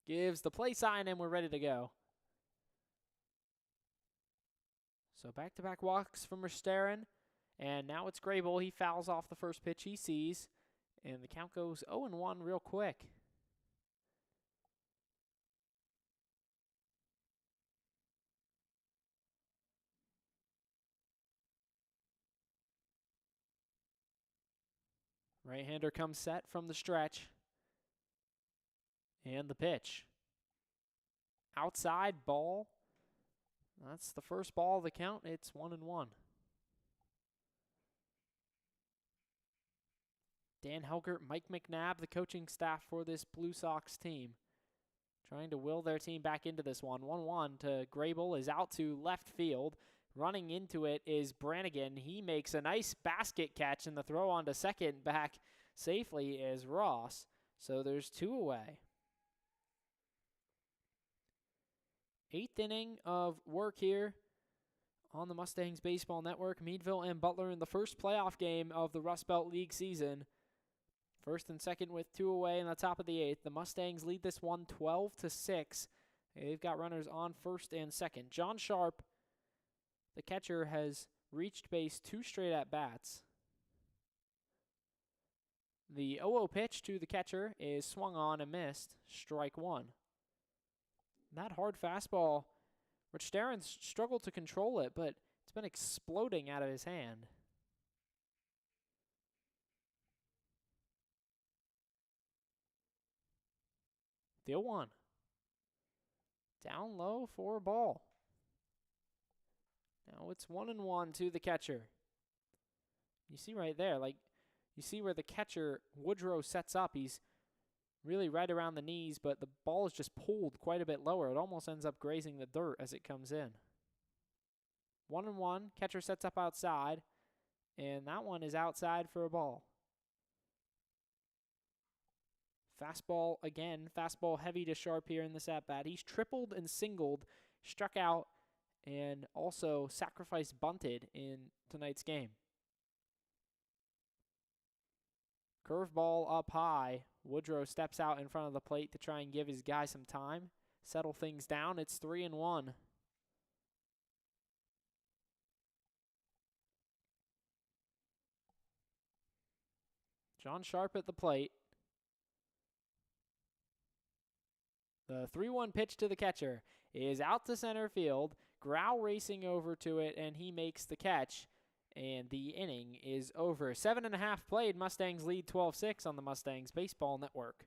gives the play sign and we're ready to go. So back-to-back walks from Richterren. And now it's Grable. He fouls off the first pitch he sees. And the count goes 0-1 real quick. Right-hander comes set from the stretch. And the pitch. Outside ball. That's the first ball of the count. It's 1-1. Dan Helgert, Mike McNabb, the coaching staff for this Blue Sox team, trying to will their team back into this one. 1-1 to Grable is out to left field. Running into it is Brannigan. He makes a nice basket catch, and the throw on to second back safely is Ross. So there's 2 away. 8th inning of work here on the Mustangs Baseball Network. Meadville and Butler in the first playoff game of the Rust Belt League season. First and second with 2 away in the top of the 8th. The Mustangs lead this one 12-6. They've got runners on first and second. John Sharp, the catcher, has reached base 2 straight at-bats. The 0-0 pitch to the catcher is swung on and missed. Strike 1. That hard fastball, Richterren's struggled to control it, but it's been exploding out of his hand. The 0-1. Down low for a ball. Now it's 1-1 to the catcher. You see right there, you see where the catcher, Woodrow, sets up. He's really right around the knees, but the ball is just pulled quite a bit lower. It almost ends up grazing the dirt as it comes in. 1-1, catcher sets up outside, and that one is outside for a ball. Fastball again, fastball heavy to Sharp here in this at-bat. He's tripled and singled, struck out, and also sacrifice bunted in tonight's game. Curveball up high. Woodrow steps out in front of the plate to try and give his guy some time, settle things down. It's 3-1. John Sharp at the plate. The 3-1 pitch to the catcher is out to center field. Grau racing over to it, and he makes the catch. And the inning is over. 7.5 played. Mustangs lead 12-6 on the Mustangs Baseball Network.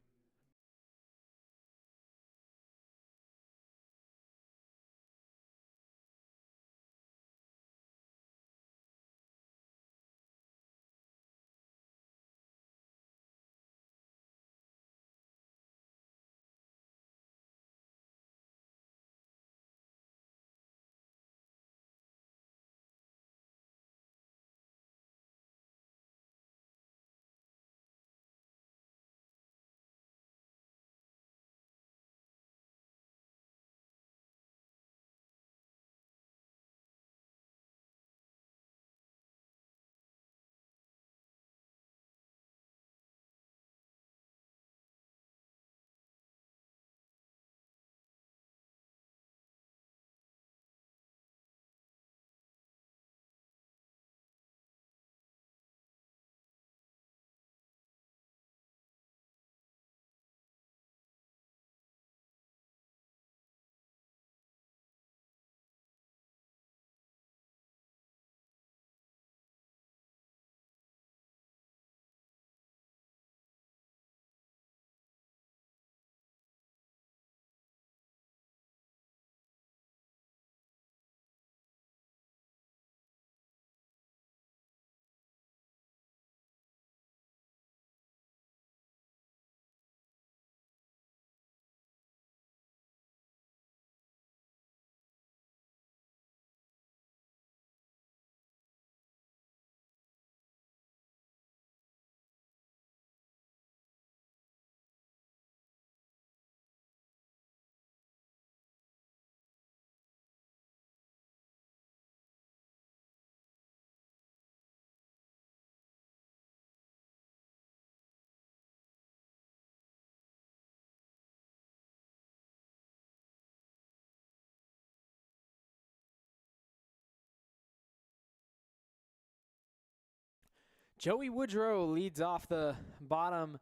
Joey Woodrow leads off the bottom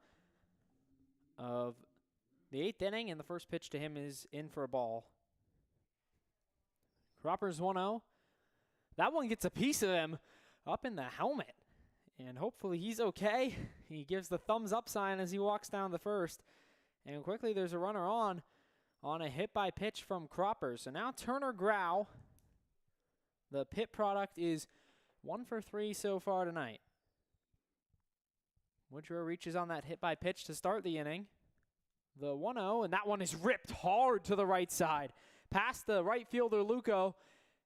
of the 8th inning, and the first pitch to him is in for a ball. Cropper's 1-0. That one gets a piece of him up in the helmet, and hopefully he's okay. He gives the thumbs up sign as he walks down the first, and quickly there's a runner on a hit by pitch from Cropper. So now Turner Grau. The pit product is 1 for 3 so far tonight. Woodrow reaches on that hit by pitch to start the inning. The 1-0, and that one is ripped hard to the right side. Past the right fielder, Luco,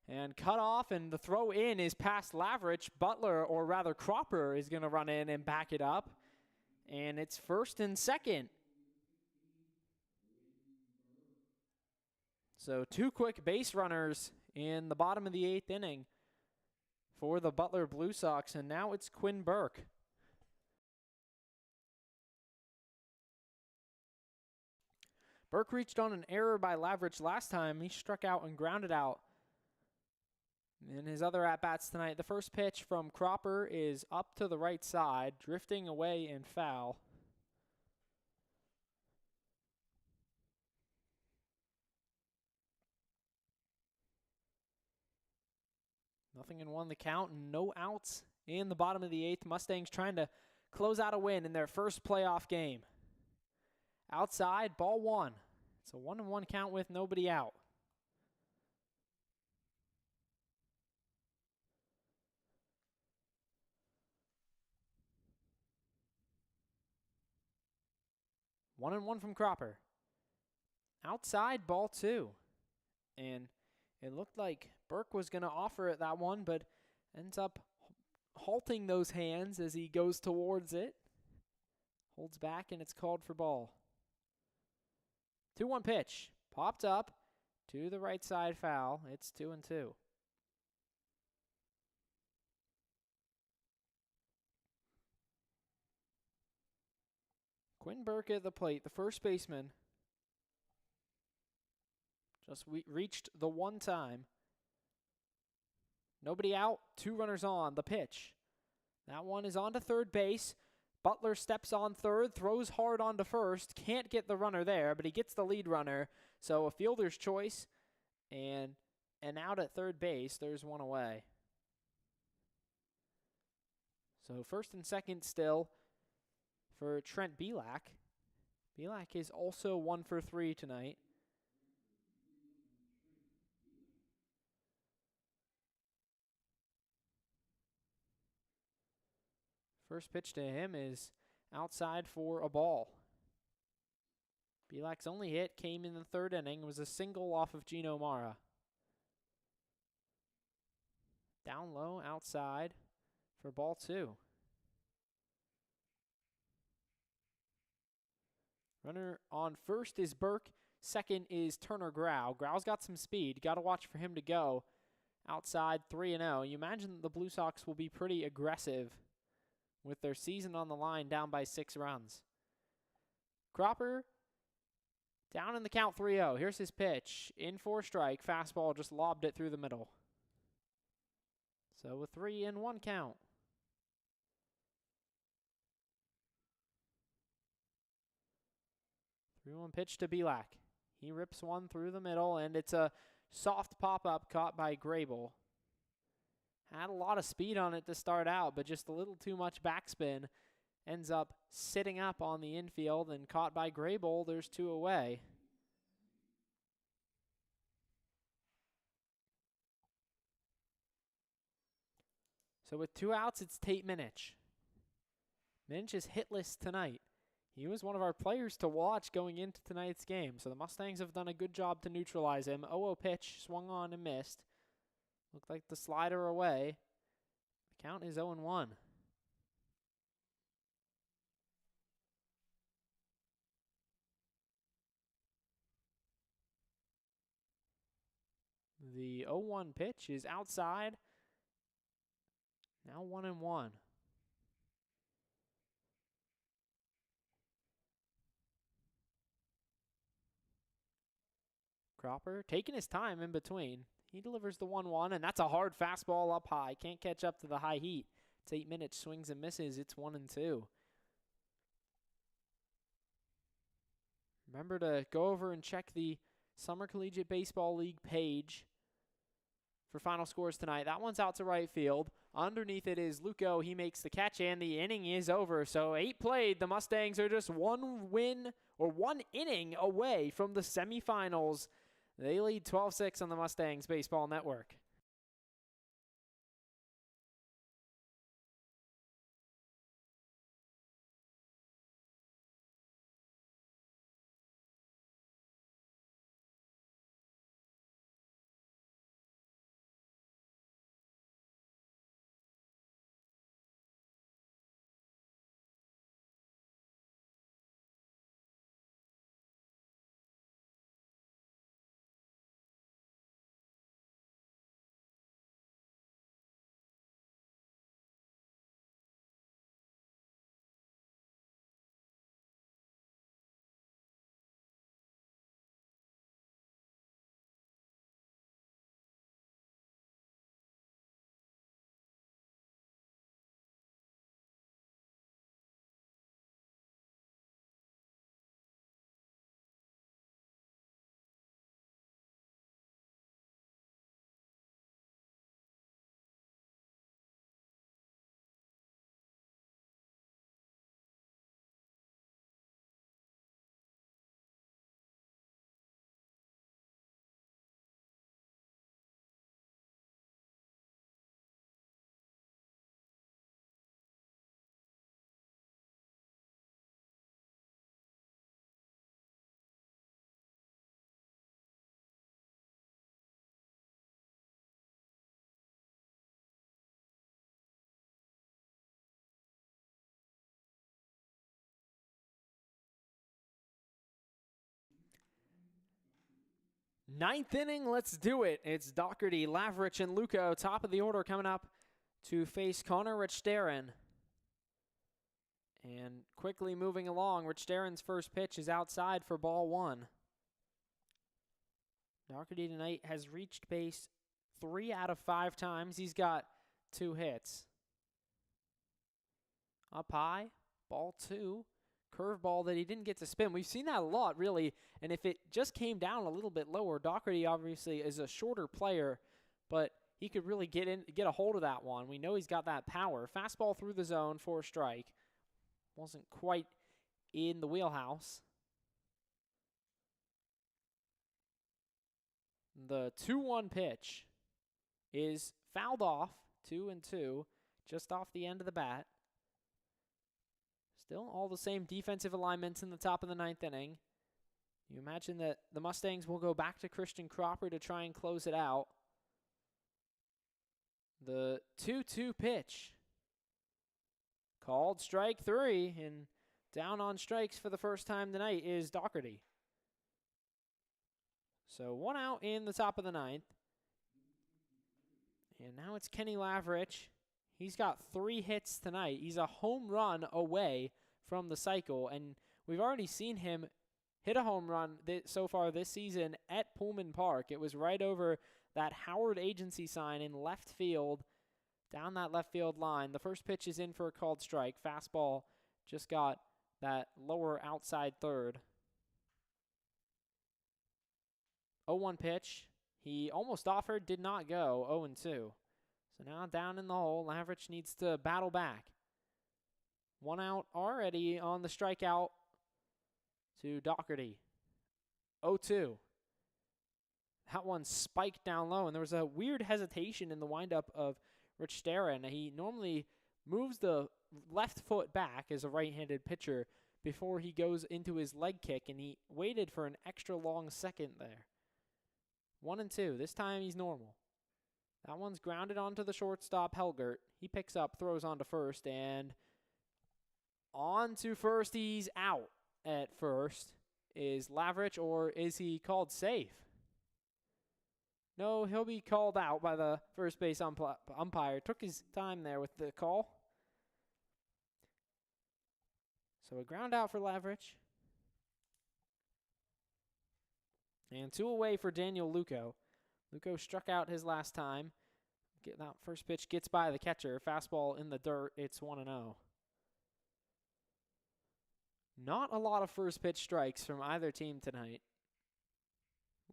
and cut off, and the throw in is past Lavrich. Butler, or rather Cropper, is going to run in and back it up. And it's first and second. So 2 quick base runners in the bottom of the 8th inning for the Butler Blue Sox, and now it's Quinn Burke. Burke reached on an error by Lavrich last time. He struck out and grounded out in his other at-bats tonight. The first pitch from Cropper is up to the right side, drifting away and foul. Nothing in 1 the count, and no outs in the bottom of the 8th. Mustangs trying to close out a win in their first playoff game. Outside, ball 1. It's a 1-1 count with nobody out. One and one from Cropper. Outside, ball 2. And it looked like Burke was going to offer it that one, but ends up halting those hands as he goes towards it. Holds back, and it's called for ball. 2-1 pitch. Popped up to the right side, foul. It's 2-2. Quinn Burke at the plate, the first baseman. Just reached the 1 time. Nobody out, 2 runners on. The pitch. That one is on to third base. Butler steps on third, throws hard onto first. Can't get the runner there, but he gets the lead runner. So a fielder's choice and out at third base. There's one away. So first and second still for Trent Belak. Belak is also 1 for 3 tonight. First pitch to him is outside for a ball. Belak's only hit came in the 3rd inning. It was a single off of Gino Mara. Down low, outside for ball 2. Runner on first is Burke. Second is Turner Grau. Grau's got some speed. Got to watch for him to go. Outside 3-0. You imagine the Blue Sox will be pretty aggressive with their season on the line, down by 6 runs. Cropper down in the count, 3-0. Here's his pitch. In for a strike. Fastball, just lobbed it through the middle. So a 3-1 count. Three-one pitch to Belak. He rips one through the middle, and it's a soft pop-up caught by Grable. Had a lot of speed on it to start out, but just a little too much backspin. Ends up sitting up on the infield and caught by Grable. There's 2 away. So with 2 outs, it's Tate Minich. Minich is hitless tonight. He was one of our players to watch going into tonight's game. So the Mustangs have done a good job to neutralize him. 0-0 pitch, swung on and missed. Looked like the slider away. The count is 0-1. The 0-1 pitch is outside. Now 1-1. Cropper taking his time in between. He delivers the 1-1, and that's a hard fastball up high. Can't catch up to the high heat. It's 8 minutes, swings and misses. It's 1-2. Remember to go over and check the Summer Collegiate Baseball League page for final scores tonight. That one's out to right field. Underneath it is Luco. He makes the catch, and the inning is over. So 8 played. The Mustangs are just one win or one inning away from the semifinals. They lead 12-6 on the Mustangs Baseball Network. Ninth inning, let's do it. It's Doherty, Lavrich, and Luco, top of the order, coming up to face Connor Richterin. And quickly moving along, Richterin's first pitch is outside for ball 1. Doherty tonight has reached base 3 out of 5 times. He's got 2 hits. Up high, ball 2. Curveball that he didn't get to spin. We've seen that a lot, really. And if it just came down a little bit lower, Doherty obviously is a shorter player, but he could really get a hold of that one. We know he's got that power. Fastball through the zone for a strike. Wasn't quite in the wheelhouse. The 2-1 pitch is fouled off, 2-2, just off the end of the bat. Still all the same defensive alignments in the top of the 9th inning. You imagine that the Mustangs will go back to Christian Cropper to try and close it out. The 2-2 pitch. Called strike 3, and down on strikes for the first time tonight is Doherty. So 1 out in the top of the 9th. And now it's Kenny Lavrich. He's got 3 hits tonight. He's a home run away from the cycle, and we've already seen him hit a home run so far this season at Pullman Park. It was right over that Howard Agency sign in left field, down that left field line. The first pitch is in for a called strike. Fastball just got that lower outside third. 0-1 pitch. He almost offered, did not go. 0-2. So now down in the hole, Lavrich needs to battle back. 1 out already on the strikeout to Doherty. 0-2. That one spiked down low, and there was a weird hesitation in the windup of Richterin. He normally moves the left foot back as a right-handed pitcher before he goes into his leg kick, and he waited for an extra long second there. 1-2. This time he's normal. That one's grounded onto the shortstop, Helgert. He picks up, throws onto first, and on to first. He's out at first. Is Lavrich, or is he called safe? No, he'll be called out by the first base umpire. Took his time there with the call. So a ground out for Lavrich. And 2 away for Daniel Luco. Luco struck out his last time. That first pitch gets by the catcher. Fastball in the dirt. It's 1-0. Not a lot of first pitch strikes from either team tonight.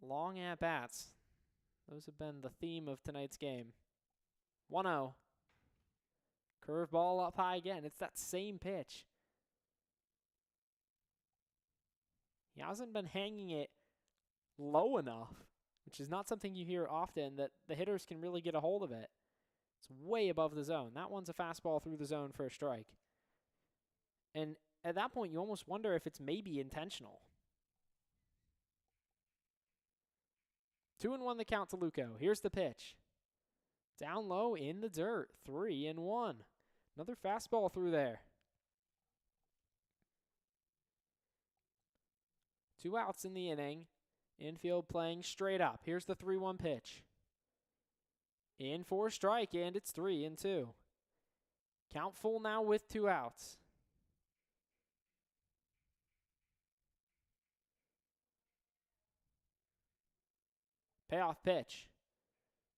Long at-bats. Those have been the theme of tonight's game. 1-0. Curveball up high again. It's that same pitch. He hasn't been hanging it low enough, which is not something you hear often, that the hitters can really get a hold of it. It's way above the zone. That one's a fastball through the zone for a strike. And at that point, you almost wonder if it's maybe intentional. 2-1 the count to Luco. Here's the pitch. Down low in the dirt. 3-1. Another fastball through there. 2 outs in the inning. Infield playing straight up. Here's the 3-1 pitch. In for a strike, and it's 3-2. Count full now with 2 outs. Payoff pitch.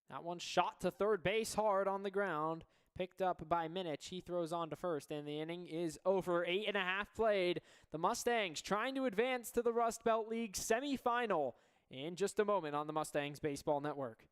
That one shot to third base hard on the ground. Picked up by Minich. He throws on to first, and the inning is over. 8.5 played. The Mustangs trying to advance to the Rust Belt League semifinal in just a moment on the Mustangs Baseball Network.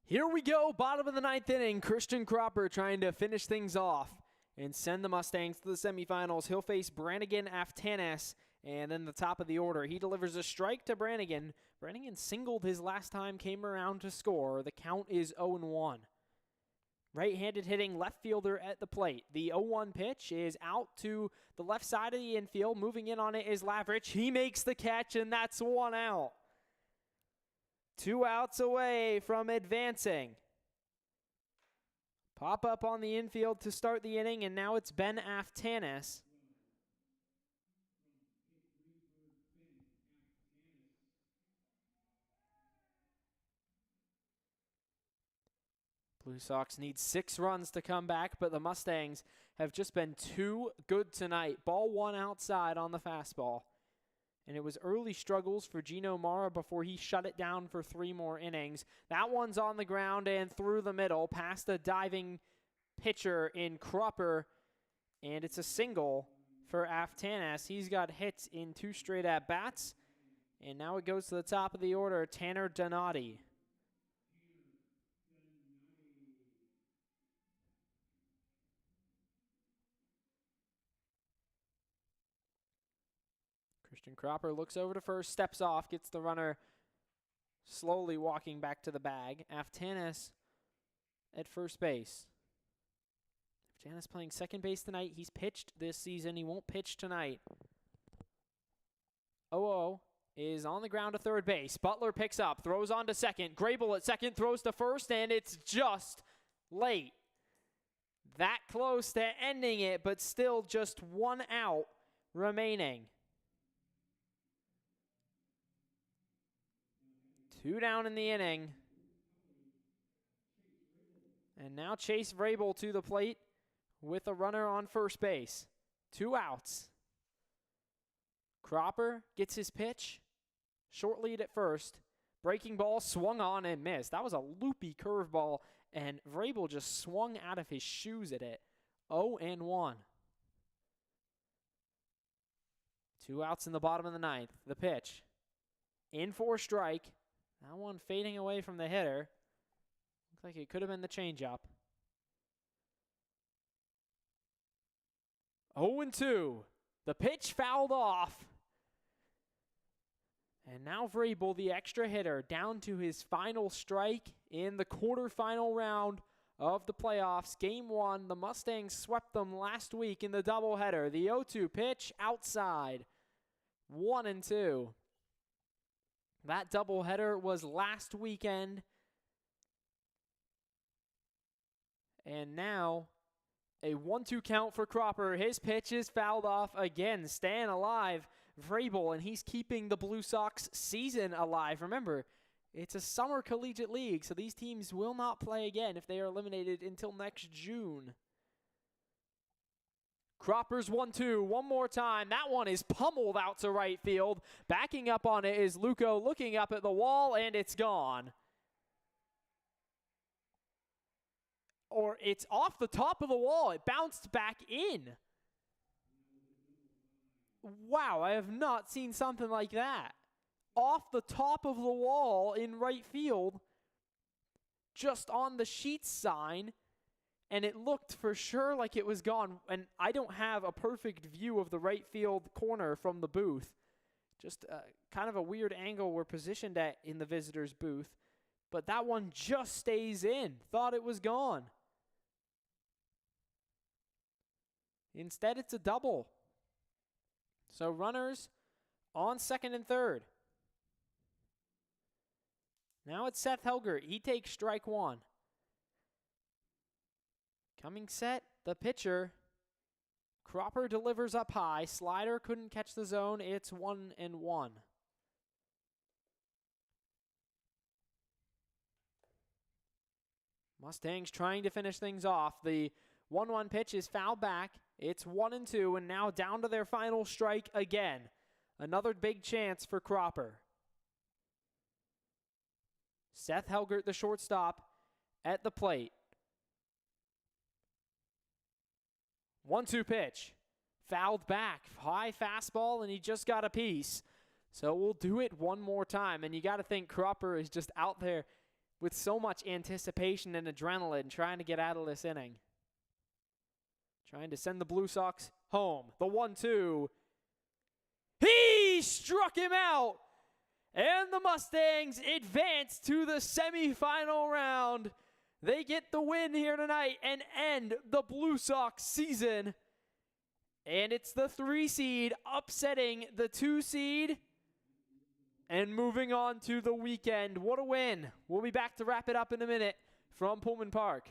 Here we go, bottom of the 9th inning. Christian Cropper trying to finish things off and send the Mustangs to the semifinals. He'll face Brannigan Aftanas, and in the top of the order, he delivers a strike to Brannigan. Brannigan singled his last time, came around to score. The count is 0-1. Right-handed hitting left fielder at the plate. The 0-1 pitch is out to the left side of the infield. Moving in on it is Lavrich. He makes the catch, and that's 1 out. 2 outs away from advancing. Pop up on the infield to start the inning, and now it's Ben Aftanas. Blue Sox need 6 runs to come back, but the Mustangs have just been too good tonight. Ball 1 outside on the fastball. And it was early struggles for Gino Mara before he shut it down for 3 more innings. That one's on the ground and through the middle, past a diving pitcher in Cropper. And it's a single for Aftanas. He's got hits in 2 straight at-bats. And now it goes to the top of the order, Tanner Donati. Christian Cropper looks over to first, steps off, gets the runner slowly walking back to the bag. Aftanas at first base. Aftanas playing second base tonight. He's pitched this season. He won't pitch tonight. 0-0 is on the ground to third base. Butler picks up, throws on to second. Grable at second, throws to first, and it's just late. That close to ending it, but still just 1 out remaining. 2 down in the inning. And now Chase Vrabel to the plate with a runner on first base. 2 outs. Cropper gets his pitch. Short lead at first. Breaking ball swung on and missed. That was a loopy curveball, and Vrabel just swung out of his shoes at it. 0-1. 2 outs in the bottom of the ninth. The pitch. In for a strike. That one fading away from the hitter. Looks like it could have been the changeup. 0-2. The pitch fouled off. And now Vrabel, the extra hitter, down to his final strike in the quarterfinal round of the playoffs. Game 1, the Mustangs swept them last week in the doubleheader. The 0-2 pitch outside. 1-2. That doubleheader was last weekend. And now a 1-2 count for Cropper. His pitch is fouled off again. Staying alive, Vrabel, and he's keeping the Blue Sox season alive. Remember, it's a summer collegiate league, so these teams will not play again if they are eliminated until next June. Cropper's 1-2, one more time. That one is pummeled out to right field. Backing up on it is Luco, looking up at the wall, and it's gone. Or it's off the top of the wall. It bounced back in. Wow, I have not seen something like that. Off the top of the wall in right field, just on the sheet sign, and it looked for sure like it was gone. And I don't have a perfect view of the right field corner from the booth. Just kind of a weird angle we're positioned at in the visitors' booth. But that one just stays in. Thought it was gone. Instead, it's a double. So runners on second and third. Now it's Seth Helgert. He takes strike one. Coming set, the pitcher. Cropper delivers up high. Slider couldn't catch the zone. It's 1-1. Mustangs trying to finish things off. The 1-1 pitch is fouled back. It's 1-2, and now down to their final strike again. Another big chance for Cropper. Seth Helgert, the shortstop, at the plate. 1-2 pitch. Fouled back. High fastball, and he just got a piece. So we'll do it one more time. And you got to think Cropper is just out there with so much anticipation and adrenaline trying to get out of this inning. Trying to send the Blue Sox home. The 1-2. He struck him out. And the Mustangs advance to the semifinal round. They get the win here tonight and end the Blue Sox season. And it's the 3 seed upsetting the 2 seed and moving on to the weekend. What a win. We'll be back to wrap it up in a minute from Pullman Park.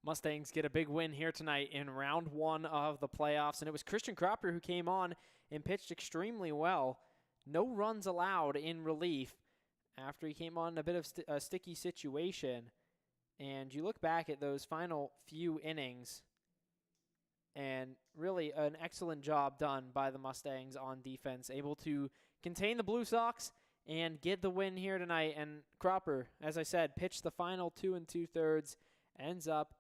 Mustangs get a big win here tonight in round 1 of the playoffs, and it was Christian Cropper who came on and pitched extremely well. No runs allowed in relief after he came on in a bit of a sticky situation. And you look back at those final few innings, and really an excellent job done by the Mustangs on defense, able to contain the Blue Sox and get the win here tonight. And Cropper, as I said, pitched the final 2 2/3, ends up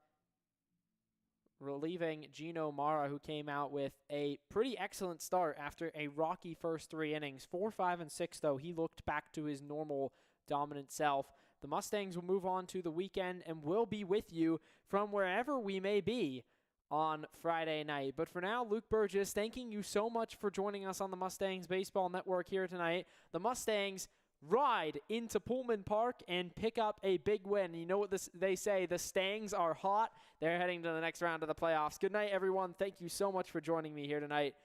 relieving Gino Mara, who came out with a pretty excellent start after a rocky first 3 innings. 4, 5, and 6, though. He looked back to his normal dominant self. The Mustangs will move on to the weekend and will be with you from wherever we may be on Friday night. But for now, Luke Burgess, thanking you so much for joining us on the Mustangs Baseball Network here tonight. The Mustangs ride into Pullman Park and pick up a big win. You know what they say, the Stangs are hot. They're heading to the next round of the playoffs. Good night, everyone. Thank you so much for joining me here tonight